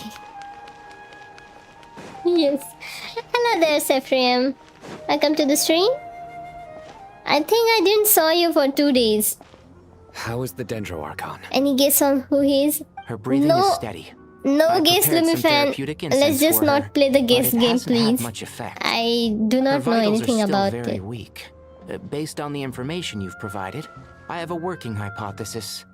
Yes. Hello there, Sephriam. Welcome to the stream. I think I didn't saw you for 2 days. How is the Dendro Archon? Any guess on who he is? Her breathing No. is steady. No I guess, prepared some Lumifan. therapeutic Let's incense just for not her, play the but guess it game, hasn't had please. much effect. I do Her not know vitals anything are still about very it. weak. Based on the information you've provided, I have a working hypothesis.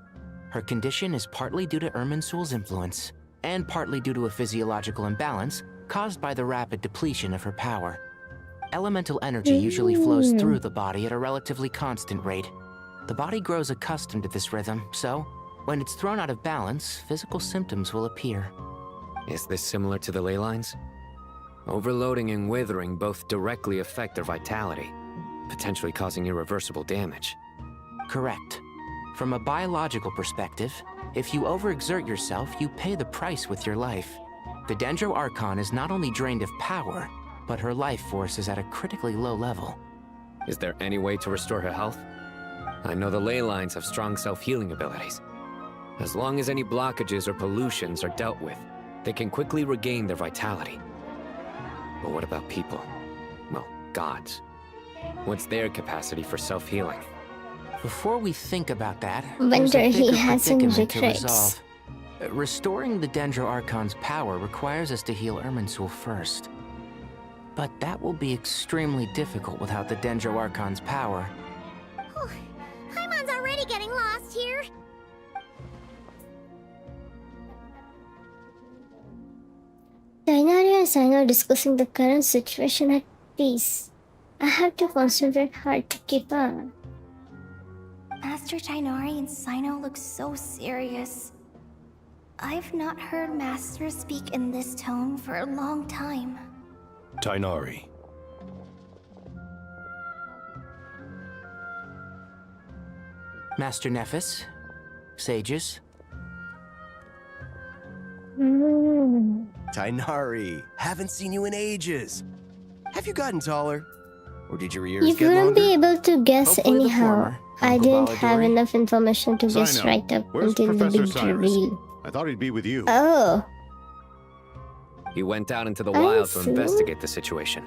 Her condition is partly due to Irminsul's influence, and partly due to a physiological imbalance caused by the rapid depletion of her power. Elemental energy usually flows through the body at a relatively constant rate. The body grows accustomed to this rhythm, so when it's thrown out of balance, physical symptoms will appear. Is this similar to the ley lines? Overloading and withering both directly affect their vitality, potentially causing irreversible damage. Correct. From a biological perspective, if you overexert yourself, you pay the price with your life. The Dendro Archon is not only drained of power, but her life force is at a critically low level. Is there any way to restore her health? I know the ley lines have strong self-healing abilities. As long as any blockages or pollutions are dealt with, they can quickly regain their vitality. But what about people? Well, gods. What's their capacity for self-healing? Before we think about that, Wonder there's a he bigger has some predicament to regrets. resolve. Restoring the Dendro Archon's power requires us to heal Irminsul first. But that will be extremely difficult without the Dendro Archon's power. Paimon's already getting lost here. Dainari and Sino are discussing the current situation at peace. I have to concentrate hard to keep up. Master Dainari and Sino look so serious. I've not heard Master speak in this tone for a long time. Dainari. Master Nephis, sages. Dainari, haven't seen you in ages. Have you gotten taller? Or did your ears You get wouldn't longer? be able to guess Hopefully the anyhow. former. I Uncle didn't have Baladori. enough information to guess Sino, right up where's until the Professor big Cyrus? reveal. I thought he'd be with you. Oh, He went out into the I wild to see. investigate the situation.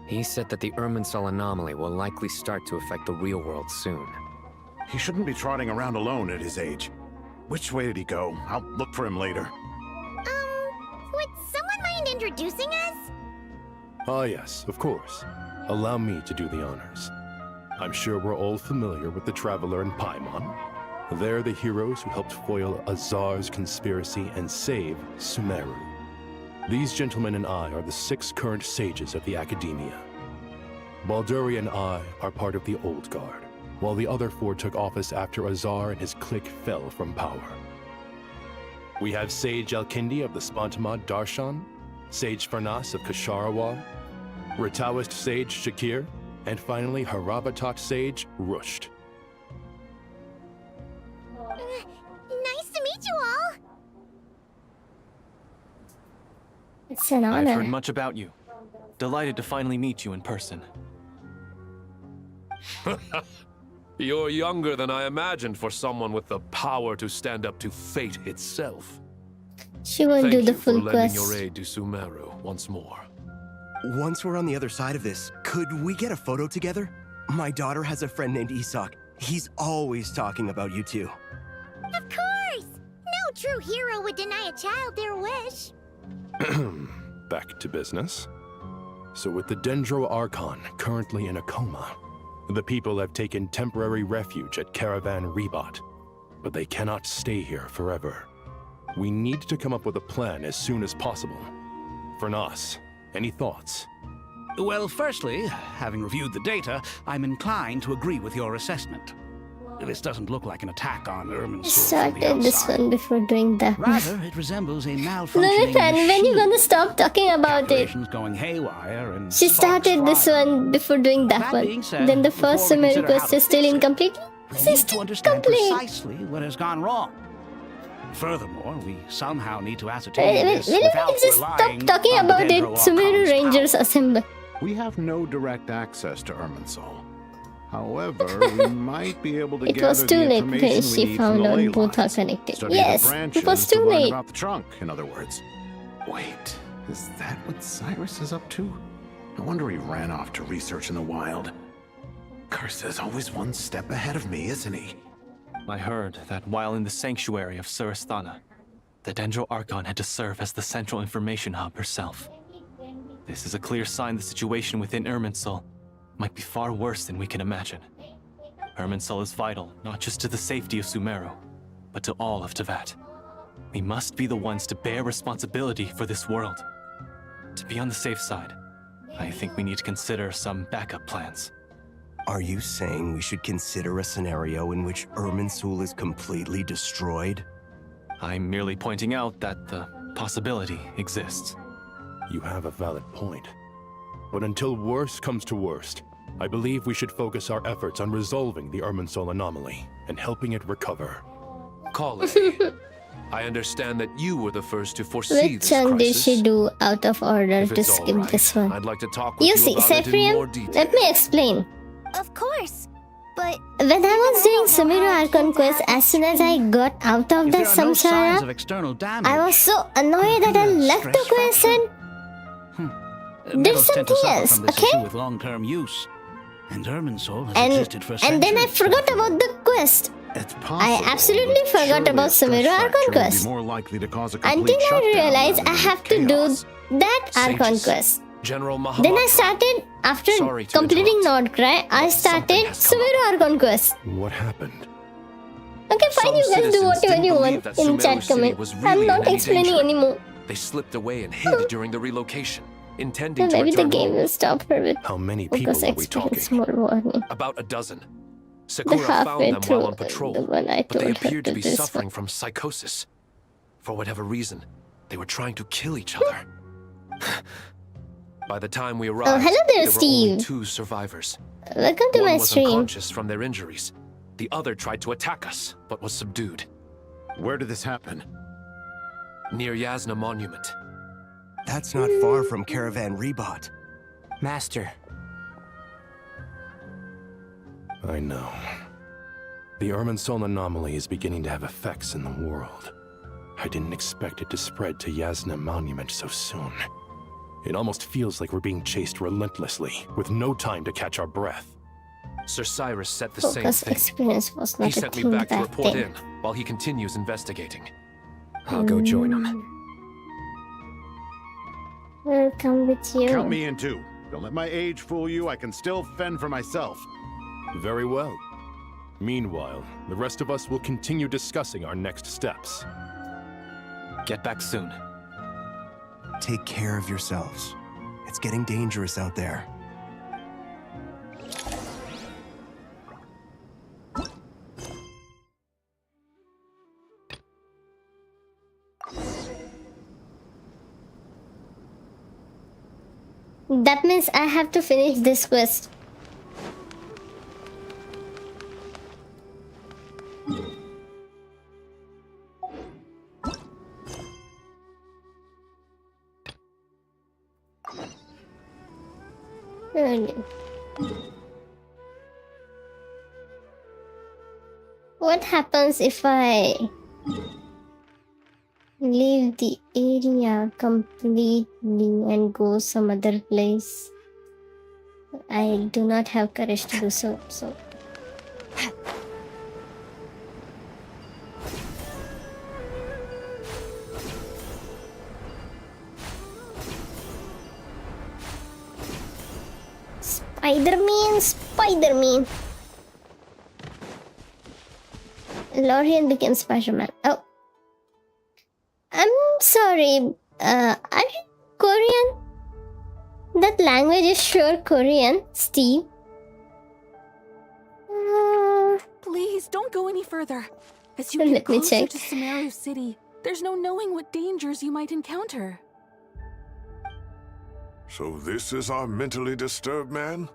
He said that the Irminsul anomaly will likely start to affect the real world soon. He shouldn't be trotting around alone at his age. Which way did he go? I'll look for him later. Would someone mind introducing us? Ah yes, of course. Allow me to do the honors. I'm sure we're all familiar with the Traveler and Paimon. They're the heroes who helped foil Azar's conspiracy and save Sumeru. These gentlemen and I are the 6 current sages of the Academia. Balduri and I are part of the Old Guard, while the other 4 took office after Azar and his clique fell from power. We have Sage Elkindi of the Spantamad Darshan, Sage Farnas of Kasharawar, Ritaoist Sage Shakir, and finally Haravatat Sage Rusht. Nice to meet you all. it's an I've heard honor. much about you. Delighted to finally meet you in person. You're younger than I imagined for someone with the power to stand up to fate itself. She won't Thank do the you for full lending quest. your aid to Sumeru once more. Once we're on the other side of this, could we get a photo together? My daughter has a friend named Isak. He's always talking about you two. Of course! No true hero would deny a child their wish. Back to business. So with the Dendro Archon currently in a coma, the people have taken temporary refuge at Caravan Rebat. But they cannot stay here forever. We need to come up with a plan as soon as possible. Farnas, any thoughts? Well, firstly, having reviewed the data, I'm inclined to agree with your assessment. This doesn't look like an attack on Irminsul from the Started this outside. one before doing that one. Rather, it resembles a malfunctioning Lilithan, when you gonna stop talking about it? Calculations going haywire and She started this one before doing that That being one. said, Then the first before we Sumeru consider how quest to is still fix it, incomplete. we This need is to still understand incomplete. precisely what has gone wrong. Furthermore, we somehow need to Will ascertain this you without just stop relying talking on the about it? Dendro Sumeru Archon's Rangers assemble. We have no direct access to Irminsul. However, we might be able to It gather was too the late when information we she need from found the ley out both are lines. connected. Study Yes, the branches it was to too learn late. about the trunk, in other words. Wait, is that what Cyrus is up to? No wonder he ran off to research in the wild. Curse always one step ahead of me, isn't he? I heard that while in the sanctuary of Surasthana, the Dendro Archon had to serve as the central information hub herself. This is a clear sign the situation within Irminsul might be far worse than we can imagine. Irminsul is vital not just to the safety of Sumeru, but to all of Teyvat. We must be the ones to bear responsibility for this world. To be on the safe side, I think we need to consider some backup plans. Are you saying we should consider a scenario in which Irminsul is completely destroyed? I'm merely pointing out that the possibility exists. You have a valid point. But until worst comes to worst, I believe we should focus our efforts on resolving the Irminsul anomaly and helping it recover. Kale, I understand that you were the first to foresee Which this chunk did crisis. she do out of order If to it's skip alright, this one? I'd like to talk with You you see, about it in more Sephiroth, detail. let me explain. Of course, but When I was doing Sumeru Archon Quest, as soon as I got out of If the there are no signs of samsara, external damage, I was so annoyed that I left the quest and did metals tend to something suffer else, from this okay? issue with long-term use. And Irminsul has And, existed for and then I centuries. forgot about the quest. It's possible. I absolutely but forgot surely about a stress Sumeru fracture Archon would be Quest. more likely to cause a complete Until I shutdown realized rather I than have to chaos. do that Archon Sages, Quest. General Mahamatra. Then I started, after Sorry to completing interrupt, Nordcry, I started Sumeru Archon Quest. What happened? Okay, fine, Some you guys do citizens whatever didn't you believe want that in Sumeru chat City comment. was I'm really not in any explaining danger. anymore. They slipped away and hid during the relocation, intending So to maybe the return game home. will stop for a bit. How many Because people are we talking? experience more warning. About a dozen. The Sakura found halfway them through while on patrol, the one I but they told her appeared to to be this suffering one. from psychosis. For whatever reason, they were trying to kill each other. By the time we arrived, hello there, there were only Steve. 2 survivors. Welcome to One my was stream. unconscious from their injuries. The other tried to attack us, but was subdued. Where did this happen? Near Yasna Monument. That's not far from Caravan Rebot. Master, I know. The Irminsul anomaly is beginning to have effects in the world. I didn't expect it to spread to Yasna Monument so soon. It almost feels like we're being chased relentlessly, with no time to catch our breath. Sir Cyrus said the same Focus thing. experience was He not a sent me thing back to back report then. in, while he continues investigating. I'll go join him. We'll come with you. Count me in too. Don't let my age fool you. I can still fend for myself. Very well. Meanwhile, the rest of us will continue discussing our next steps. Get back soon. Take care of yourselves. It's getting dangerous out there. That means I have to finish this quest. Really? What happens if I leave the area completely and go some other place? I do not have courage to do so. Spider-Man. Lorian became Spider-Man. Oh. I'm sorry. Are you Korean? That language is sure Korean, Steve. Please don't go any further. As you Let get me closer check. to Sumeru City, there's no knowing what dangers you might encounter. So this is our mentally disturbed man?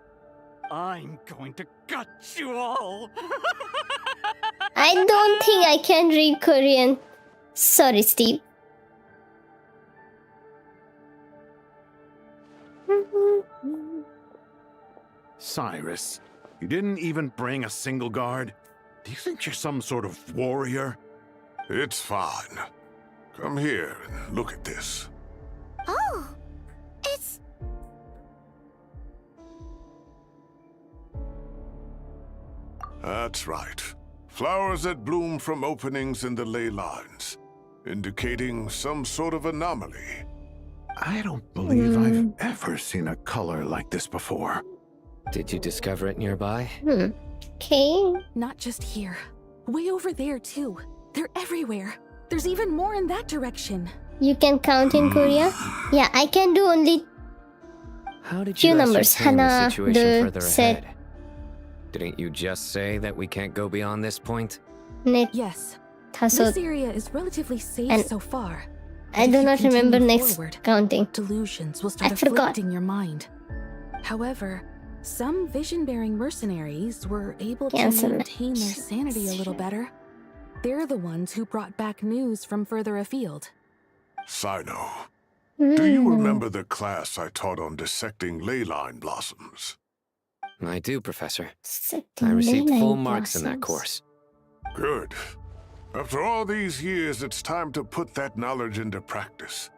I'm going to gut you all. I don't think I can read Korean. Sorry, Steve. Cyrus, you didn't even bring a single guard? Do you think you're some sort of warrior? It's fine. Come here and look at this. Oh, it's... That's right. Flowers that bloom from openings in the ley lines, indicating some sort of anomaly. I don't believe I've ever seen a color like this before. Did you discover it nearby? Okay. Not just here. Way over there, too. They're everywhere. There's even more in that direction. You can count in Korea? Yeah, I can do only How did few you numbers. ascertain the Hana, situation the, further set, ahead? Didn't you just say that we can't go beyond this point? net, Yes. taso. This area is relatively safe and so far. I do not remember next forward, counting. delusions will start I forgot. afflicting your mind. However, some vision-bearing mercenaries were able Cancel to it. maintain their sanity a little better. They're the ones who brought back news from further afield. Sino, do you remember the class I taught on dissecting ley line blossoms? I do, Professor. Dissecting I received ley full line marks in that blossoms. course. Good. After all these years, it's time to put that knowledge into practice.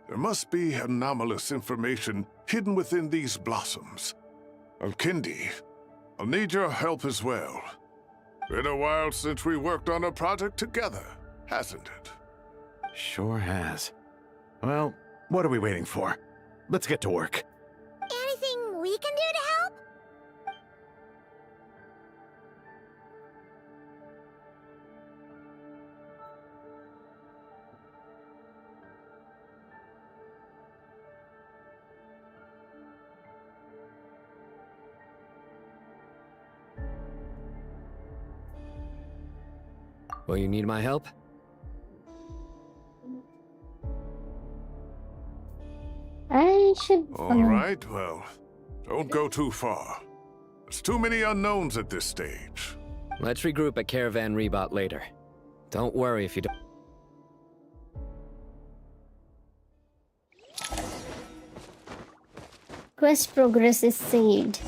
There must be anomalous information hidden within these blossoms. Alkindi, I'll need your help as well. Been a while since we worked on a project together, hasn't it? Sure has. Well, what are we waiting for? Let's get to work. Anything we can do to help? Will you need my help? I should. All right, well, don't go too far. There's too many unknowns at this stage. Let's regroup at Caravan Rebot later. Don't worry if you don't. Quest progress is saved.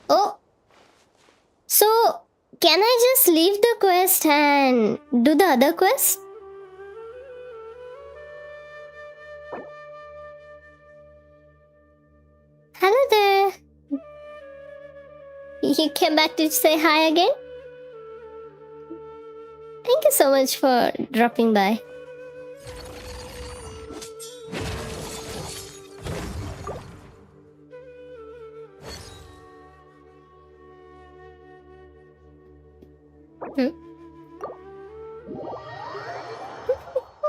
Oh! So, can I just leave the quest and do the other quest? Hello there! You came back to say hi again? Thank you so much for dropping by.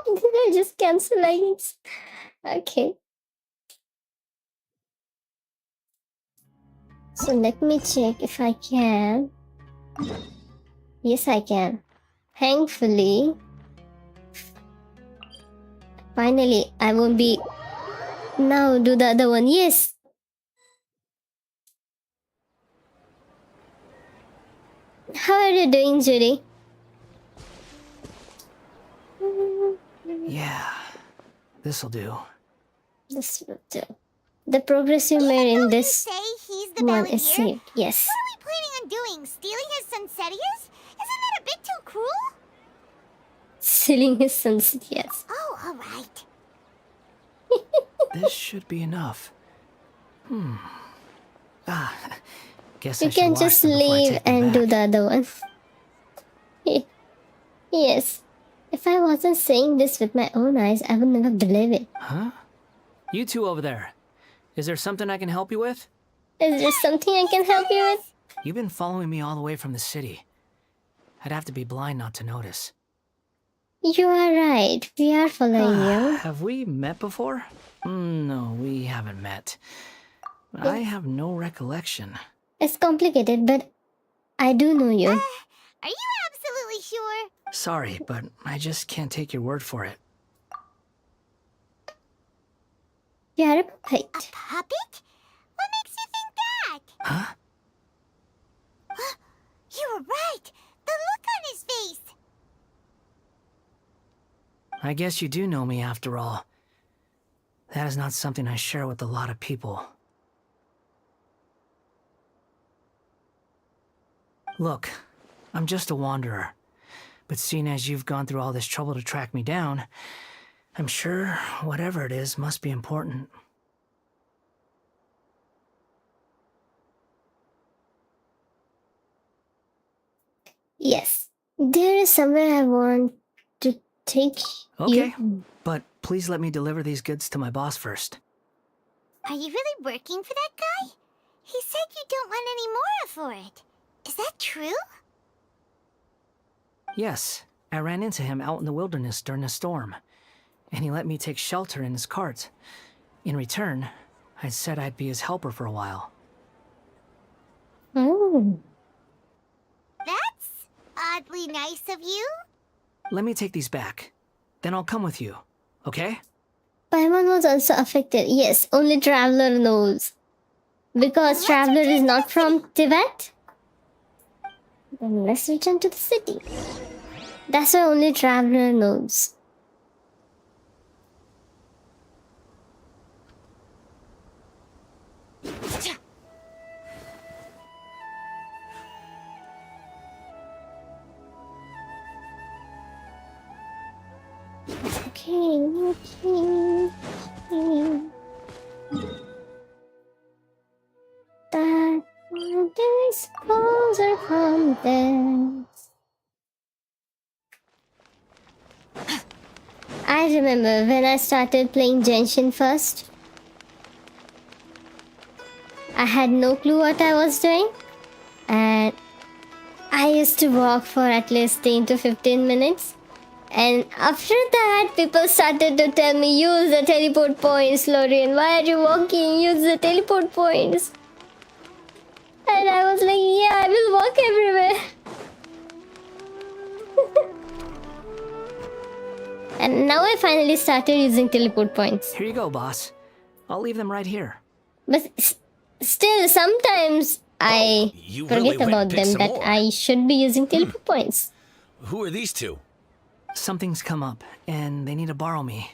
Did I just cancel lines? Okay. So let me check if I can. Yes, I can. Thankfully. Finally, I won't be... Now do the other one. Yes! How are you doing, Judy? Yeah, this'll do. This will do. The progress you made in this Say he's the one is Balladeer? saved. Yes. What are we planning on doing? Stealing his Sunsetias? Isn't that a bit too cruel? Stealing his sunset, yes. Oh, alright. This should be enough. Guess I You should can wash just them before I leave take them and do back. the other one. Yes. If I wasn't saying this with my own eyes, I would never believe it. Huh? You two over there. Is there something I can help you with? Is there something I can help you with? You've been following me all the way from the city. I'd have to be blind not to notice. You are right. We are following you. Have we met before? No, we haven't met. I have no recollection. It's complicated, but I do know you. Are you absolutely sure? Sorry, but I just can't take your word for it. You are a puppet. A puppet? What makes you think that? Huh? You were right. The look on his face. I guess you do know me after all. That is not something I share with a lot of people. Look, I'm just a wanderer. But seeing as you've gone through all this trouble to track me down, I'm sure whatever it is must be important. Yes. There is somewhere I want to take Okay, you. but please let me deliver these goods to my boss first. Are you really working for that guy? He said you don't want any more for it. Is that true? Yes, I ran into him out in the wilderness during a storm, and he let me take shelter in his cart. In return, I said I'd be his helper for a while. Oh. That's oddly nice of you. Let me take these back. Then I'll come with you, okay? Paimon was also affected. Yes, only Traveler knows. Because Traveler is not from Teyvat. Then let's return to the city. That's why only Traveler knows. Okay. That one day's closer from death. I remember when I started playing Genshin first. I had no clue what I was doing. And I used to walk for at least 10 to 15 minutes. And after that, people started to tell me, use the teleport points, Lorian. Why are you walking? Use the teleport points. And I was like, yeah, I will walk everywhere. And now I finally started using teleport points. Here you go, boss. I'll leave them right here. But still, sometimes I forget about them, that I should be using teleport points. Who are these two? Something's come up, and they need to borrow me.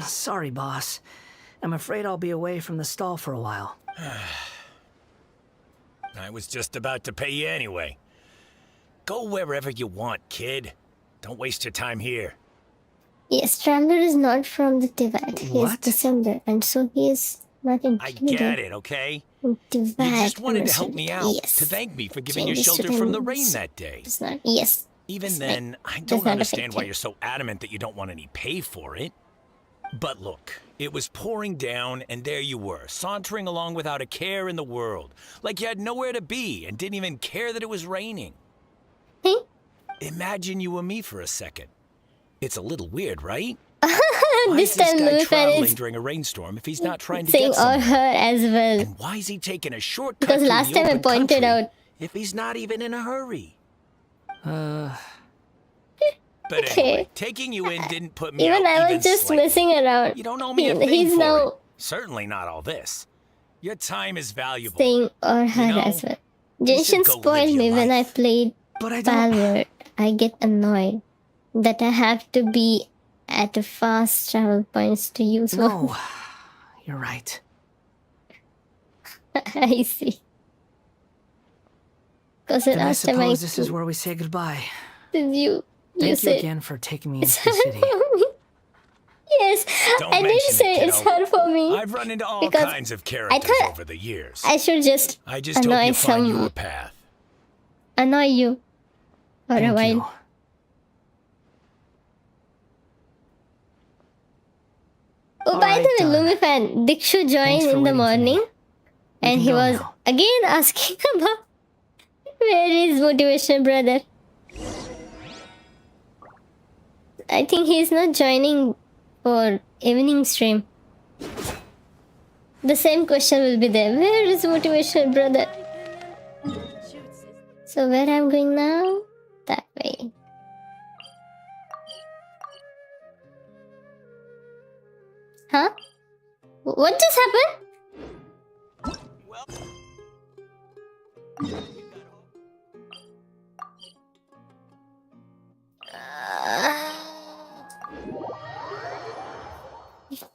Sorry, boss. I'm afraid I'll be away from the stall for a while. I was just about to pay you anyway. Go wherever you want, kid. Don't waste your time here. Yes, Traveler is not from the Teyvat. He is December, and so he is not included. I get it, okay? Teyvat, You just wanted to help me out, yes. to thank me for giving you Changes to shelter from the things. rain that day. It's not, yes. Even then, I does don't not understand affect why him. you're so adamant that you don't want any pay for it. But look, it was pouring down, and there you were, sauntering along without a care in the world, like you had nowhere to be and didn't even care that it was raining. Imagine you were me for a second. It's a little weird, right? Why This is this time guy Louis Fan traveling is during a rainstorm if he's not trying to saying get or somewhere? her as well. And why is he taking a shortcut Because through last the time I open pointed country out. if he's not even in a hurry? But Okay. anyway, taking you in didn't put me Even out I was just slightly. messing around. You don't owe me a thing He's for now it. Certainly not all this. Your time is valuable. saying or her know, as well. you should Genshin go live spoiled your me when I played Palworld. I get annoyed that I have to be at a fast travel points to use one. No, you're right. I see. Because the Then I last time suppose this is where we say goodbye. did you Thank you said again for taking me it's into the hard city. for me. Yes, Don't I did mention say it, it's kiddo. hard for me. I've run into all because kinds of I characters thought over the years. I should just I just hope annoy you find your some path. annoy you for a Thank while. you. Oh, by Alright, the way, Lumifan, Dikshu Thanks joined for in the waiting for me. morning, and can he go was now. again asking about where is motivation, brother. I think he's not joining for evening stream. The same question will be there. Where is motivation, brother? So where I'm going now? That way. Huh? What just happened?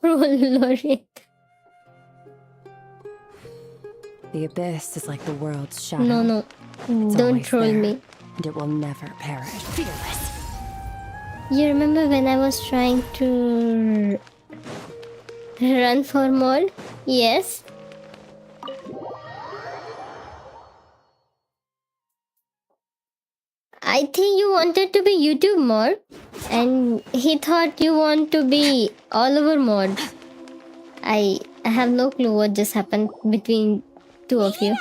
Oh, Lord. The abyss is like the world's shadow. No. It's Don't always troll there, me. And it will never perish. Fearless. You remember when I was trying to run for mod? Yes. I think you wanted to be YouTube mod, and he thought you want to be all over mod. I have no clue what just happened between two of you.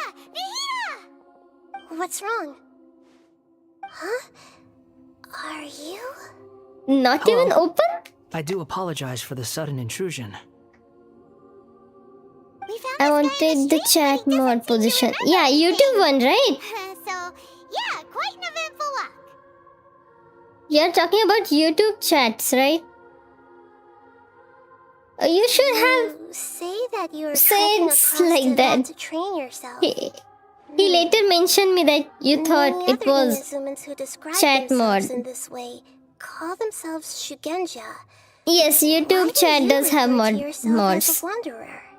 What's wrong? Huh? Are you? Not Hello? even open? I do apologize for the sudden intrusion. I wanted the chat mod position. Yeah, YouTube one, right? So, yeah, quite an eventful walk. You're talking about YouTube chats, right? You should have say that you were said like that. to train yourself. He later mentioned me that you thought it was Inazumans who describe chat themselves mod. in this way call themselves Shugenja. Yes, YouTube chat does have mods.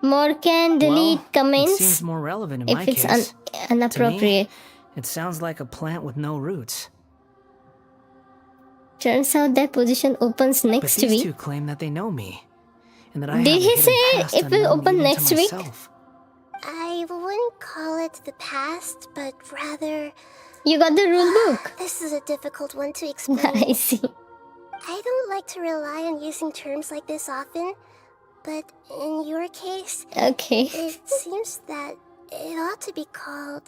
More can delete It comments seems more relevant in my if it's case. inappropriate. To me, it sounds like a plant with no roots. Turns out that position opens next But these week. two claim that they know me, and that I Did have a he hidden say past it will unknown open even to next week? myself. I wouldn't call it the past, but rather... You got the rule book. This is a difficult one to explain. I see. I don't like to rely on using terms like this often, but in your case, okay, it seems that it ought to be called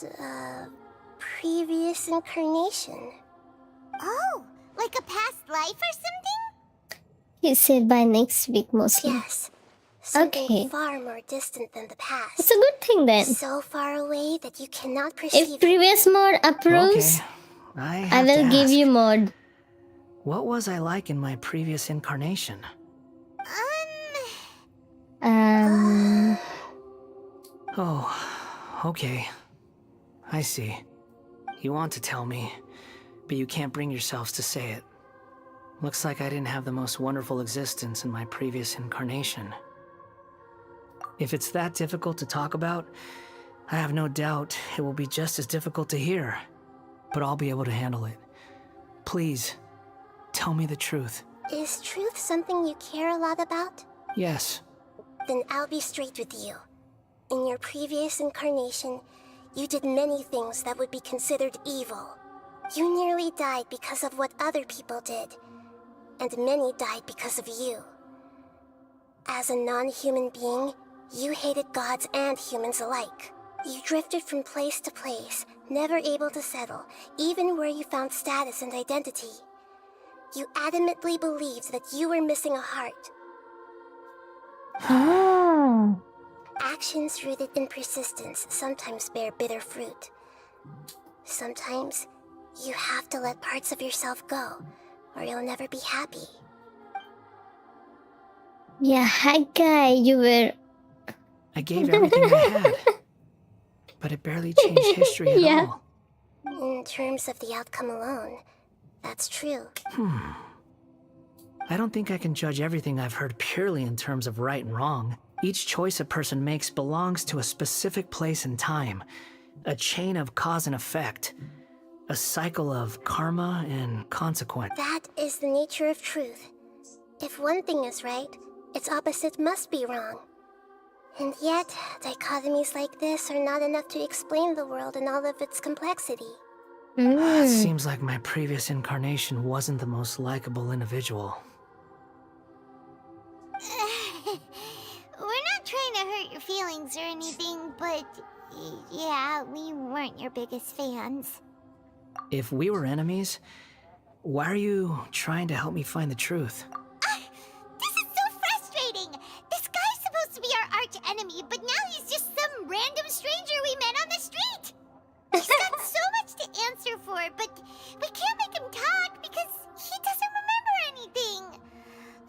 previous incarnation. Oh, like a past life or something? He said by next week mostly. Yes. Something Okay. far more distant than the past. It's a good thing then. So far away that you cannot perceive If previous mod approves, Okay, I I have will to give ask, you mod. what was I like in my previous incarnation? Oh, okay. I see. You want to tell me, but you can't bring yourselves to say it. Looks like I didn't have the most wonderful existence in my previous incarnation. If it's that difficult to talk about, I have no doubt it will be just as difficult to hear, but I'll be able to handle it. Please, tell me the truth. Is truth something you care a lot about? Yes. Then I'll be straight with you. In your previous incarnation, you did many things that would be considered evil. You nearly died because of what other people did, and many died because of you. As a non-human being, you hated gods and humans alike. You drifted from place to place, never able to settle, even where you found status and identity. You adamantly believed that you were missing a heart. Oh. Actions rooted in persistence sometimes bear bitter fruit. Sometimes, you have to let parts of yourself go, or you'll never be happy. Yeah, hi guy, you were. I gave everything I had, but it barely changed history at Yeah. all. In terms of the outcome alone, that's true. I don't think I can judge everything I've heard purely in terms of right and wrong. Each choice a person makes belongs to a specific place and time, a chain of cause and effect, a cycle of karma and consequence. That is the nature of truth. If one thing is right, its opposite must be wrong. And yet, dichotomies like this are not enough to explain the world in all of its complexity. It seems like my previous incarnation wasn't the most likable individual. We're not trying to hurt your feelings or anything, but yeah, we weren't your biggest fans. If we were enemies, why are you trying to help me find the truth? This is so frustrating! This guy's supposed to be our arch enemy, but now he's just some random stranger we met on the street! He's got so much to answer for, but we can't make him talk because he doesn't remember anything.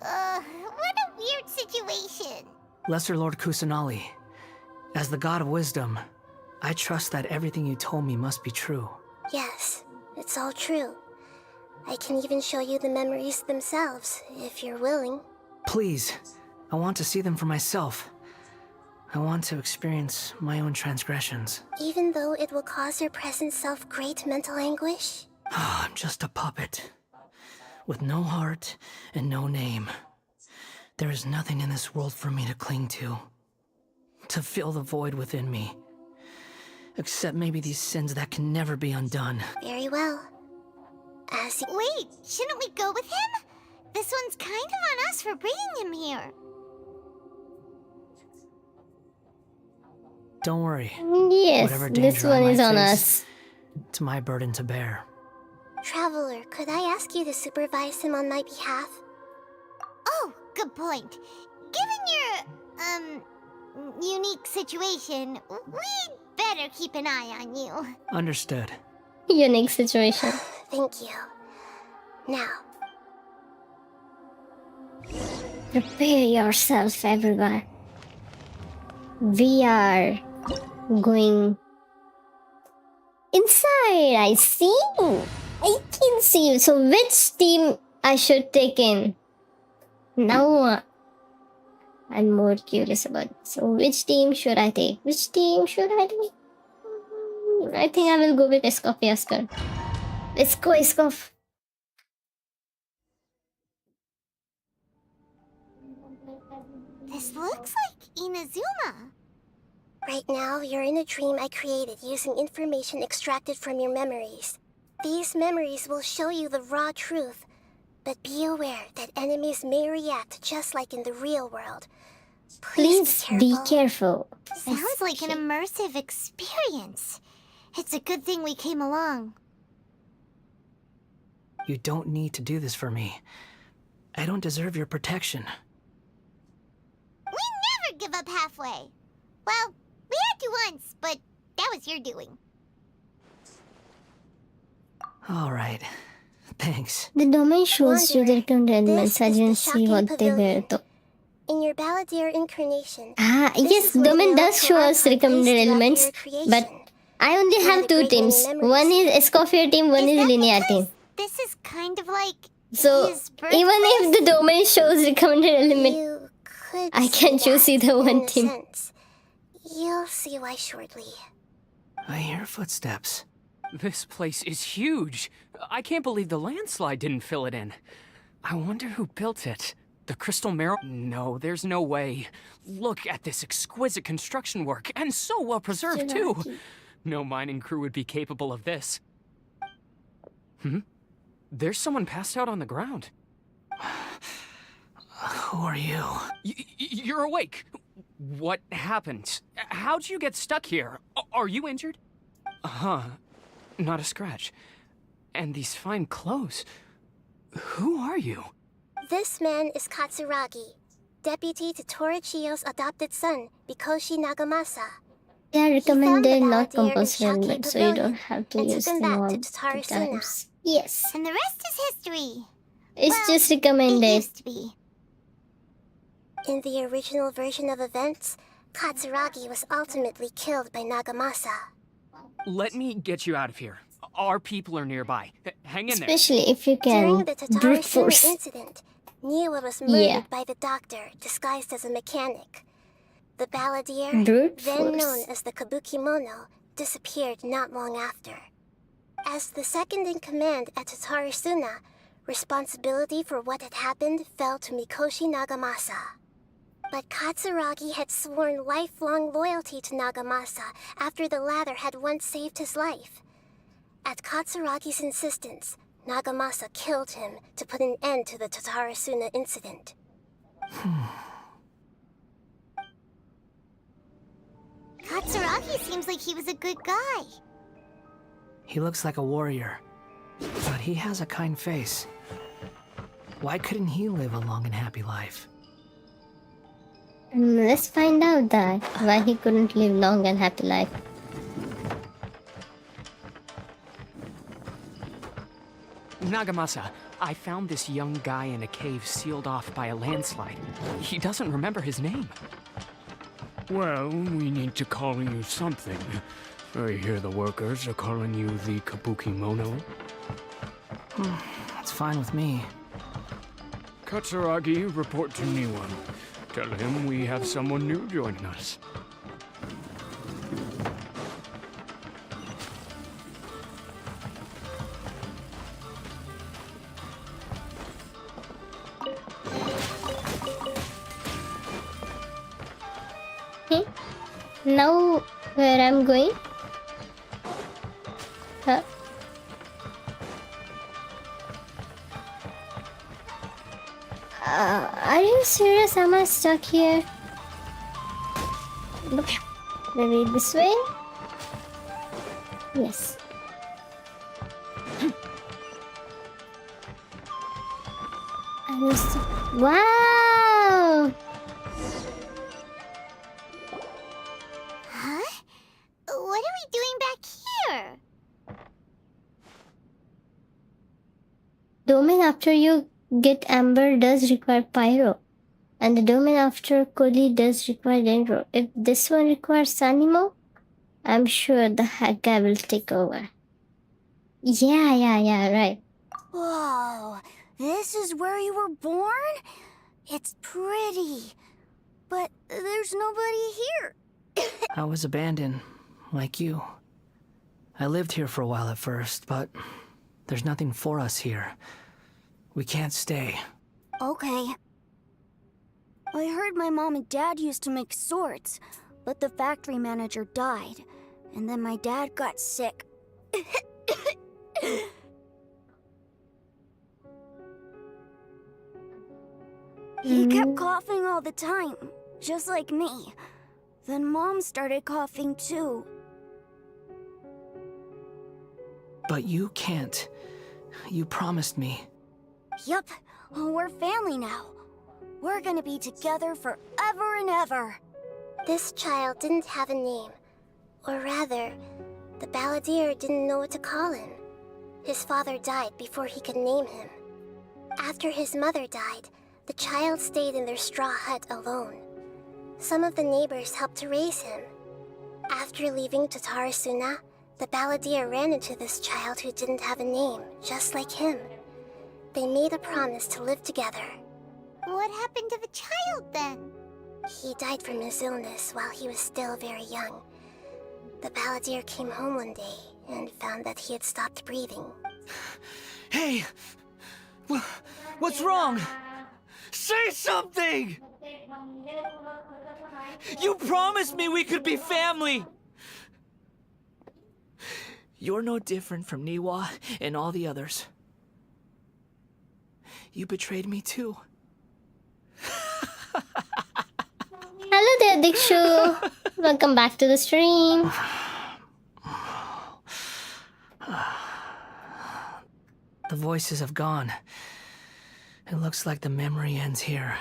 What a weird situation. Lesser Lord Kusanali, as the God of Wisdom, I trust that everything you told me must be true. Yes, it's all true. I can even show you the memories themselves, if you're willing. Please, I want to see them for myself. I want to experience my own transgressions. Even though it will cause your present self great mental anguish? I'm just a puppet, with no heart and no name. There is nothing in this world for me to cling to fill the void within me. Except maybe these sins that can never be undone. Very well. Wait, shouldn't we go with him? This one's kind of on us for bringing him here. Don't worry. Yes, Whatever this danger I one is might on face, us. It's my burden to bear. Traveler, could I ask you to supervise him on my behalf? Oh, good point. Given your, unique situation, we'd better keep an eye on you. Understood. Unique situation. Thank you. Now, Prepare yourself, everyone. We are going inside. I see you. I can see you. So which team I should take in? Now I'm more curious about this. So which team should I take? Which team should I take? I think I will go with Iskov Yaskar. Let's go, Iskov. This looks like Inazuma. Right now, you're in a dream I created using information extracted from your memories. These memories will show you the raw truth, but be aware that enemies may react just like in the real world. Please be careful. Sounds like an immersive experience. It's a good thing we came along. You don't need to do this for me. I don't deserve your protection. We never give up halfway. Well, we had to once, but that was your doing. All right. Thanks. The domain shows you the recommended elements. I didn't see what they were though. In your Balladeer incarnation. Yes, domain does show us recommended elements, but I only have two teams. One is Escoffier team, one is Linear team. This is kind of like So even if the domain shows recommended element, I can choose either one team. You'll see why shortly. I hear footsteps. This place is huge. I can't believe the landslide didn't fill it in. I wonder who built it. The Crystal Marrow? No, there's no way. Look at this exquisite construction work, and so well preserved too. No mining crew would be capable of this. There's someone passed out on the ground. Who are you? You're awake. What happened? How'd you get stuck here? Are you injured? Not a scratch. And these fine clothes. Who are you? This man is Katsuragi, deputy to Torichio's adopted son, Mikoshi Nagamasa. They are recommended, not compulsory elements, so you don't have to use them all the times. Yes. And the rest is history. It's just recommended. It used to be. In the original version of events, Katsuragi was ultimately killed by Nagamasa. Let me get you out of here. Our people are nearby. Hang in there. Especially if you can During the brute Tatarasuna force. incident, Niwa was murdered by the doctor, disguised as a mechanic. The Balladeer, Brute then force. known as the Kabukimono, disappeared not long after. As the second in command at Tatarasuna, responsibility for what had happened fell to Mikoshi Nagamasa. But Katsuragi had sworn lifelong loyalty to Nagamasa after the latter had once saved his life. At Katsuragi's insistence, Nagamasa killed him to put an end to the Tatarasuna incident. Katsuragi seems like he was a good guy. He looks like a warrior, but he has a kind face. Why couldn't he live a long and happy life? Let's find out that why he couldn't live long and happy life. Nagamasa, I found this young guy in a cave sealed off by a landslide. He doesn't remember his name. Well, we need to call you something. I hear the workers are calling you the Kabukimono. It's fine with me. Katsuragi, report to Niwa. Tell him we have someone new joining us. Okay. Now where I'm going? Are you serious? Am I stuck here? Maybe this way? Yes. Wow! Huh? What are we doing back here? Doming after you get amber does require pyro. And the domain after Koli does require Dendro. If this one requires Sanimo, I'm sure the hack guy will take over. Yeah, right. Whoa, this is where you were born? It's pretty, but there's nobody here. I was abandoned, like you. I lived here for a while at first, but there's nothing for us here. We can't stay. Okay. I heard my mom and dad used to make swords, but the factory manager died, and then my dad got sick. He kept coughing all the time, just like me. Then Mom started coughing too. But you can't. You promised me. Yup, we're family now. We're gonna be together forever and ever. This child didn't have a name. Or rather, the balladeer didn't know what to call him. His father died before he could name him. After his mother died, the child stayed in their straw hut alone. Some of the neighbors helped to raise him. After leaving Tatarasuna, the balladeer ran into this child who didn't have a name, just like him. They made a promise to live together. What happened to the child then? He died from his illness while he was still very young. The balladeer came home one day and found that he had stopped breathing. Hey! What's wrong? Say something! You promised me we could be family! You're no different from Niwa and all the others. You betrayed me too. Hello there, Dikshu. Welcome back to the stream. The voices have gone. It looks like the memory ends here.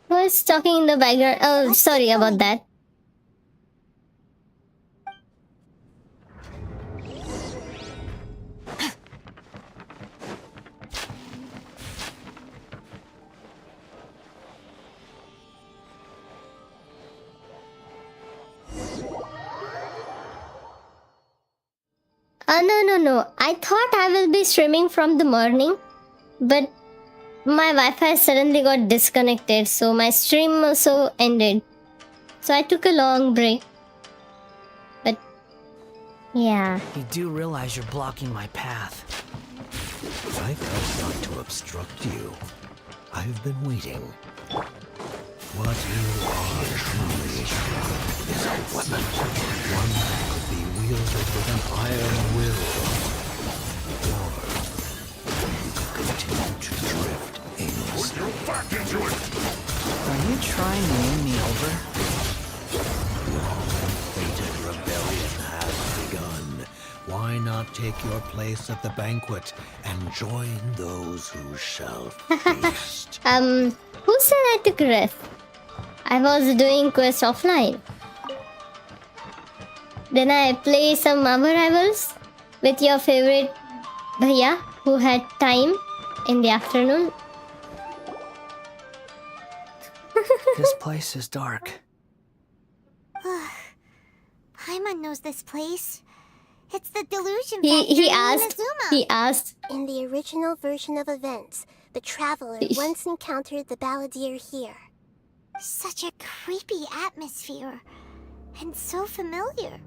Who is talking in the background? Oh, sorry about that. No. I thought I will be streaming from the morning, but my Wi-Fi suddenly got disconnected, so my stream also ended. So I took a long break. But yeah. You do realize you're blocking my path. I come not to obstruct you. I've been waiting. What you are truly is a weapon. One that could be wielded with an iron will. Or you could continue to drift aimlessly. Put your back into it! Are you trying to win me over? Long-fated rebellion has begun. Why not take your place at the banquet and join those who shall feast? Who said I took rest? I was doing quest offline. Then I play some other rivals with your favorite bhaiya who had time in the afternoon. This place is dark. Paimon knows this place. It's the delusion He factory asked. In the original version of events, the traveler once encountered the balladeer here. Such a creepy atmosphere. And so familiar.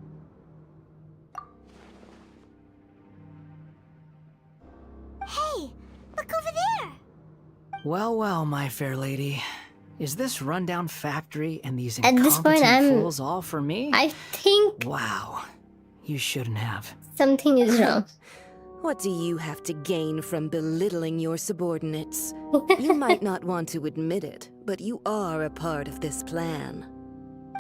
Hey, look over there! Well, my fair lady. Is this rundown factory and these At this point, incompetent fools all for me? I think... Wow. You shouldn't have. Something is wrong. What do you have to gain from belittling your subordinates? You might not want to admit it, but you are a part of this plan.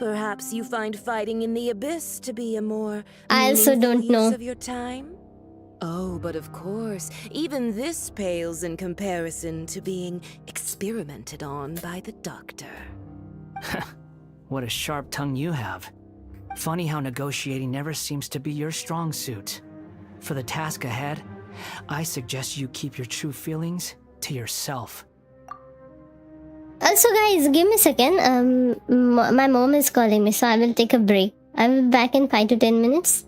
Perhaps you find fighting in the abyss to be a more I also don't use know. of your time? Oh, but of course, even this pales in comparison to being experimented on by the doctor. What a sharp tongue you have. Funny how negotiating never seems to be your strong suit. For the task ahead, I suggest you keep your true feelings to yourself. Also, guys, give me a second. My mom is calling me, so I will take a break. I will be back in 5 to 10 minutes.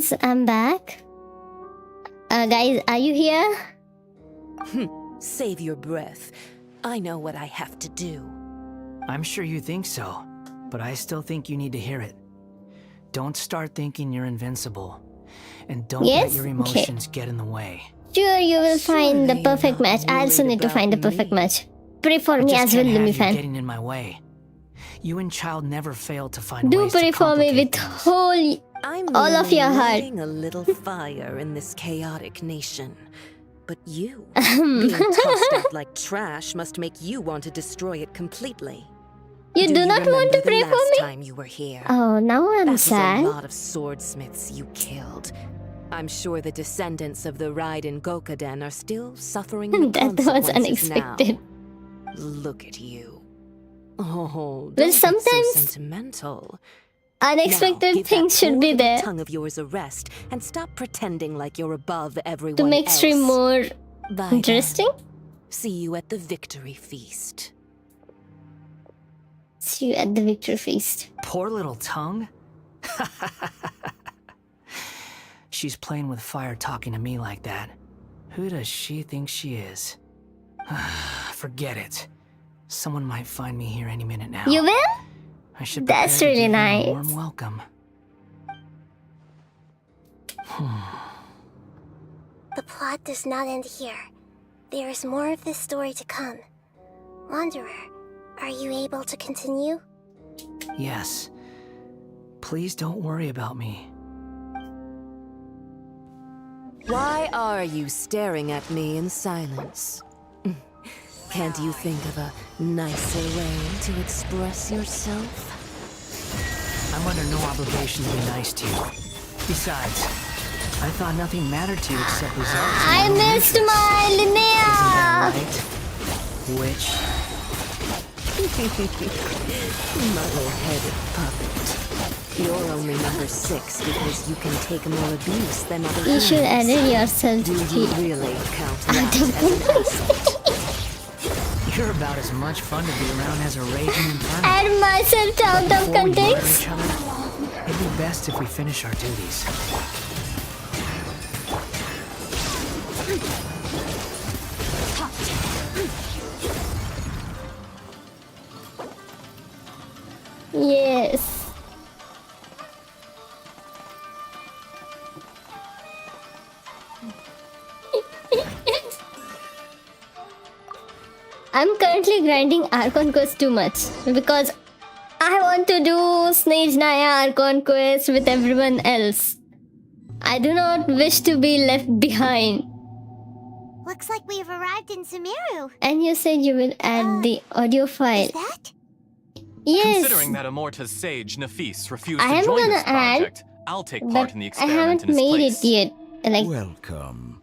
guys, I'm back. Guys, are you here? Save your breath. I know what I have to do. I'm sure you think so, but I still think you need to hear it. Don't start thinking you're invincible. And don't let your emotions get in the way. Sure, you will find the perfect match. I also need to find the perfect match. Pray for me as well, Lumi fan. Getting in my way. You and Child never failed to find Do ways to pray for me with all of your heart. I'm a little fire in this chaotic nation. But you, being tossed out like trash, must make you want to destroy it completely. You do not want to pray for me? Time you were here. Oh, now I'm sad. A lot of swordsmiths you killed. I'm sure the descendants of the Raiden Gokaden are still suffering the That was unexpected. Now. Look at you. Oh, well, sometimes so sentimental. Unexpected things should be there. Tongue of yours a rest and stop pretending like you're above everyone to make stream more interesting. See you at the victory feast. See you at the victory feast. Poor little tongue. She's playing with fire talking to me like that. Who does she think she is? Forget it. Someone might find me here any minute now. You will? I should That's really nice. A warm welcome. The plot does not end here. There is more of this story to come. Wanderer, are you able to continue? Yes. Please don't worry about me. Why are you staring at me in silence? Can't you think of a nicer way to express yourself? I'm under no obligation to be nice to you. Besides, I thought nothing mattered to you except results. I missed my Linnea! Right? Which? Muddle-headed puppet. You're only number 6 because you can take more abuse than other You should edit yourself. Do you really count that as an asset? You're about as much fun to be around as a raging inferno. Add myself out of context. It'd be best if we finish our duties. Yes. I'm currently grinding Archon Quest too much because I want to do Snage Naya Archon Quest with everyone else. I do not wish to be left behind. Looks like we've arrived in Sumeru. And you said you will add the audio file. Is that? Yes. Considering that Amorta's sage, Nafis, refused I to am join gonna this project, add, I'll take part in the I experiment haven't in his made place. it yet. Like, welcome.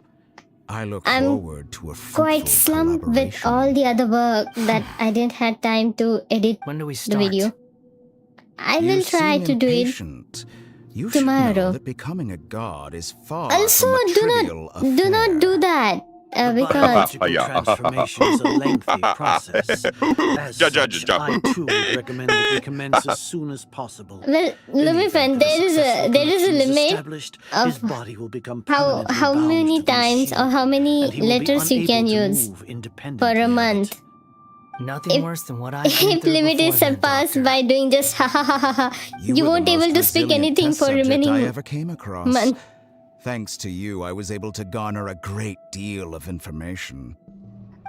I look I'm forward to a fruitful quite slumped with all the other work that I didn't have time to edit when do we the start? video. I will try to do it you tomorrow. Should know that becoming a god is far Also, from a do not do that. Because transformation is a lengthy process. As such, I too would recommend that we commence as soon as possible. well, Lumifan, there is a limit of how many times or how many letters you can use for a month. Nothing worse than what I If limit is surpassed by doing just ha ha ha ha ha, you won't be able to speak anything for remaining I ever came across. month. Thanks to you, I was able to garner a great deal of information.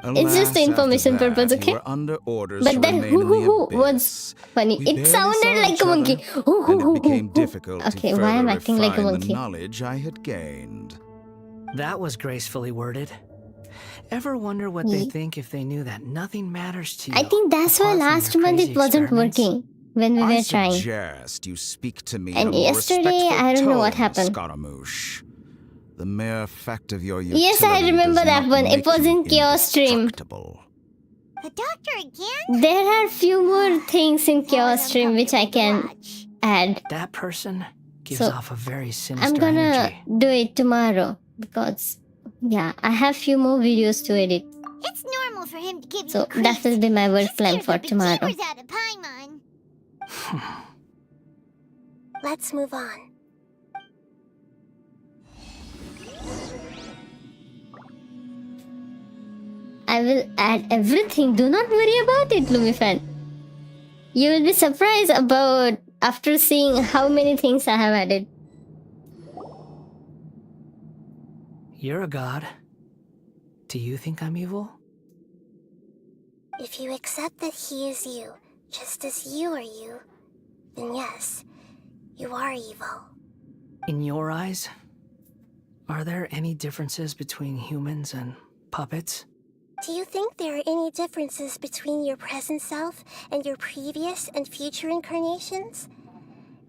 It's just the information purpose, okay? You were under orders But to that remain in the hoo was funny. We It barely sounded saw like each a monkey. other, and it became difficult Okay, to why am I further acting like a refine monkey? the knowledge I had gained. That was gracefully worded. Ever wonder what they think if they knew that nothing matters to you? I think that's why last month it wasn't working when we were trying. Suggest you speak to me And in a more yesterday, respectful I don't know what tone, happened. Scaramouche. The mere fact of your utility Yes, I remember does that not one. It make was you in Chaos Stream. The doctor again? There are few more things in Chaos Stream which I can add. That person gives So, off a very sinister I'm gonna energy. do it tomorrow because, yeah, I have few more videos to edit. It's normal for him to give So you that will be my work plan for tomorrow. bejeebers out of Paimon. Let's move on. I will add everything. Do not worry about it, Lumifan. You will be surprised about after seeing how many things I have added. You're a god. Do you think I'm evil? If you accept that he is you, just as you are you, then yes, you are evil. In your eyes, are there any differences between humans and puppets? Do you think there are any differences between your present self and your previous and future incarnations?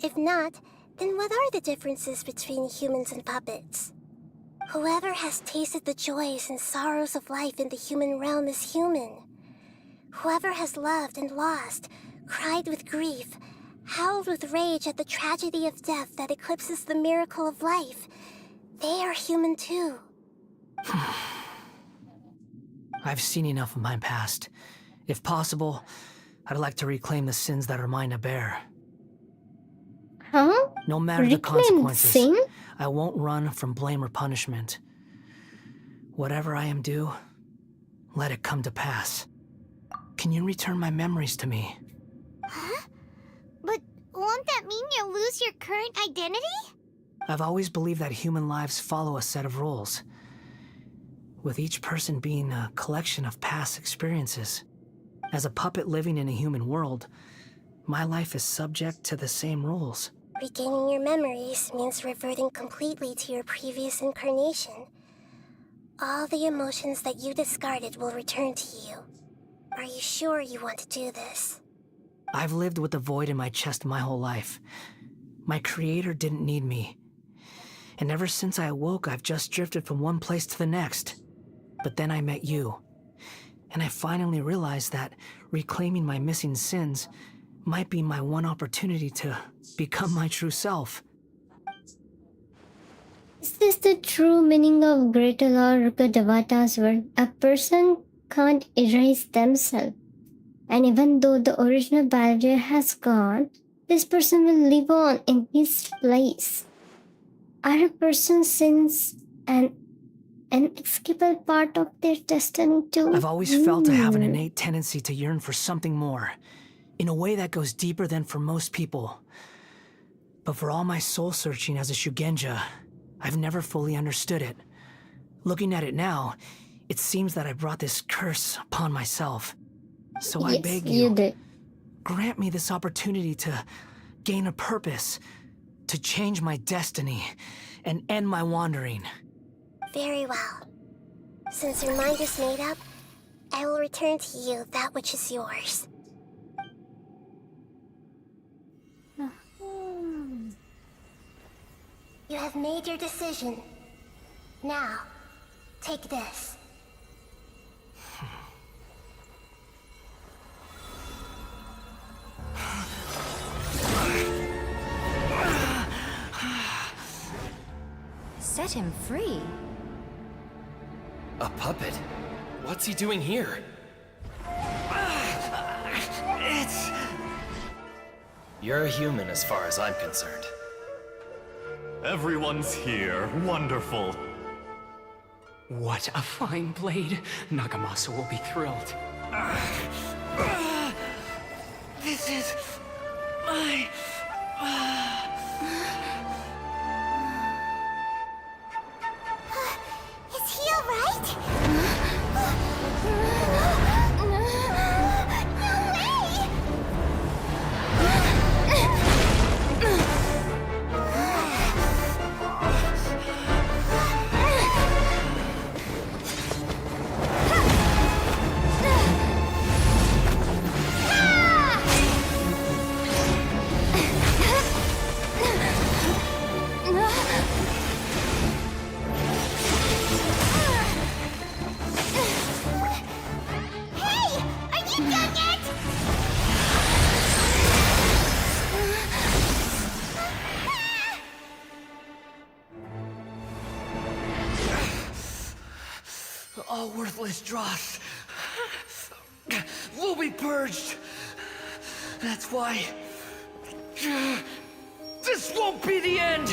If not, then what are the differences between humans and puppets? Whoever has tasted the joys and sorrows of life in the human realm is human. Whoever has loved and lost, cried with grief, howled with rage at the tragedy of death that eclipses the miracle of life, they are human too. I've seen enough of my past. If possible, I'd like to reclaim the sins that are mine to bear. Huh? No matter the Reclaim consequences, sin? I won't run from blame or punishment. Whatever I am due, let it come to pass. Can you return my memories to me? Huh? But won't that mean you'll lose your current identity? I've always believed that human lives follow a set of rules, with each person being a collection of past experiences. As a puppet living in a human world, my life is subject to the same rules. Regaining your memories means reverting completely to your previous incarnation. All the emotions that you discarded will return to you. Are you sure you want to do this? I've lived with a void in my chest my whole life. My creator didn't need me. And ever since I awoke, I've just drifted from one place to the next. But then I met you. And I finally realized that reclaiming my missing sins might be my one opportunity to become my true self. Is this the true meaning of Greater Lord Devata's word? A person can't erase themselves. And even though the original barrier has gone, this person will live on in his place. Are a person's sins an inescapable part of their destiny too? I've always felt I have an innate tendency to yearn for something more, in a way that goes deeper than for most people. But for all my soul-searching as a Shugenja, I've never fully understood it. Looking at it now, it seems that I brought this curse upon myself. So I beg you, grant me this opportunity to gain a purpose, to change my destiny, and end my wandering. Very well. Since your mind is made up, I will return to you that which is yours. You have made your decision. Now, take this. Set him free. A puppet? What's he doing here? You're a human as far as I'm concerned. Everyone's here. Wonderful. What a fine blade. Nagamasa will be thrilled. This is my... Is he alright? All worthless dross will be purged. That's why this won't be the end.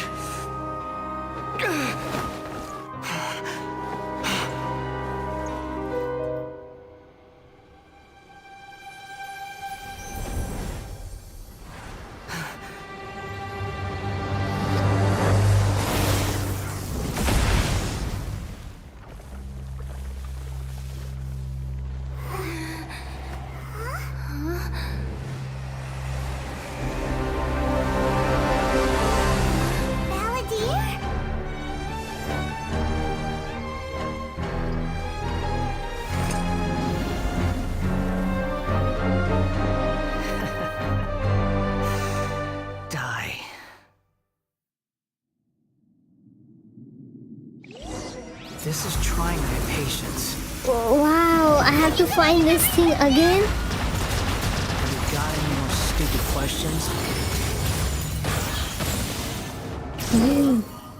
This is trying my patience. Wow, I have to find this thing again? Have you got any more stupid questions?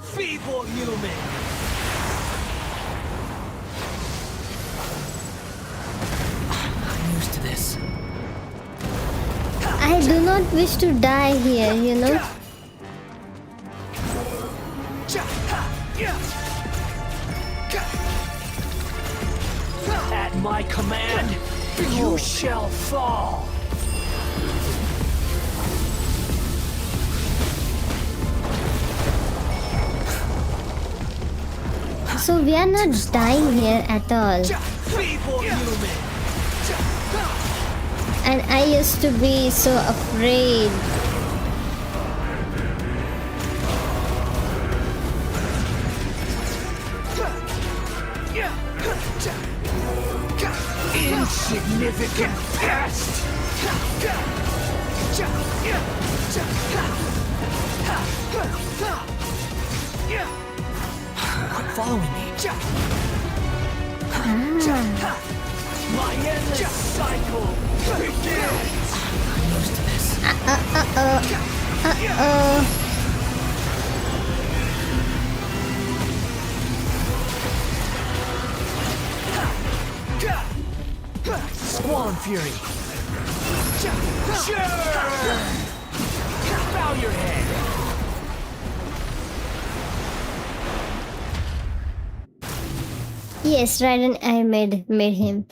Feeble human! I'm used to this. I do not wish to die here, you know? At my command, you shall fall. So we are not dying here at all. Feeble human! And I used to be so afraid. Insignificant pest! Quit following me. My endless cycle begins! I'm used to this. Squall and Fury. Bow your head! Yes, right, and I made him.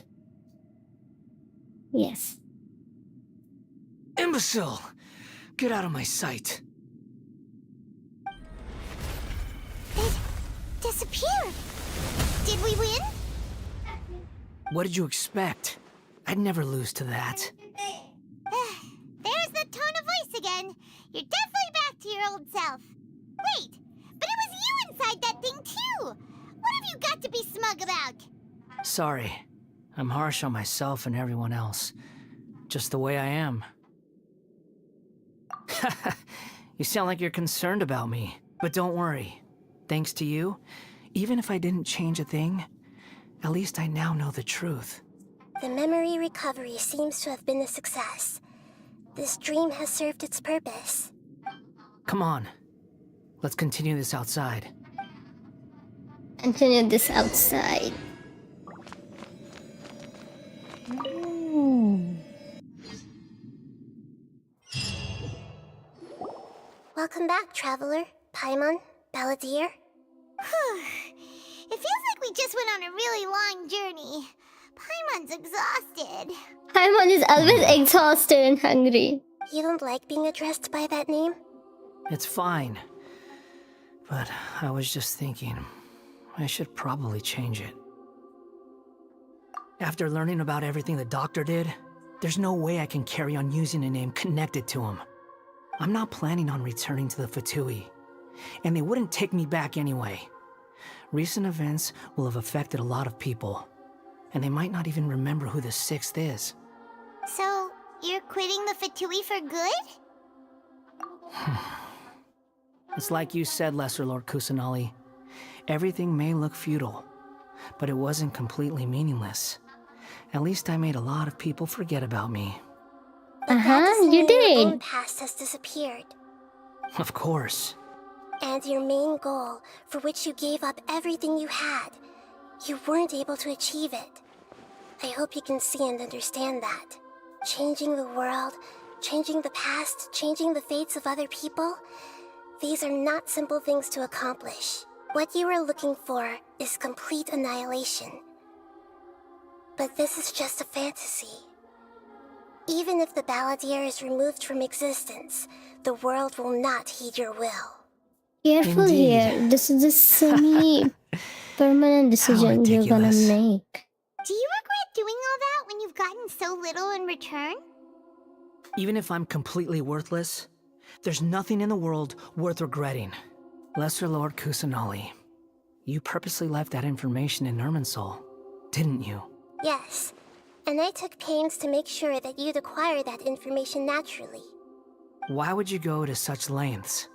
Yes. Imbecile! Get out of my sight. It disappeared. Did we win? What did you expect? I'd never lose to that. There's the tone of voice again. You're definitely back to your old self. Wait, but it was you inside that thing too. What have you got to be smug about? Sorry. I'm harsh on myself and everyone else. Just the way I am. You sound like you're concerned about me. But don't worry. Thanks to you, even if I didn't change a thing, at least I now know the truth. The memory recovery seems to have been a success. This dream has served its purpose. Come on. Let's continue this outside. Continue this outside. Welcome back, traveler. Paimon, Balladeer. It feels like we just went on a really long journey. Paimon's exhausted. Paimon is always exhausted and hungry. You don't like being addressed by that name? It's fine. But I was just thinking, I should probably change it. After learning about everything the doctor did, there's no way I can carry on using a name connected to him. I'm not planning on returning to the Fatui, and they wouldn't take me back anyway. Recent events will have affected a lot of people, and they might not even remember who the 6th is. So, you're quitting the Fatui for good? It's like you said, Lesser Lord Kusanali. Everything may look futile, but it wasn't completely meaningless. At least I made a lot of people forget about me. You did. Your own past has disappeared. Of course. And your main goal, for which you gave up everything you had, you weren't able to achieve it. I hope you can see and understand that. Changing the world, changing the past, changing the fates of other people, these are not simple things to accomplish. What you are looking for is complete annihilation. But this is just a fantasy. Even if the Balladeer is removed from existence, the world will not heed your will. Careful here. This is a semi-permanent decision you're gonna make. Do you regret doing all that when you've gotten so little in return? Even if I'm completely worthless, there's nothing in the world worth regretting. Lesser Lord Kusanali, you purposely left that information in Irminsul, didn't you? Yes, and I took pains to make sure that you'd acquire that information naturally. Why would you go to such lengths?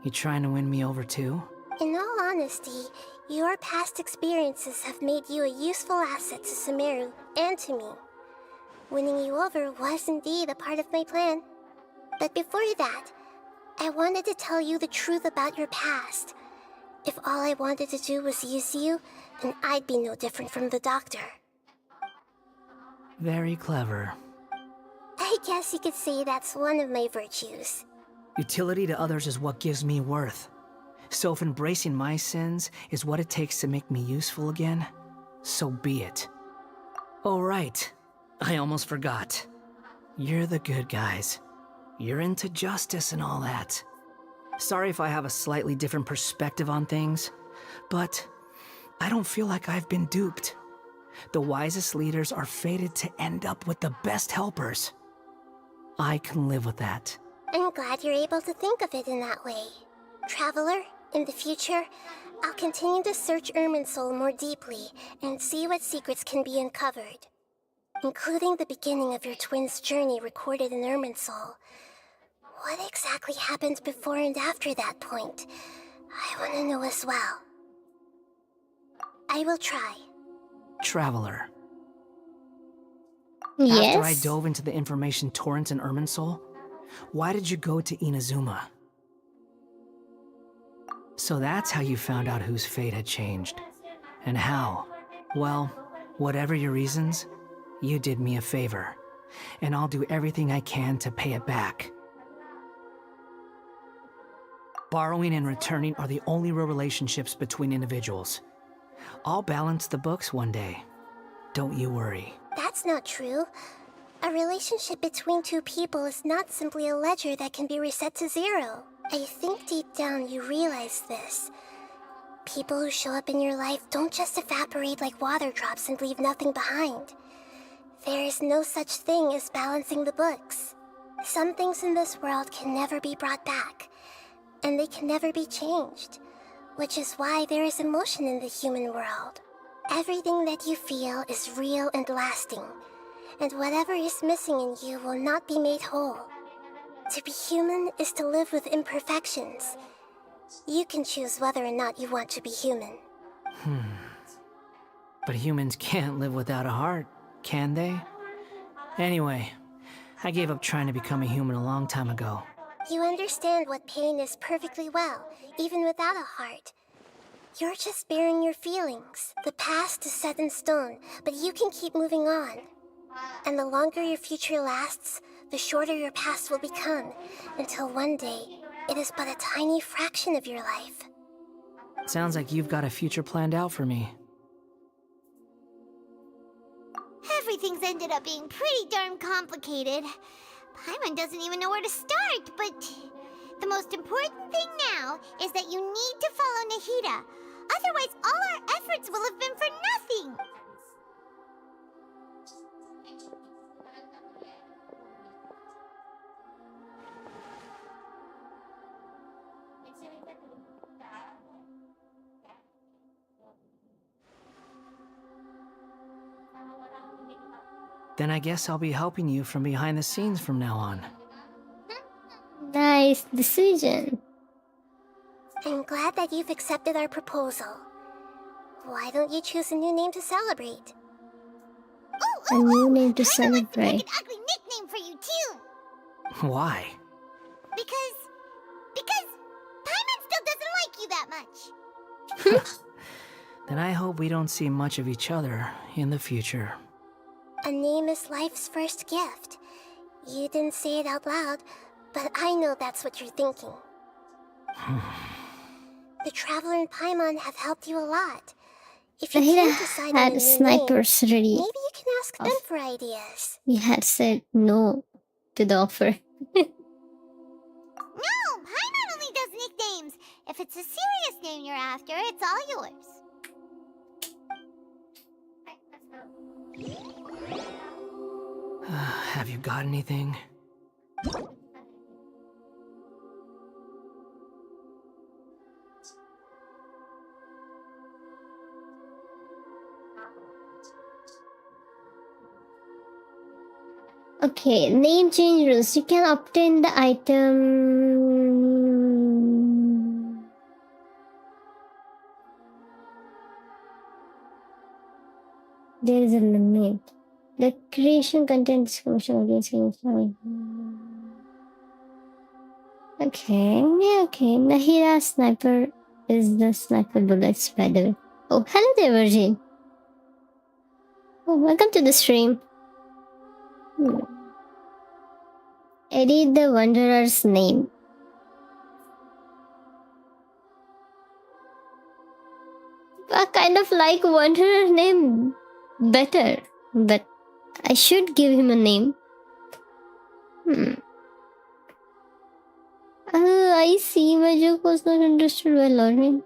You trying to win me over too? In all honesty, your past experiences have made you a useful asset to Sumeru and to me. Winning you over was indeed a part of my plan. But before that, I wanted to tell you the truth about your past. If all I wanted to do was use you, then I'd be no different from the doctor. Very clever. I guess you could say that's one of my virtues. Utility to others is what gives me worth. So if embracing my sins is what it takes to make me useful again, so be it. Oh right, I almost forgot. You're the good guys. You're into justice and all that. Sorry if I have a slightly different perspective on things, but I don't feel like I've been duped. The wisest leaders are fated to end up with the best helpers. I can live with that. I'm glad you're able to think of it in that way. Traveler, in the future, I'll continue to search Irminsul more deeply and see what secrets can be uncovered, including the beginning of your twins' journey recorded in Irminsul. What exactly happened before and after that point? I want to know as well. I will try. Traveler. Yes? After I dove into the information torrent in Irminsul, why did you go to Inazuma? So that's how you found out whose fate had changed. And how? Well, whatever your reasons, you did me a favor. And I'll do everything I can to pay it back. Borrowing and returning are the only real relationships between individuals. I'll balance the books one day. Don't you worry. That's not true. A relationship between two people is not simply a ledger that can be reset to zero. I think deep down you realize this. People who show up in your life don't just evaporate like water drops and leave nothing behind. There is no such thing as balancing the books. Some things in this world can never be brought back, and they can never be changed, which is why there is emotion in the human world. Everything that you feel is real and lasting, and whatever is missing in you will not be made whole. To be human is to live with imperfections. You can choose whether or not you want to be human. But humans can't live without a heart, can they? Anyway, I gave up trying to become a human a long time ago. You understand what pain is perfectly well, even without a heart. You're just bearing your feelings. The past is set in stone, but you can keep moving on. And the longer your future lasts, the shorter your past will become, until one day, it is but a tiny fraction of your life. Sounds like you've got a future planned out for me. Everything's ended up being pretty darn complicated. Paimon doesn't even know where to start, but the most important thing now is that you need to follow Nahida. Otherwise, all our efforts will have been for nothing. Then I guess I'll be helping you from behind the scenes from now on. Nice decision. I'm glad that you've accepted our proposal. Why don't you choose a new name to celebrate? A new name to celebrate. An ugly nickname for you too. Why? Because Paimon still doesn't like you that much. Then I hope we don't see much of each other in the future. A name is life's first gift. You didn't say it out loud, but I know that's what you're thinking. The Traveler and Paimon have helped you a lot. If you can't decide on a new snipers name, ready. maybe you can ask them for ideas. We had said no to the offer. No, Paimon only does nicknames. If it's a serious name you're after, it's all yours. Have you got anything? Okay, name change rules. You can obtain the item There is a limit. The creation content discrimination against Okay, yeah, okay. Nahira sniper is the sniper bullets, by the way. Oh, hello there, Virgin. Oh, welcome to the stream. Edit the Wanderer's name. I kind of like Wanderer's name better, but I should give him a name. I see. My joke was not understood by Lauren.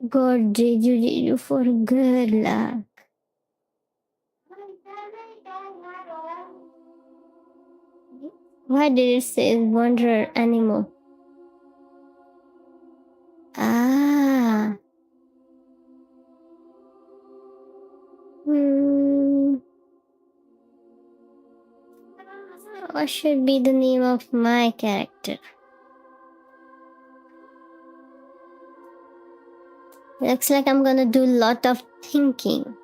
God, Jeju for good luck. Why did it say Wanderer Animal? Ah. What should be the name of my character? Looks like I'm gonna do a lot of thinking.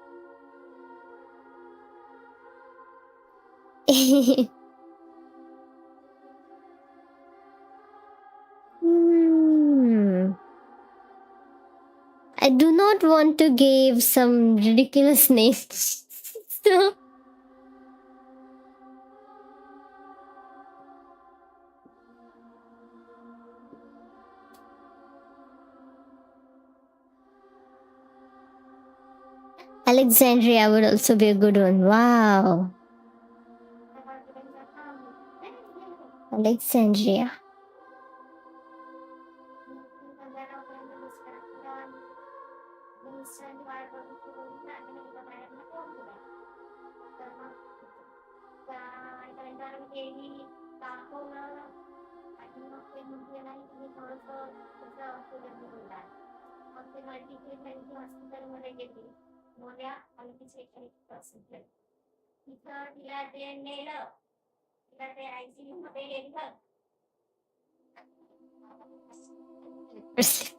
I do not want to give some ridiculous names. So Alexandria would also be a good one. Wow. Alexandria.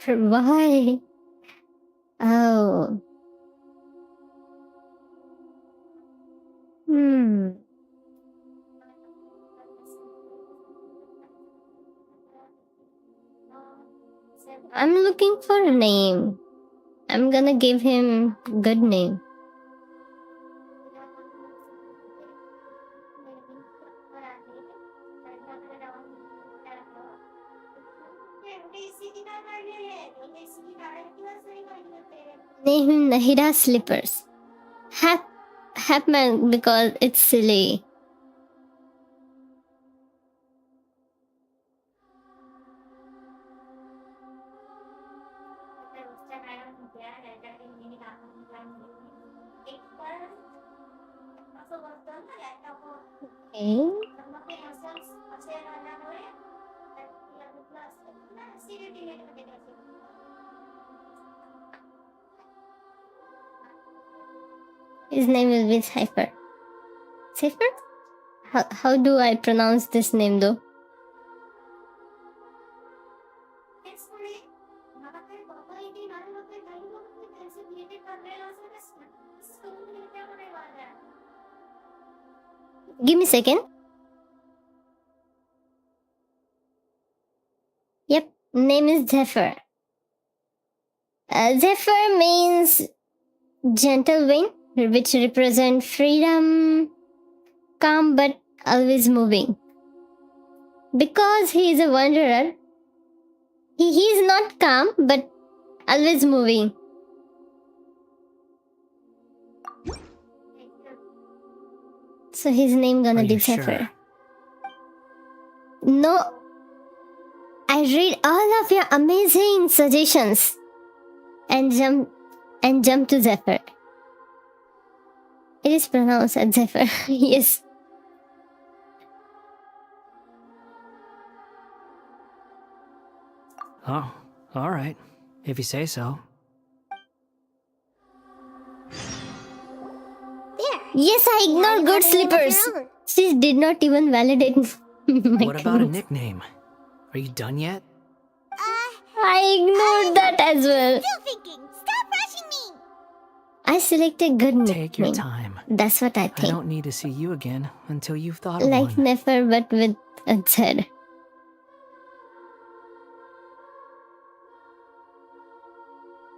Why? Oh. I'm looking for a name. I'm gonna give him a good name. Name him Nahira Slippers. Hapman because it's silly. Okay. His name will be Cypher. Cypher? How do I pronounce this name though? Give me a second. Yep, name is Zephyr. Zephyr means gentle wind, which represent freedom, calm but always moving. Because he is a wanderer, he is not calm but always moving. So his name gonna be Zephyr. Sure? No, I read all of your amazing suggestions and jump to Zephyr. It is pronounced as Zephyr. Yes. Oh, all right. If you say so. There. Yes, I ignored good slippers. She did not even validate. My What about a goodness. nickname? Are you done yet? I ignored that as well. Still thinking. Stop rushing me. I selected good nickname. Take your time. That's what I I think. don't need to see you again until you've thought of Like one. Nefer, but with a Z.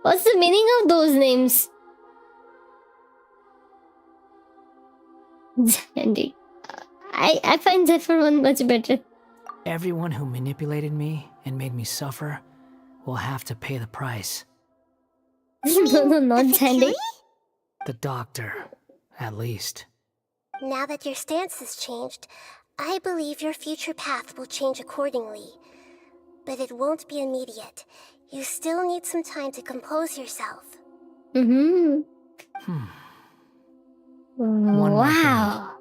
What's the meaning of those names? Zandy. I find Zephyr one much better. Everyone who manipulated me and made me suffer will have to pay the price. No, not Zandy. The doctor, at least. Now that your stance has changed, I believe your future path will change accordingly. But it won't be immediate. You still need some time to compose yourself. Mm-hmm. One more thing. Wow.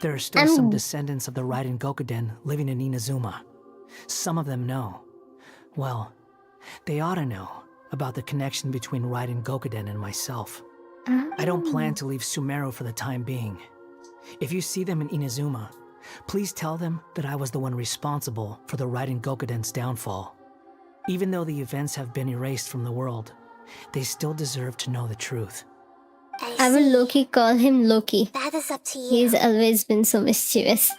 There are still some descendants of the Raiden Gokuden living in Inazuma. Some of them know. Well, they ought to know about the connection between Raiden Gokuden and myself. I don't plan to leave Sumeru for the time being. If you see them in Inazuma, please tell them that I was the one responsible for the Raiden Gokuden's downfall. Even though the events have been erased from the world, they still deserve to know the truth. I will Loki call him Loki. That is up to you. He's always been so mischievous.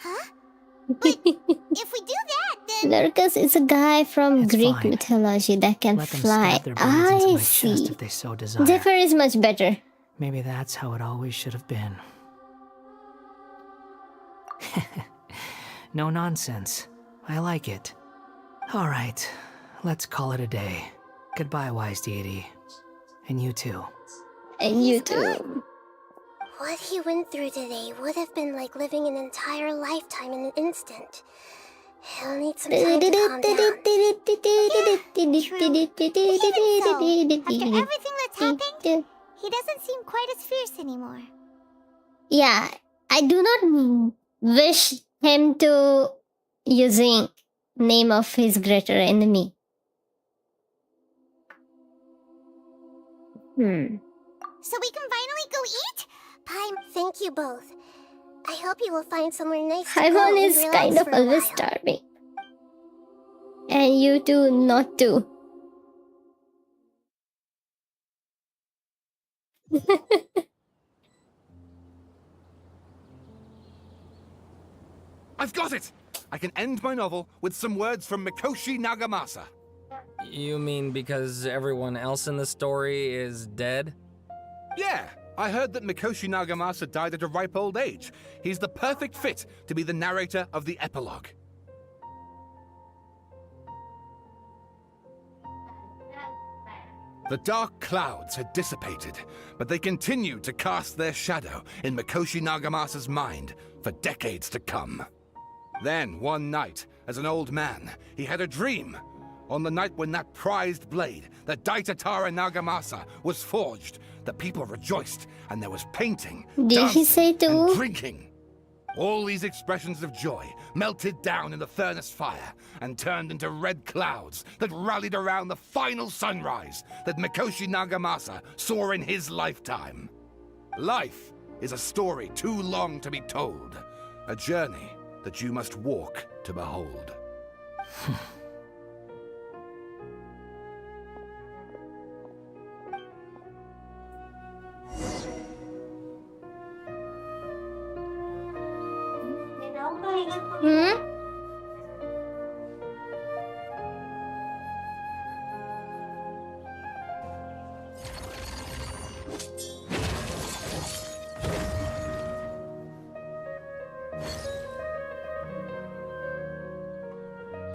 If we do that, then... Lurkus is a guy from Greek fine. mythology that can Let them fly. stab their brains into I my chest see. if they so desire. Zephyr is much better. Maybe that's how it always should have been. No nonsense. I like it. All right, let's call it a day. Goodbye, wise deity. And you too. And you too. What he went through today would have been like living an entire lifetime in an instant. He'll need some time to calm down. After everything that's happened, he doesn't seem quite as fierce anymore. Yeah, I do not wish him to using name of his greater enemy. So we can finally go eat? Paimon, thank you both. I hope you will find somewhere nice to go Paimon and is relax kind of for a always while. starving. And you too, not to. I've got it! I can end my novel with some words from Mikoshi Nagamasa. You mean because everyone else in the story is dead? Yeah, I heard that Mikoshi Nagamasa died at a ripe old age. He's the perfect fit to be the narrator of the epilogue. The dark clouds had dissipated, but they continued to cast their shadow in Mikoshi Nagamasa's mind for decades to come. Then, one night, as an old man, he had a dream. On the night when that prized blade, the Daitatara Nagamasa, was forged, the people rejoiced, and there was painting, Did he say dancing, and too? drinking. All these expressions of joy melted down in the furnace fire and turned into red clouds that rallied around the final sunrise that Mikoshi Nagamasa saw in his lifetime. Life is a story too long to be told, a journey that you must walk to behold.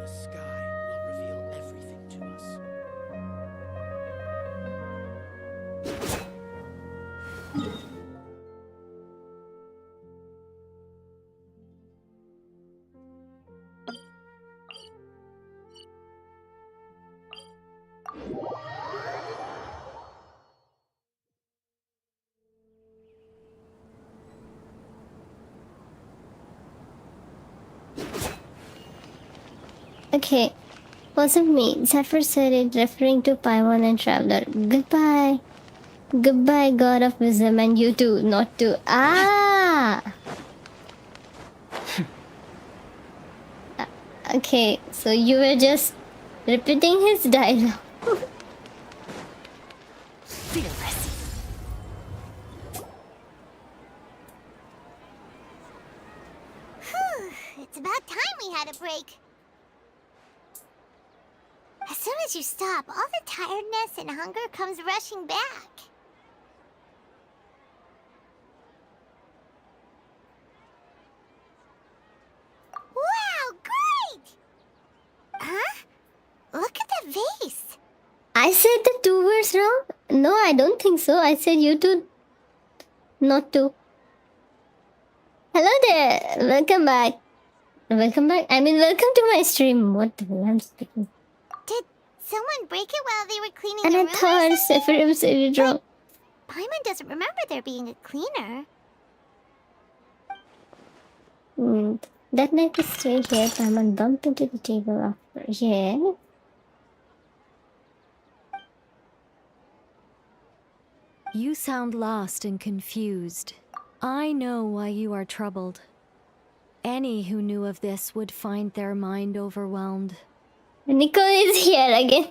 The sky will reveal everything to us. Okay, wasn't me. Zephyr said it, referring to Paimon and Traveler. Goodbye. Goodbye, God of Wisdom, and you too, not to. Ah! Okay, so you were just repeating his dialogue. Fearless. Whew, it's about time we had a break. As soon as you stop, all the tiredness and hunger comes rushing back. Wow, great! Huh? Look at the vase. I said the 2 words wrong? No, I don't think so. I said you two, not to. Hello there. Welcome back. Welcome back. I mean, welcome to my stream. What the hell? I'm speaking. Did someone break it while they were cleaning And the I room or thought something? Sephiroth said it wrong. Paimon doesn't remember there being a cleaner. That night we stayed here. Paimon bumped into the table after. Yeah. You sound lost and confused. I know why you are troubled. Any who knew of this would find their mind overwhelmed. Nicole is here again.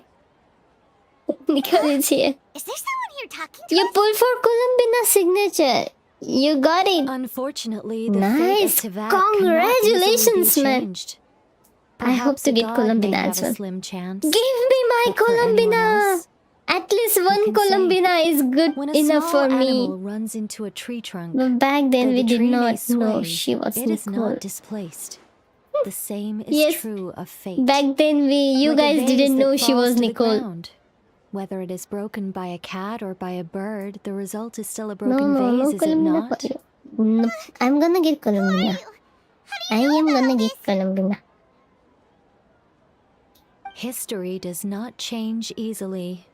Nicole is here. Is there someone here talking to You us? pulled for Columbina's signature. You got it. Unfortunately, the Nice. fate of Teyvat Congratulations, man. changed. I hope to get Columbina as well. Slim chance. Give me my Columbina. At least one Columbina is good When a enough small for me. animal runs into a tree trunk, But back then though we the did tree may not know sway, she was it is Nicole. not displaced. The same is Yes. true of fate. Back then you Like a guys vase didn't that know she falls was to the Nicole. ground. Whether it is broken by a cat or by a bird, the result is still a No, broken no, vase, no is it Columbina not? for you. Nope. I'm gonna get Columbina. I am gonna get Columbina. History does not change easily,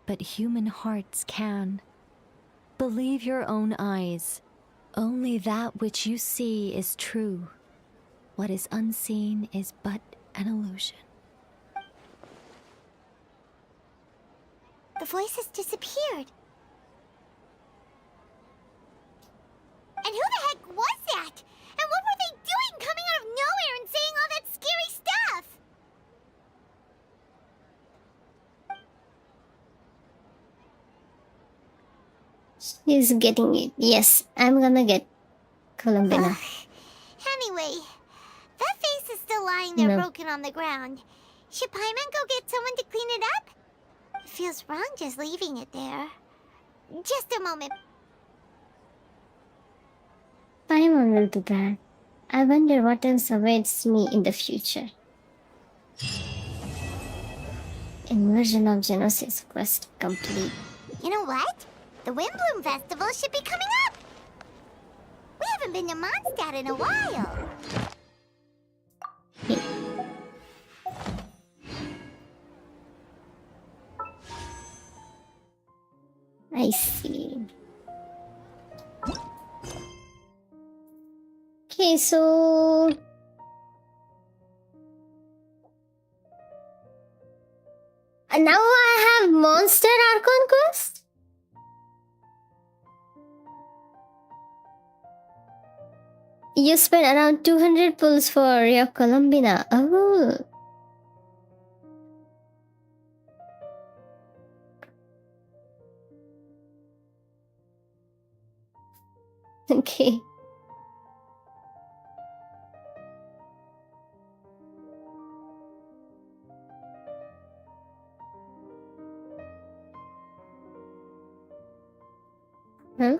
but human hearts can. Believe your own eyes. Only that which you see is true. What is unseen is but an illusion. The voice has disappeared. And who the heck was that? And what were they doing coming out of nowhere and saying all that scary stuff? She's getting it. Yes, I'm gonna get Columbina. Anyway, that vase is still lying there No. broken on the ground. Should Paimon go get someone to clean it up? It feels wrong just leaving it there. Just a moment. Paimon will do that. I wonder what else awaits me in the future. Inversion of Genesis quest complete. You know what? The Windbloom Festival should be coming up. We haven't been to Mondstadt in a while. I see. Okay, so now I have Monster Archon Quest. You spent around 200 pulls for your Columbina. Oh. Okay. Huh?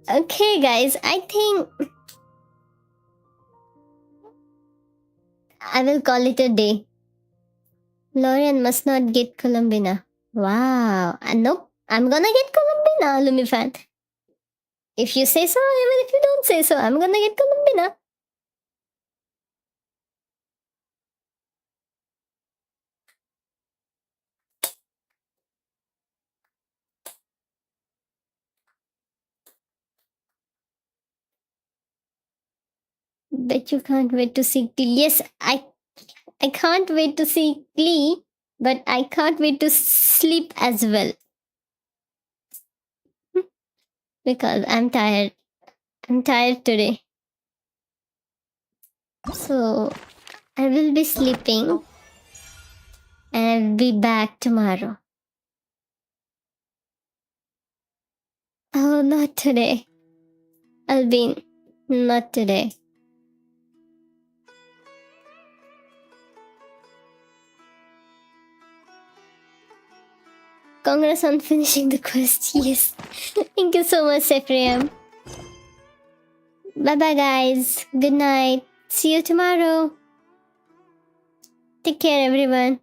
Okay, guys, I think I will call it a day. Lorian must not get Columbina. Wow. Nope. I'm gonna get Columbina, Lumifan. If you say so, even if you don't say so, I'm gonna get Columbina. Bet you can't wait to see. Yes, I I can't wait to see Glee, but I can't wait to sleep as well. Because I'm tired. I'm tired today. So I will be sleeping and I'll be back tomorrow. Oh, not today. Albin, not today. Congrats on finishing the quest. Yes. Thank you so much, Ephraim. Bye bye, guys. Good night. See you tomorrow. Take care, everyone.